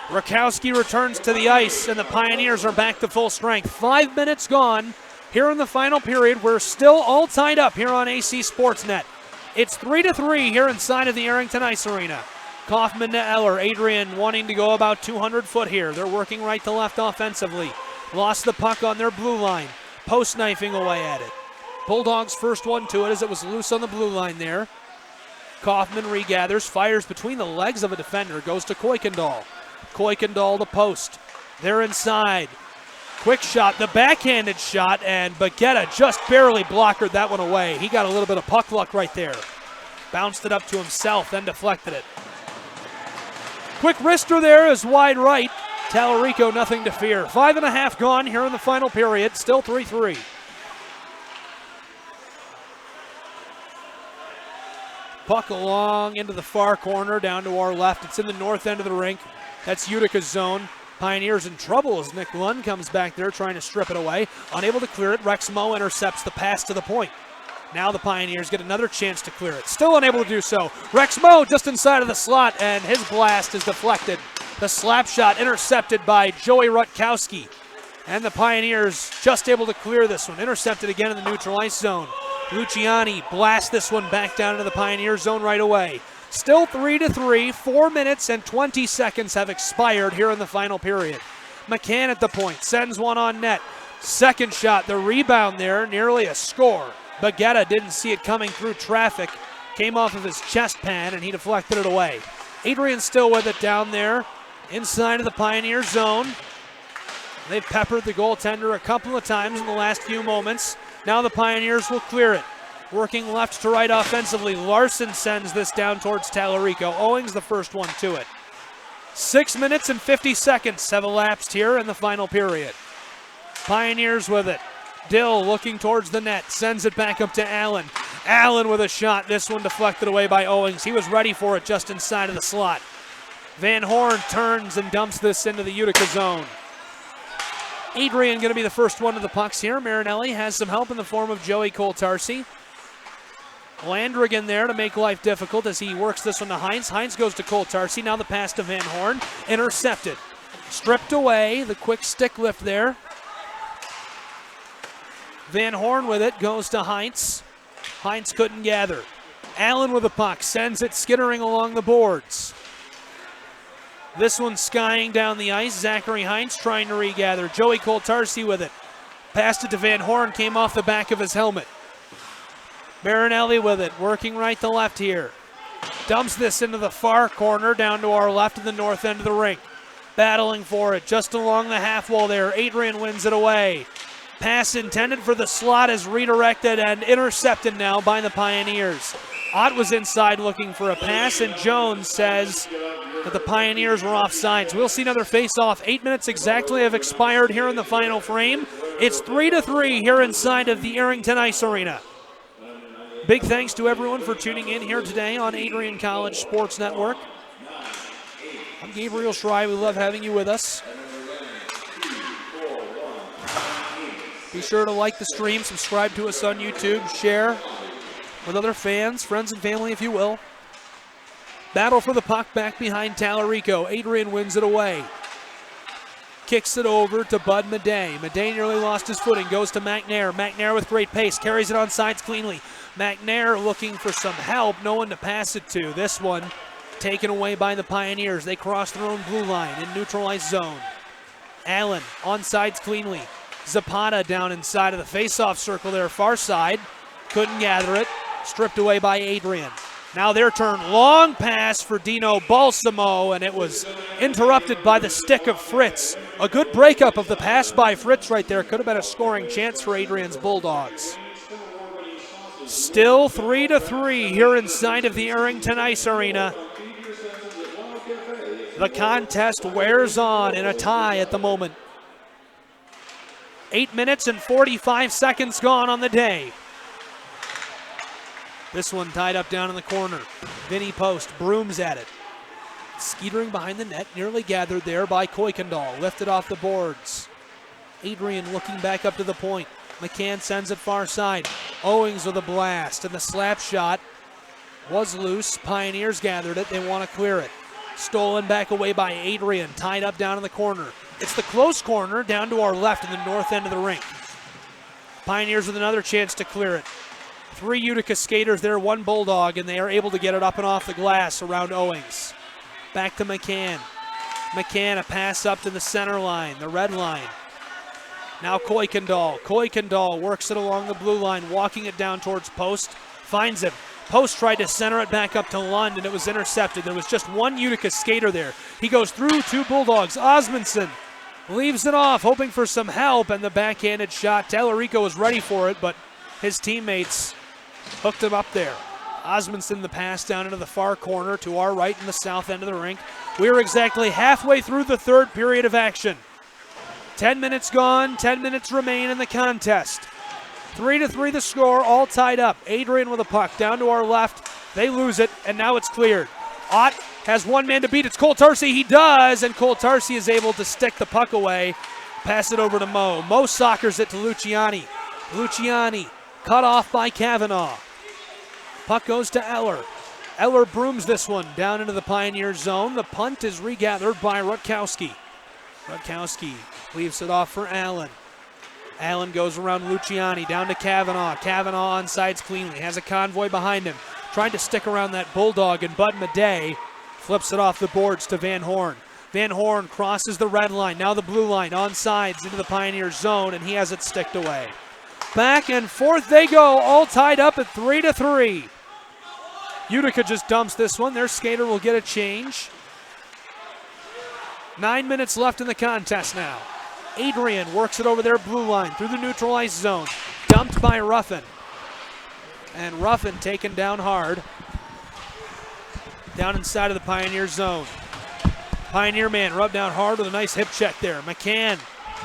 Rakowski returns to the ice, and the Pioneers are back to full strength. 5 minutes gone here in the final period. We're still all tied up here on AC Sportsnet. It's 3-3 here inside of the Arrington Ice Arena. Kaufman to Eller. Adrian wanting to go about 200 foot here. They're working right to left offensively. Lost the puck on their blue line. Post knifing away at it. Bulldogs first one to it as it was loose on the blue line there. Kaufman regathers, fires between the legs of a defender, goes to Kuykendall. Kuykendall to post. They're inside. Quick shot, the backhanded shot, and Baguetta just barely blockered that one away. He got a little bit of puck luck right there. Bounced it up to himself, then deflected it. Quick wrister there is wide right. Tallarico, nothing to fear. 5.5 gone here in the final period, still 3-3. Puck along into the far corner, down to our left. It's in the north end of the rink. That's Utica's zone. Pioneers in trouble as Nick Lund comes back there trying to strip it away. Unable to clear it, Rex Moe intercepts the pass to the point. Now the Pioneers get another chance to clear it. Still unable to do so. Rex Moe just inside of the slot, and his blast is deflected. The slap shot intercepted by Joey Rutkowski. And the Pioneers just able to clear this one. Intercepted again in the neutral ice zone. Luciani blasts this one back down into the Pioneer zone right away. Still 3-3, 4 minutes and 20 seconds have expired here in the final period. McCann at the point, sends one on net. Second shot, the rebound there, nearly a score. Baguetta didn't see it coming through traffic. Came off of his chest pad and he deflected it away. Adrian still with it down there, inside of the Pioneer zone. They've peppered the goaltender a couple of times in the last few moments. Now the Pioneers will clear it. Working left to right offensively. Larson sends this down towards Tallarico. Owings the first one to it. 6 minutes and 50 seconds have elapsed here in the final period. Pioneers with it. Dill looking towards the net. Sends it back up to Allen. Allen with a shot. This one deflected away by Owings. He was ready for it just inside of the slot. Van Horn turns and dumps this into the Utica zone. Adrian going to be the first one to the pucks here. Marinelli has some help in the form of Joey Coltarsi. Landrigan there to make life difficult as he works this one to Heinz. Heinz goes to Coltarsi. Now the pass to Van Horn. Intercepted. Stripped away. The quick stick lift there. Van Horn with it. Goes to Heinz. Heinz couldn't gather. Allen with the puck. Sends it skittering along the boards. This one skying down the ice. Zachary Heinz trying to regather. Joey Coltarsi with it. Passed it to Van Horn. Came off the back of his helmet. Marinelli with it. Working right to left here. Dumps this into the far corner down to our left in the north end of the rink. Battling for it just along the half wall there. Adrian wins it away. Pass intended for the slot is redirected and intercepted now by the Pioneers. Ott was inside looking for a pass, and Jones says that the Pioneers were offsides. We'll see another face-off. 8 minutes exactly have expired here in the final frame. It's 3-3 here inside of the Arrington Ice Arena. Big thanks to everyone for tuning in here today on Adrian College Sports Network. I'm Gabriel Schrei. We love having you with us. Be sure to like the stream, subscribe to us on YouTube, share with other fans, friends and family, if you will. Battle for the puck back behind Tallarico. Adrian wins it away. Kicks it over to Bud Madej. Madej nearly lost his footing. Goes to McNair. McNair with great pace. Carries it on sides cleanly. McNair looking for some help. No one to pass it to. This one taken away by the Pioneers. They cross their own blue line in neutral ice zone. Allen on sides cleanly. Zapata down inside of the face-off circle there, far side. Couldn't gather it. Stripped away by Adrian. Now their turn, long pass for Dino Balsamo, and it was interrupted by the stick of Fritz. A good breakup of the pass by Fritz right there. Could have been a scoring chance for Adrian's Bulldogs. Still 3-3 here inside of the Arrington Ice Arena. The contest wears on in a tie at the moment. 8 minutes and 45 seconds gone on the day. This one tied up down in the corner. Vinny Post brooms at it. Skeetering behind the net, nearly gathered there by Kuykendall. Lifted off the boards. Adrian looking back up to the point. McCann sends it far side. Owings with a blast, and the slap shot was loose. Pioneers gathered it. They want to clear it. Stolen back away by Adrian. Tied up down in the corner. It's the close corner down to our left in the north end of the rink. Pioneers with another chance to clear it. 3 Utica skaters there, 1 Bulldog, and they are able to get it up and off the glass around Owings. Back to McCann. McCann, a pass up to the center line, the red line. Now Kuykendall. Kuykendall works it along the blue line, walking it down towards Post. Finds him. Post tried to center it back up to Lund, and it was intercepted. There was just 1 Utica skater there. He goes through 2 Bulldogs. Osmondson leaves it off, hoping for some help, and the backhanded shot. Tallarico was ready for it, but his teammates hooked him up there. Osmondson, the pass down into the far corner to our right in the south end of the rink. We're exactly halfway through the third period of action. 10 minutes gone, 10 minutes remain in the contest. 3-3 the score, all tied up. Adrian with a puck down to our left. They lose it, and now it's cleared. Ott has 1 man to beat. It's Cole Tarsi. He does, and Cole Tarsi is able to stick the puck away. Pass it over to Mo. Mo soccers it to Luciani. Luciani cut off by Kavanaugh. Puck goes to Eller. Eller brooms this one down into the Pioneer zone. The punt is regathered by Rutkowski. Rutkowski leaves it off for Allen. Allen goes around Luciani, down to Kavanaugh. Kavanaugh onsides cleanly, has a convoy behind him. Trying to stick around that Bulldog, and Bud Madej flips it off the boards to Van Horn. Van Horn crosses the red line, now the blue line, onsides into the Pioneer zone, and he has it sticked away. Back and forth they go, all tied up at 3-3. Utica just dumps this one. Their skater will get a change. 9 minutes left in the contest now. Adrian works it over their blue line through the neutral ice zone. Dumped by Ruffin. And Ruffin taken down hard. Down inside of the Pioneer zone. Pioneer man rubbed down hard with a nice hip check there. McCann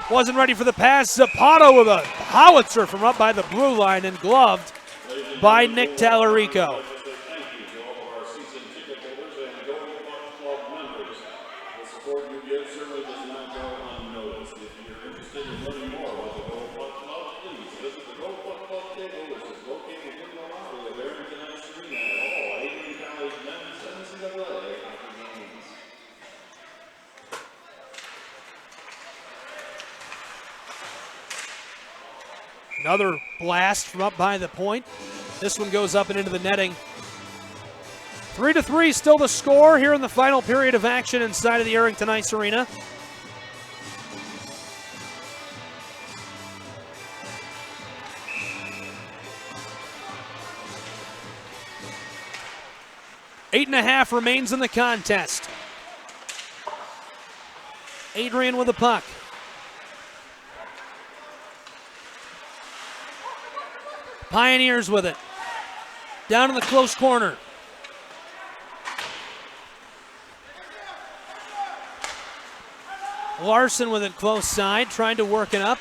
wasn't ready for the pass. Zapata with a howitzer from up by the blue line and gloved by Nick Tallarico. Another blast from up by the point. This one goes up and into the netting. 3-3 still the score here in the final period of action inside of the Arrington Ice Arena. Eight and a half remains in the contest. Adrian with the puck. Pioneers with it. Down in the close corner. Larson with it close side, trying to work it up.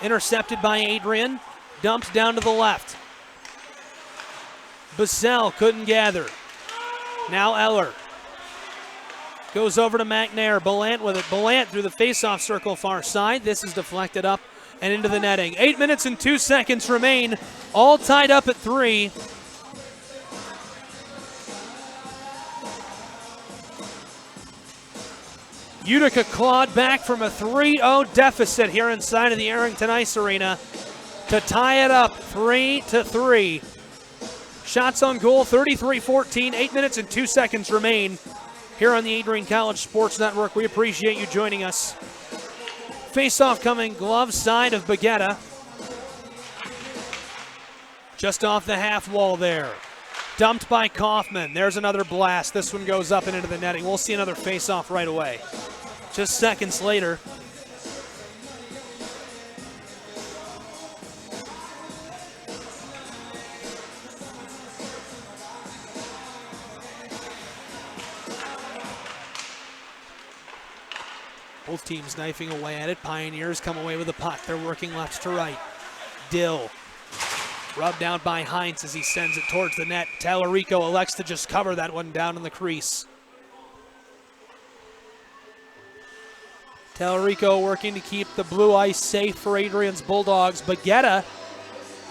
Intercepted by Adrian. Dumped down to the left. Bissell couldn't gather. Now Eller. Goes over to McNair. Ballant with it. Ballant through the faceoff circle far side. This is deflected up and into the netting. 8 minutes and 2 seconds remain, all tied up at 3. Utica clawed back from a 3-0 deficit here inside of the Arrington Ice Arena to tie it up 3-3. Shots on goal, 33-14. 8 minutes and 2 seconds remain here on the Adrian College Sports Network. We appreciate you joining us. Face-off coming, glove side of Baguetta. Just off the half wall there. Dumped by Kaufman. There's another blast. This one goes up and into the netting. We'll see another face-off right away. Just seconds later. Both teams knifing away at it. Pioneers come away with the puck. They're working left to right. Dill rubbed down by Heinz as he sends it towards the net. Tallarico elects to just cover that one down in the crease. Tallarico working to keep the blue ice safe for Adrian's Bulldogs. Baguetta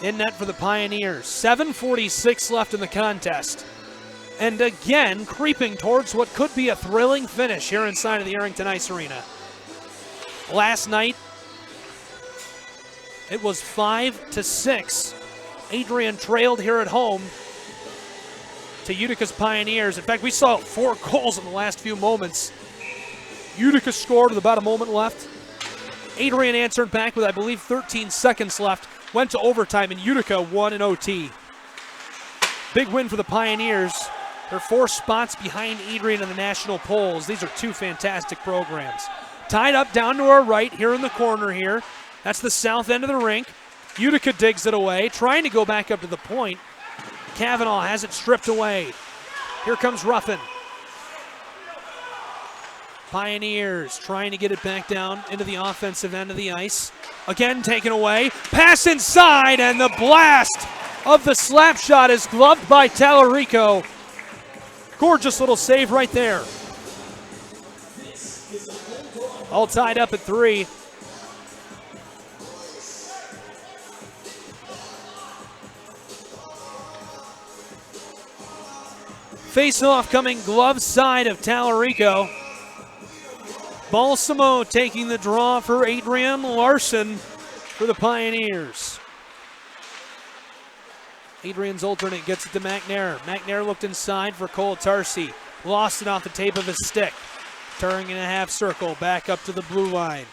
in net for the Pioneers. 7:46 left in the contest. And again, creeping towards what could be a thrilling finish here inside of the Arrington Ice Arena. Last night, it was 5-6. Adrian trailed here at home to Utica's Pioneers. In fact, we saw 4 goals in the last few moments. Utica scored with about a moment left. Adrian answered back with, I believe, 13 seconds left. Went to overtime, and Utica won in OT. Big win for the Pioneers. They're 4 spots behind Adrian in the national polls. These are 2 fantastic programs. Tied up down to our right here in the corner here. That's the south end of the rink. Utica digs it away, trying to go back up to the point. Cavanaugh has it stripped away. Here comes Ruffin. Pioneers trying to get it back down into the offensive end of the ice. Again taken away. Pass inside, and the blast of the slap shot is gloved by Tallarico. Gorgeous little save right there. All tied up at 3. Face-off coming glove side of Tallarico. Balsamo taking the draw for Adrian Larson for the Pioneers. Adrian's alternate gets it to McNair. McNair looked inside for Cole Tarsi. Lost it off the tape of his stick. Turning in a half circle, back up to the blue line.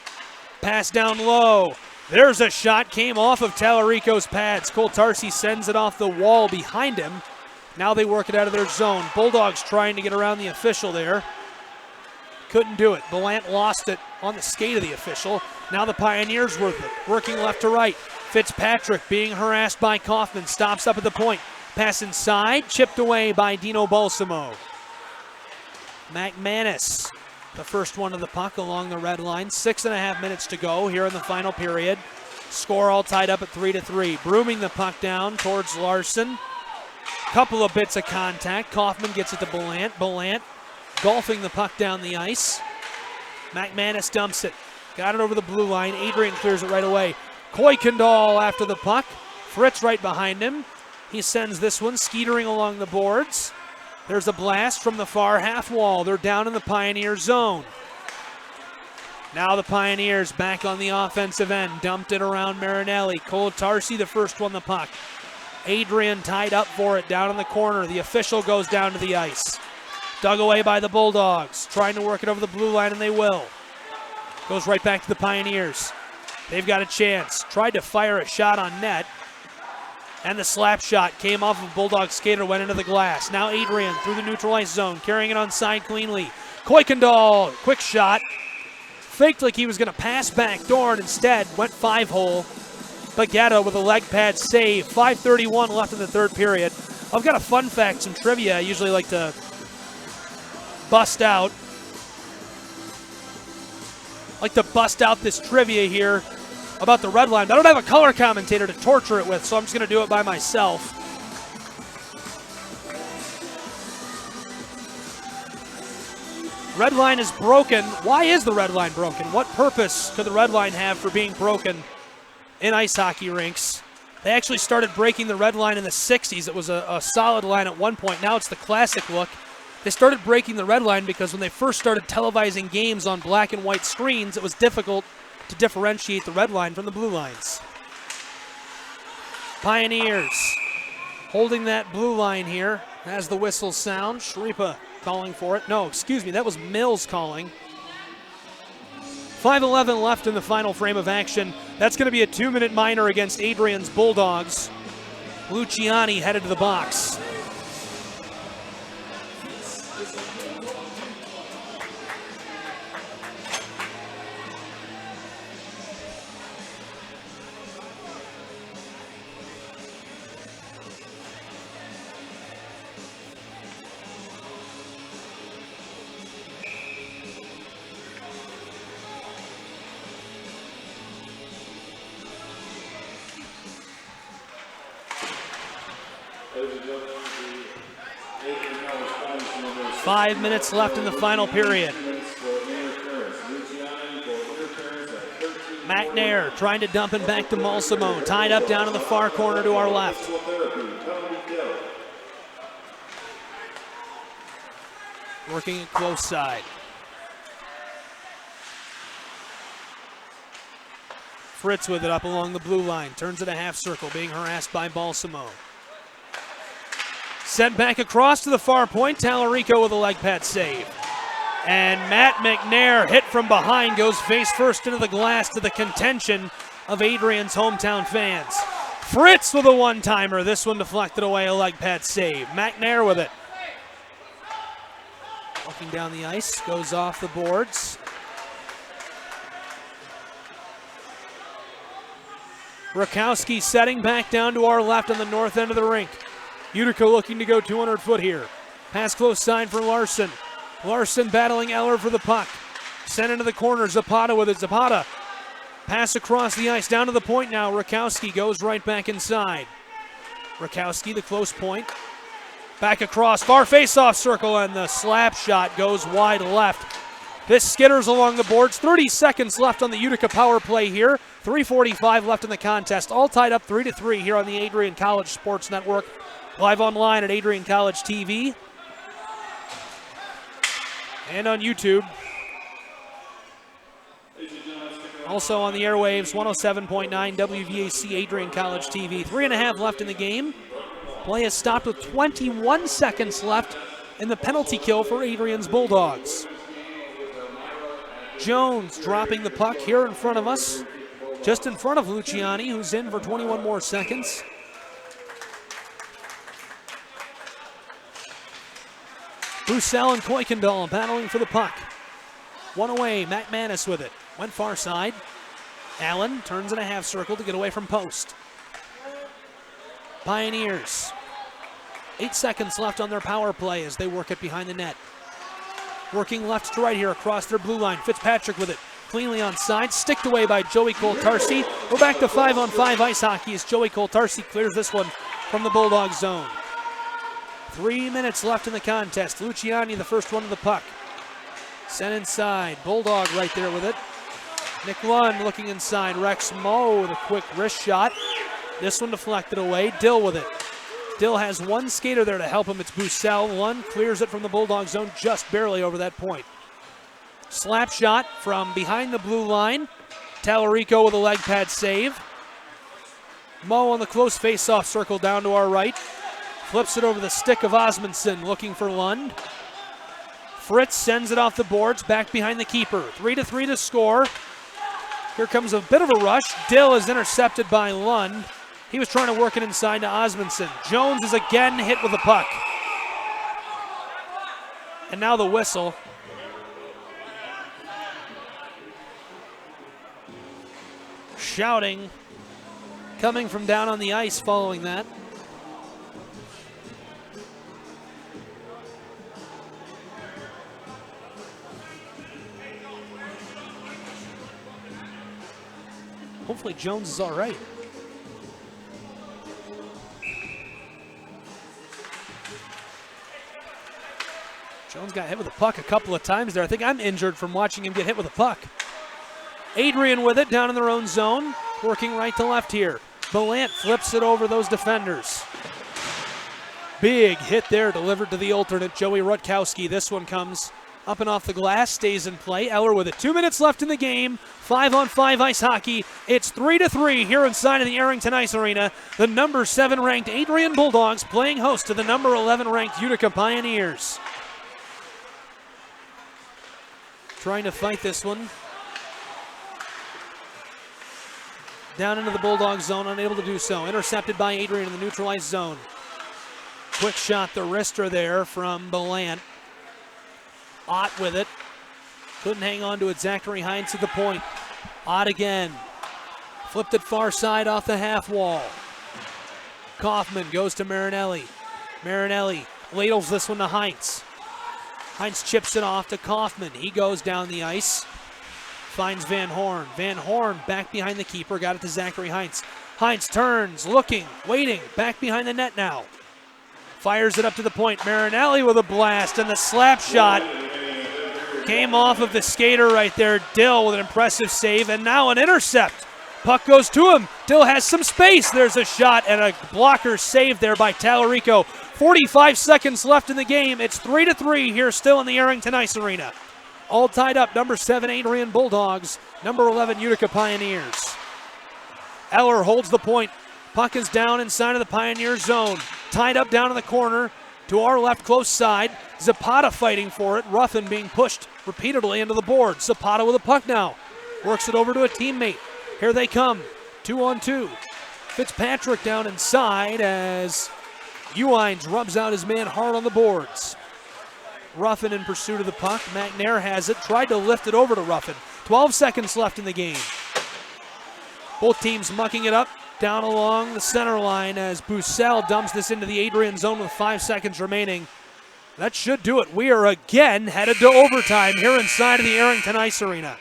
Pass down low. There's a shot, came off of Tallarico's pads. Cole Tarsi sends it off the wall behind him. Now they work it out of their zone. Bulldogs trying to get around the official there. Couldn't do it. Belant lost it on the skate of the official. Now the Pioneers working left to right. Fitzpatrick being harassed by Kaufman. Stops up at the point. Pass inside, chipped away by Dino Balsamo. McManus, the first one of the puck along the red line. 6.5 minutes to go here in the final period. Score all tied up at 3-3. Brooming the puck down towards Larson. Couple of bits of contact. Kaufman gets it to Belant. Belant golfing the puck down the ice. McManus dumps it. Got it over the blue line. Adrian clears it right away. Kuykendall after the puck. Fritz right behind him. He sends this one skeetering along the boards. There's a blast from the far half wall. They're down in the Pioneer zone. Now the Pioneers back on the offensive end. Dumped it around Marinelli. Cole Tarsi the first one the puck. Adrian tied up for it down in the corner. The official goes down to the ice. Dug away by the Bulldogs. Trying to work it over the blue line, and they will. Goes right back to the Pioneers. They've got a chance. Tried to fire a shot on net. And the slap shot came off of Bulldog skater, went into the glass. Now Adrian through the neutral ice zone, carrying it on side cleanly. Kuykendall, quick shot. Faked like he was going to pass back door, and instead went 5-hole. Baguetta with a leg pad save. 5:31 left in the third period. I've got a fun fact, some trivia I usually like to bust out. This trivia here about the red line. I don't have a color commentator to torture it with, so I'm just going to do it by myself. Red line is broken. Why is the red line broken? What purpose could the red line have for being broken in ice hockey rinks? They actually started breaking the red line in the 60s. It was a solid line at one point. Now it's the classic look. They started breaking the red line because when they first started televising games on black and white screens, it was difficult to differentiate the red line from the blue lines. Pioneers holding that blue line here as the whistles sound. Shripa calling for it. No, excuse me, that was Mills calling. 5:11 left in the final frame of action. That's going to be a 2-minute minor against Adrian's Bulldogs. Luciani headed to the box. 5 minutes left in the final period. McNair trying to dump it back to Balsamo. Tied up down in the far corner to our left. Working it close side. Fritz with it up along the blue line. Turns it a half circle, being harassed by Balsamo. Sent back across to the far point. Tallarico with a leg pad save. And Matt McNair, hit from behind, goes face first into the glass to the contention of Adrian's hometown fans. Fritz with a one-timer. This one deflected away, a leg pad save. McNair with it. Walking down the ice, goes off the boards. Rakowski setting back down to our left on the north end of the rink. Utica looking to go 200 foot here. Pass close side for Larson. Larson battling Eller for the puck. Sent into the corner, Zapata with it. Zapata. Pass across the ice, down to the point now. Rakowski goes right back inside. Rakowski, the close point. Back across, far face-off circle, and the slap shot goes wide left. This skitters along the boards. 30 seconds left on the Utica power play here. 3:45 left in the contest. All tied up 3-3 here on the Adrian College Sports Network. Live online at Adrian College TV. And on YouTube. Also on the airwaves, 107.9 WVAC Adrian College TV. 3.5 left in the game. Play is stopped with 21 seconds left in the penalty kill for Adrian's Bulldogs. Jones dropping the puck here in front of us. Just in front of Luciani, who's in for 21 more seconds. Roussel and Kuykendall battling for the puck. One away, Matt Manis with it. Went far side. Allen turns in a half circle to get away from post. Pioneers. 8 seconds left on their power play as they work it behind the net. Working left to right here across their blue line. Fitzpatrick with it. Cleanly on side. Sticked away by Joey Koltarski. We're back to 5-on-5 ice hockey as Joey Koltarski clears this one from the Bulldogs zone. 3 minutes left in the contest. Luciani, the first one to the puck. Sent inside. Bulldog right there with it. Nick Lund looking inside. Rex Moe with a quick wrist shot. This one deflected away. Dill with it. Dill has one skater there to help him. It's Bussell. Lund clears it from the Bulldog zone just barely over that point. Slap shot from behind the blue line. Tallarico with a leg pad save. Moe on the close face-off circle down to our right. Flips it over the stick of Osmundson, looking for Lund. Fritz sends it off the boards, back behind the keeper. 3-3 to score. Here comes a bit of a rush. Dill is intercepted by Lund. He was trying to work it inside to Osmundson. Jones is again hit with the puck. And now the whistle. Shouting coming from down on the ice following that. Hopefully Jones is all right. Jones got hit with a puck a couple of times there. I think I'm injured from watching him get hit with a puck. Adrian with it down in their own zone, working right to left here. Belant flips it over those defenders. Big hit there, delivered to the alternate, Joey Rutkowski. This one comes up and off the glass, stays in play. Eller with it. 2 minutes left in the game. 5-on-5 ice hockey. It's 3-3 here inside of the Arrington Ice Arena. The number 7 ranked Adrian Bulldogs playing host to the number 11 ranked Utica Pioneers. Trying to fight this one. Down into the Bulldog zone, unable to do so. Intercepted by Adrian in the neutralized zone. Quick shot, the wrister there from Belant. Ott with it. Couldn't hang on to it. Zachary Heinz at the point. Ott again. Flipped it far side off the half wall. Kaufman goes to Marinelli. Marinelli ladles this one to Heinz. Heinz chips it off to Kaufman. He goes down the ice. Finds Van Horn. Van Horn back behind the keeper. Got it to Zachary Heinz. Heinz turns, looking, waiting. Back behind the net now. Fires it up to the point. Marinelli with a blast, and the slap shot came off of the skater right there. Dill with an impressive save, and now an intercept. Puck goes to him. Dill has some space. There's a shot and a blocker saved there by Tallarico. 45 seconds left in the game. It's 3-3 here still in the Arrington Ice Arena. All tied up, number 7 Adrian Bulldogs, number 11 Utica Pioneers. Eller holds the point. Puck is down inside of the Pioneer zone. Tied up down in the corner to our left close side. Zapata fighting for it. Ruffin being pushed repeatedly into the board. Zapata with a puck now. Works it over to a teammate. Here they come. 2-on-2. Fitzpatrick down inside as Ewines rubs out his man hard on the boards. Ruffin in pursuit of the puck. McNair has it. Tried to lift it over to Ruffin. 12 seconds left in the game. Both teams mucking it up down along the center line as Bussell dumps this into the Adrian zone with 5 seconds remaining. That should do it. We are again headed to overtime here inside of the Arrington Ice Arena.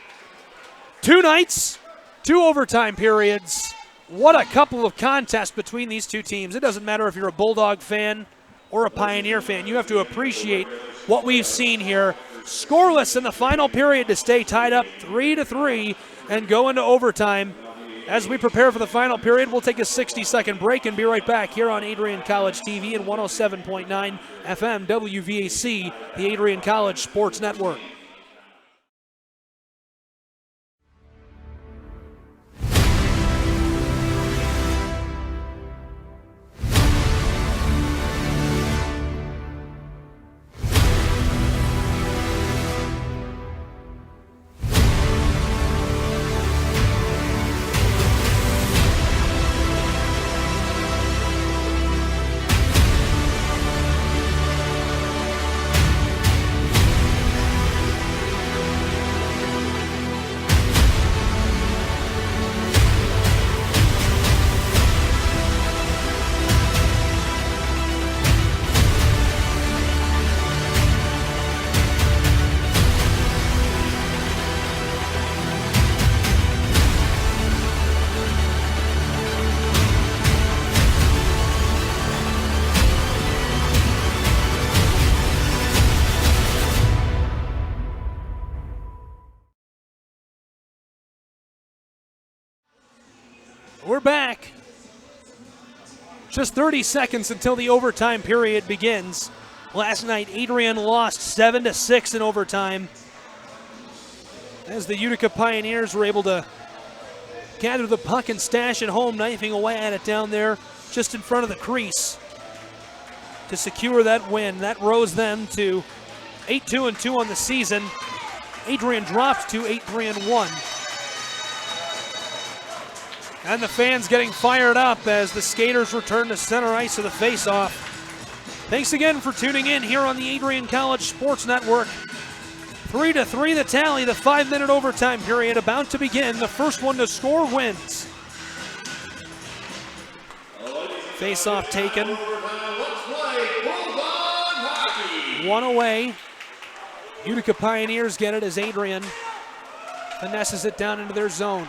2 nights, 2 overtime periods. What a couple of contests between these two teams. It doesn't matter if you're a Bulldog fan or a Pioneer fan. You have to appreciate what we've seen here. Scoreless in the final period to stay tied up 3-3 and go into overtime. As we prepare for the final period, we'll take a 60-second break and be right back here on Adrian College TV and 107.9 FM WVAC, the Adrian College Sports Network. We're back. Just 30 seconds until the overtime period begins. Last night, Adrian lost 7-6 in overtime as the Utica Pioneers were able to gather the puck and stash it home, knifing away at it down there just in front of the crease to secure that win. That rose them to 8-2-2 on the season. Adrian dropped to 8-3-1. And the fans getting fired up as the skaters return to center ice of the face-off. Thanks again for tuning in here on the Adrian College Sports Network. 3-3 the tally, the 5-minute overtime period about to begin. The first one to score wins. Face-off taken. One away. Utica Pioneers get it as Adrian finesses it down into their zone.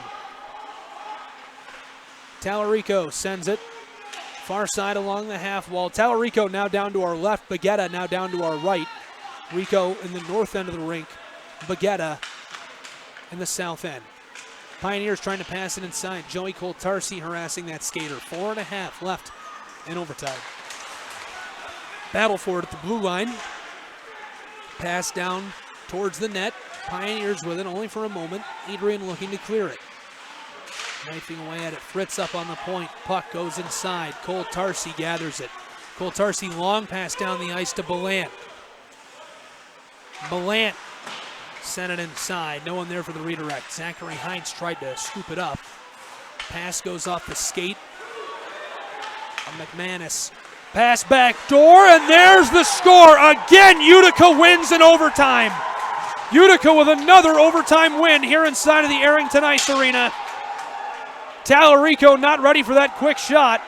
Tallarico sends it far side along the half wall. Tallarico now down to our left. Baguetta now down to our right. Rico in the north end of the rink. Baguetta in the south end. Pioneers trying to pass it inside. Joey Coltarsi harassing that skater. 4.5 left in overtime. Battle for it at the blue line. Pass down towards the net. Pioneers with it only for a moment. Adrian looking to clear it. Knifing away at it. Fritz up on the point. Puck goes inside. Coltarsi gathers it. Coltarsi long pass down the ice to Ballant. Ballant sent it inside. No one there for the redirect. Zachary Heinz tried to scoop it up. Pass goes off the skate of McManus. Pass back door, and there's the score. Again, Utica wins in overtime. Utica with another overtime win here inside of the Arrington Ice Arena. Tallarico not ready for that quick shot.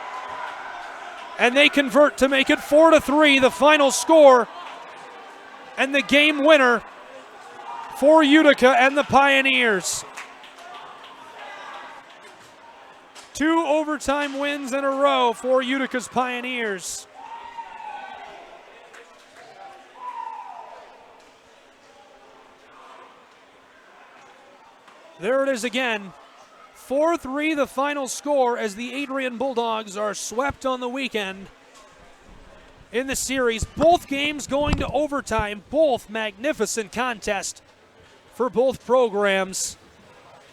And they convert to make it 4-3, the final score. And the game winner for Utica and the Pioneers. 2 overtime wins in a row for Utica's Pioneers. There it is again. 4-3 the final score as the Adrian Bulldogs are swept on the weekend in the series. Both games going to overtime. Both magnificent contests for both programs.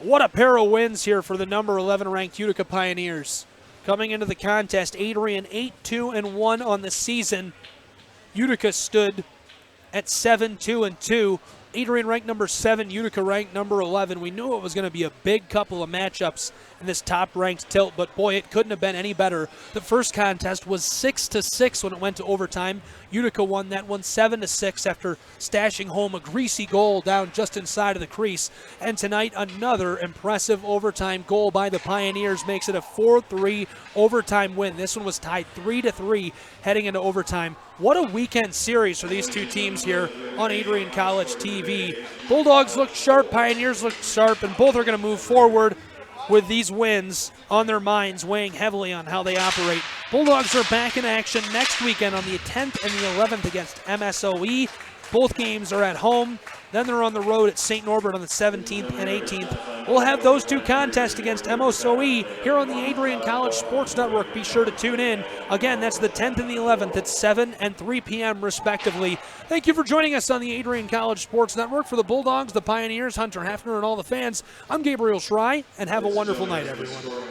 What a pair of wins here for the number 11 ranked Utica Pioneers. Coming into the contest, Adrian 8-2-1 on the season. Utica stood at 7-2-2. Adrian ranked number 7, Utica ranked number 11. We knew it was going to be a big couple of matchups in this top-ranked tilt, but boy, it couldn't have been any better. The first contest was 6-6 when it went to overtime. Utica won that one 7-6 after stashing home a greasy goal down just inside of the crease. And tonight, another impressive overtime goal by the Pioneers makes it a 4-3 overtime win. This one was tied 3-3 heading into overtime. What a weekend series for these two teams here on Adrian College TV. Bulldogs looked sharp, Pioneers looked sharp, and both are going to move forward with these wins on their minds, weighing heavily on how they operate. Bulldogs are back in action next weekend on the 10th and the 11th against MSOE. Both games are at home. Then they're on the road at St. Norbert on the 17th and 18th. We'll have those two contests against MSOE here on the Adrian College Sports Network. Be sure to tune in. Again, that's the 10th and the 11th at 7 and 3 p.m. respectively. Thank you for joining us on the Adrian College Sports Network. For the Bulldogs, the Pioneers, Hunter Hefner, and all the fans, I'm Gabriel Schrei, and have a wonderful night, everyone.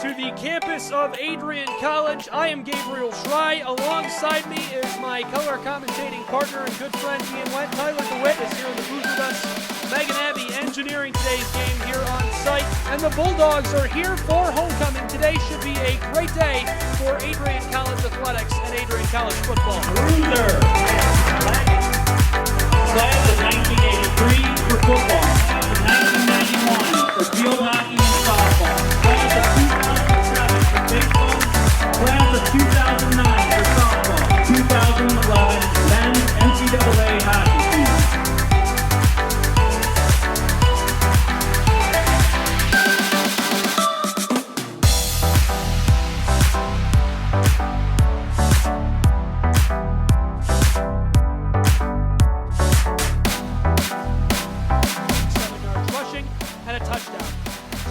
To the campus of Adrian College. I am Gabriel Schrei. Alongside me is my color commentating partner and good friend Ian Went. Tyler DeWitt is here in the booth with us. Megan Abbey engineering today's game here on site. And the Bulldogs are here for homecoming. Today should be a great day for Adrian College athletics and Adrian College football. Loser. Class of 1983 for football. Class of 1991 for field hockey and softball. Class of 2007 for baseball. Class of 2009 for softball. 2011 men's NCAA hockey team.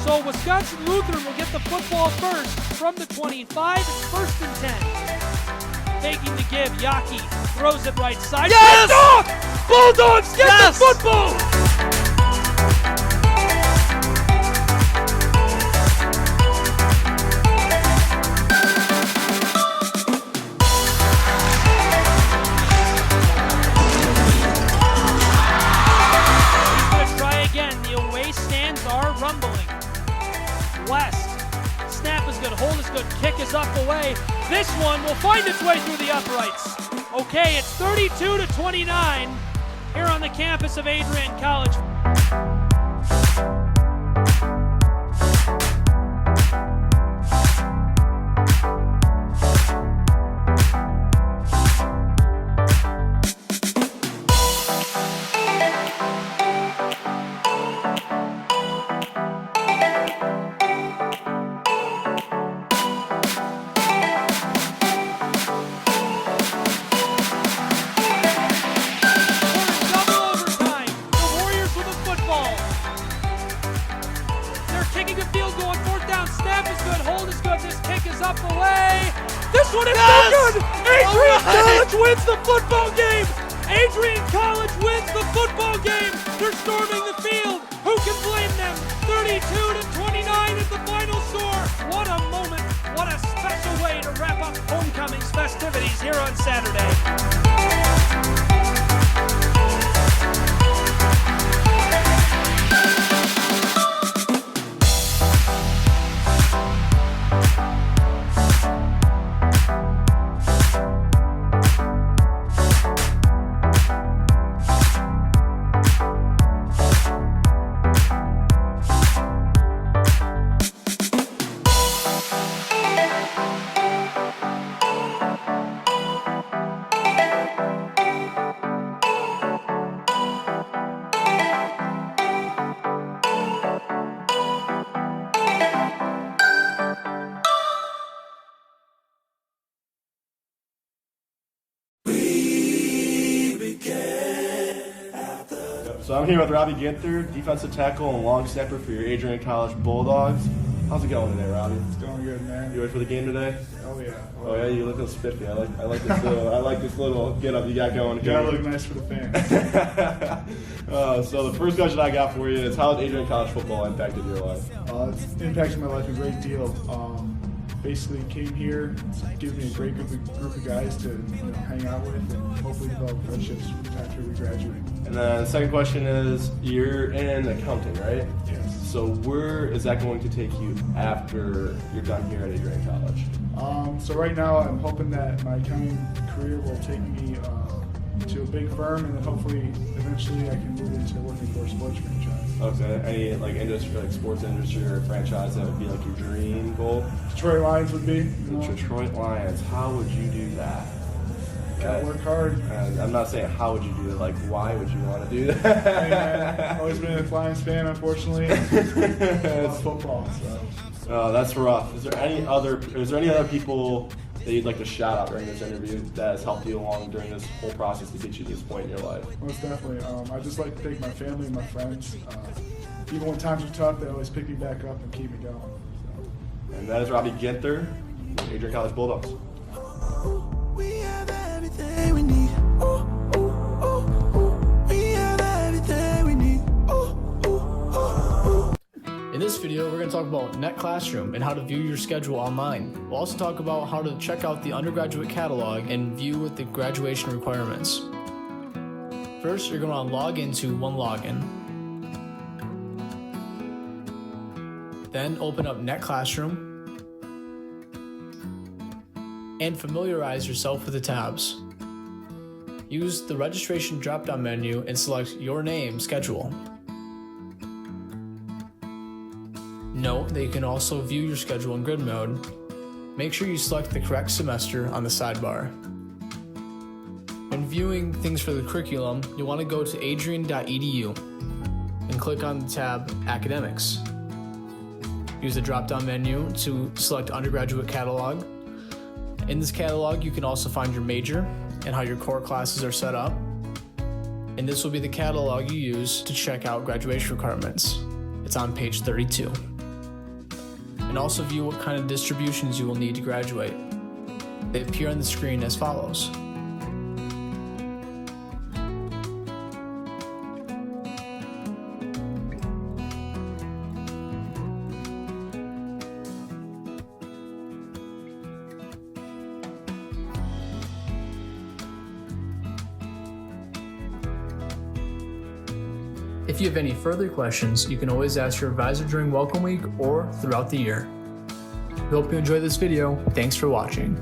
So Wisconsin Lutheran will get the football first from the 25. It's 1st and 10. Taking the give, Yaki throws it right side. Yes! Bulldogs get the football! away. This one will find its way through the uprights. Okay, it's 32-29 here on the campus of Adrian College. This one is so good! Adrian College wins the football game! Adrian College wins the football game! They're storming the field! Who can blame them? 32-29 is the final score! What a moment! What a special way to wrap up homecoming's festivities here on Saturday. So I'm here with Robbie Ginther, defensive tackle and long snapper for your Adrian College Bulldogs. How's it going today, Robbie? It's going good, man. You ready for the game today? Oh yeah. Oh yeah, you look a little spiffy. I like this little get up you got going. You gotta look nice for the fans. So the first question I got for you is, how has Adrian College football impacted your life? It's impacted my life a great deal. Basically came here, it's given me a great group of guys to hang out with and hopefully develop friendships after we graduate. And then the second question is, you're in accounting, right? Yes. So where is that going to take you after you're done here at Adrian College? So right now I'm hoping that my accounting career will take me to a big firm, and then hopefully eventually I can move into working for a sports franchise. Okay. Any like industry, like sports industry or franchise that would be like your dream goal? Detroit Lions would be. The Detroit Lions. How would you do that? Gotta work hard. I'm not saying how would you do it, like why would you want to do that? Hey, man, always been a Lions fan, unfortunately. It's football, so. Oh, that's rough. Is there any other people that you'd like to shout out during this interview that has helped you along during this whole process to get you to this point in your life? Most definitely. I just like to thank my family and my friends. Even when times are tough, they always pick me back up and keep me going. So. And that is Robbie Ginther, Adrian College Bulldogs. We have everything we need. Ooh, ooh, ooh, ooh. We have everything we need. Ooh, ooh, ooh, ooh. In this video, we're going to talk about Net Classroom and how to view your schedule online. We'll also talk about how to check out the undergraduate catalog and view with the graduation requirements. First, you're going to log into One Login. Then open up Net Classroom and familiarize yourself with the tabs. Use the registration drop-down menu and select your name, schedule. Note that you can also view your schedule in grid mode. Make sure you select the correct semester on the sidebar. When viewing things for the curriculum, you'll want to go to adrian.edu and click on the tab Academics. Use the drop-down menu to select Undergraduate Catalog. In this catalog, you can also find your major and how your core classes are set up. And this will be the catalog you use to check out graduation requirements. It's on page 32. And also view what kind of distributions you will need to graduate. They appear on the screen as follows. If you have any further questions, you can always ask your advisor during Welcome Week or throughout the year. We hope you enjoyed this video. Thanks for watching.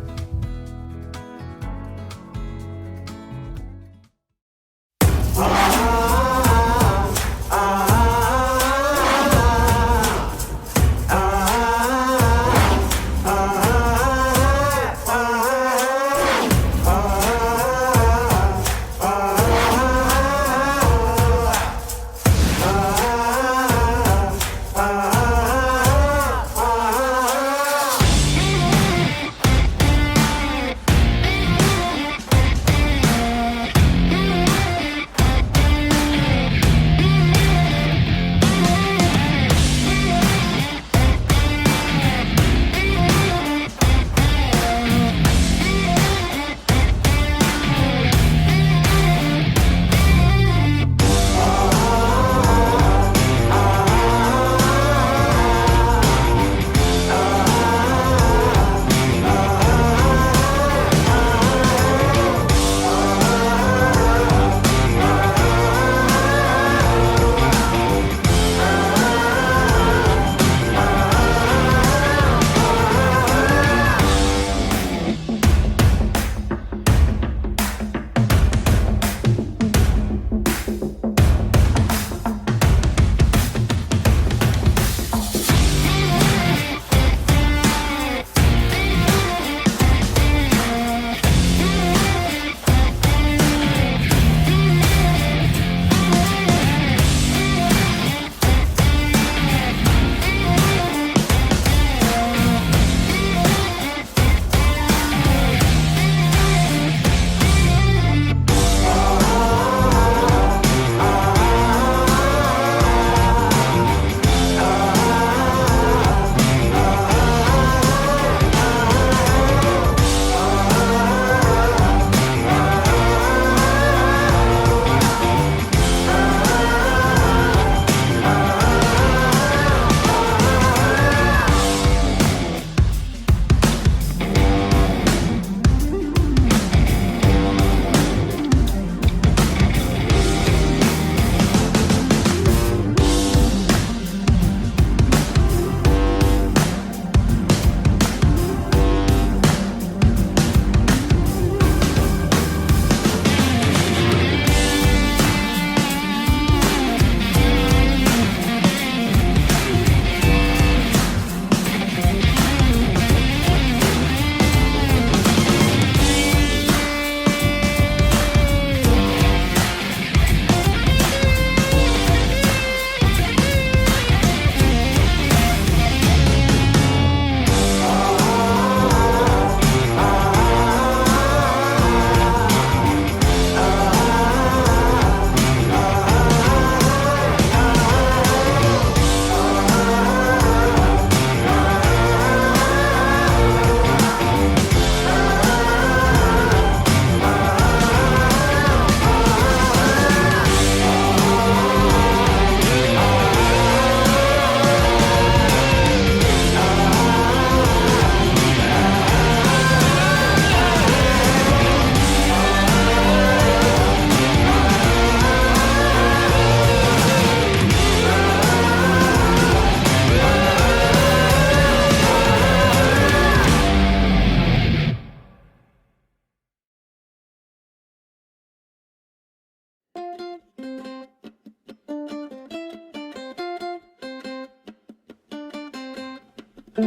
We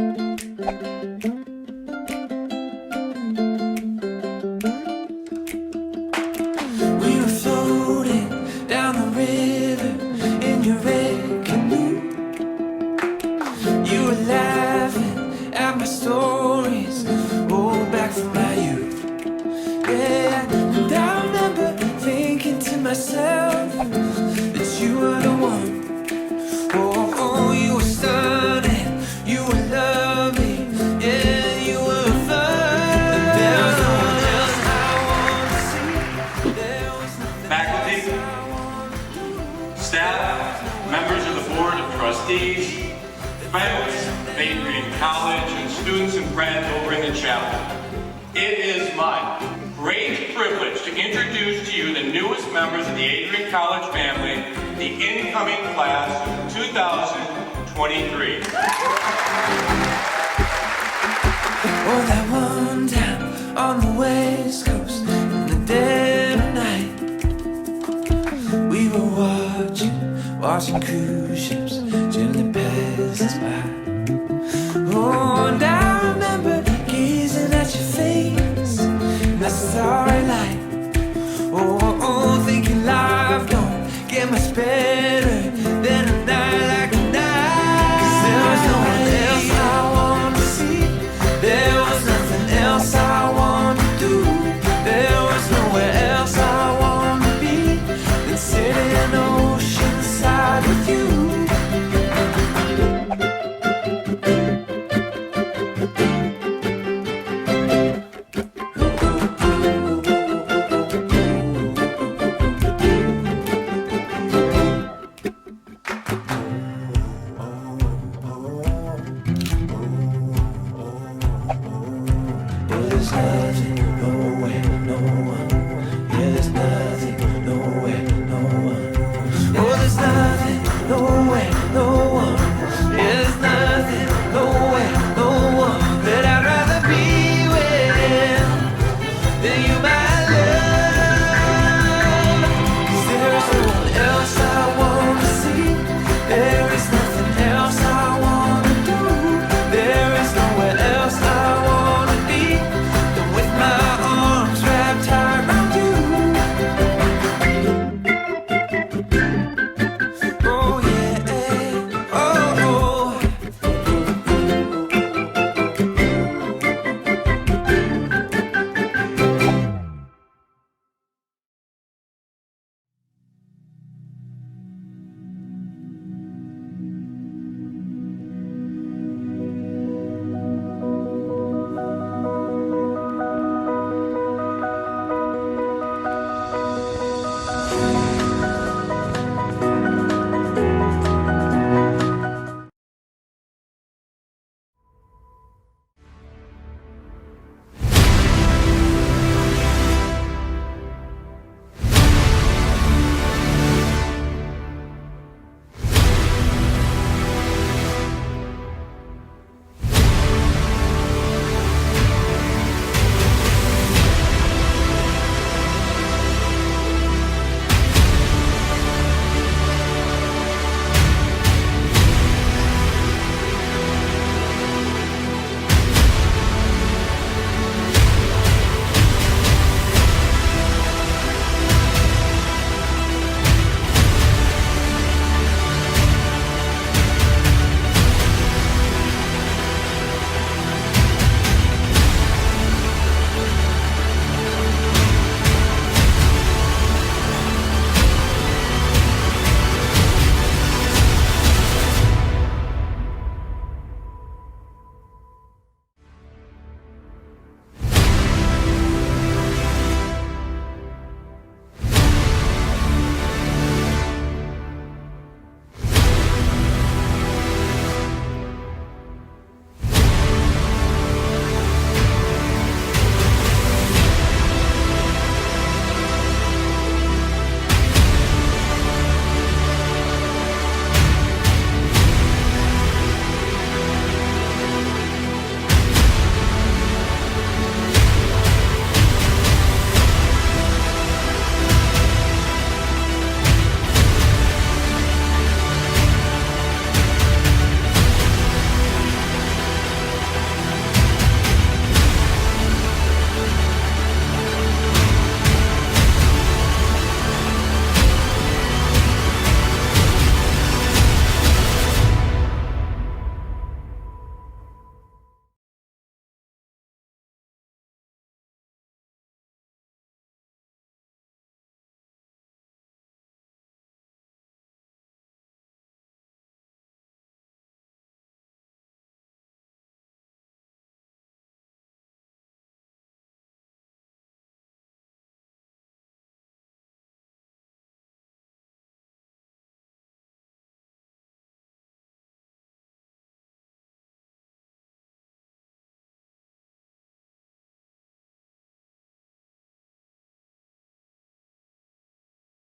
were floating down the river in your red canoe. You were laughing at my stories, all back from my youth. Yeah, and I remember thinking to myself that you were the one. Oh, you were stunning, you were lovely, yeah, you were fun. There was no one else I wanted to see. There was nothing Faculty, staff, members of the Board of Trustees, friends of Adrian College, and students and friends over in the chapel. It is my great privilege to introduce to you the newest members of the Adrian College family, the incoming class of 2023. Oh, that one time on the West Coast in the dead of night, we were watching cruise ships gently pass us by. Oh, and I remember gazing at your face in that starry light. Oh, thinking life don't get much better.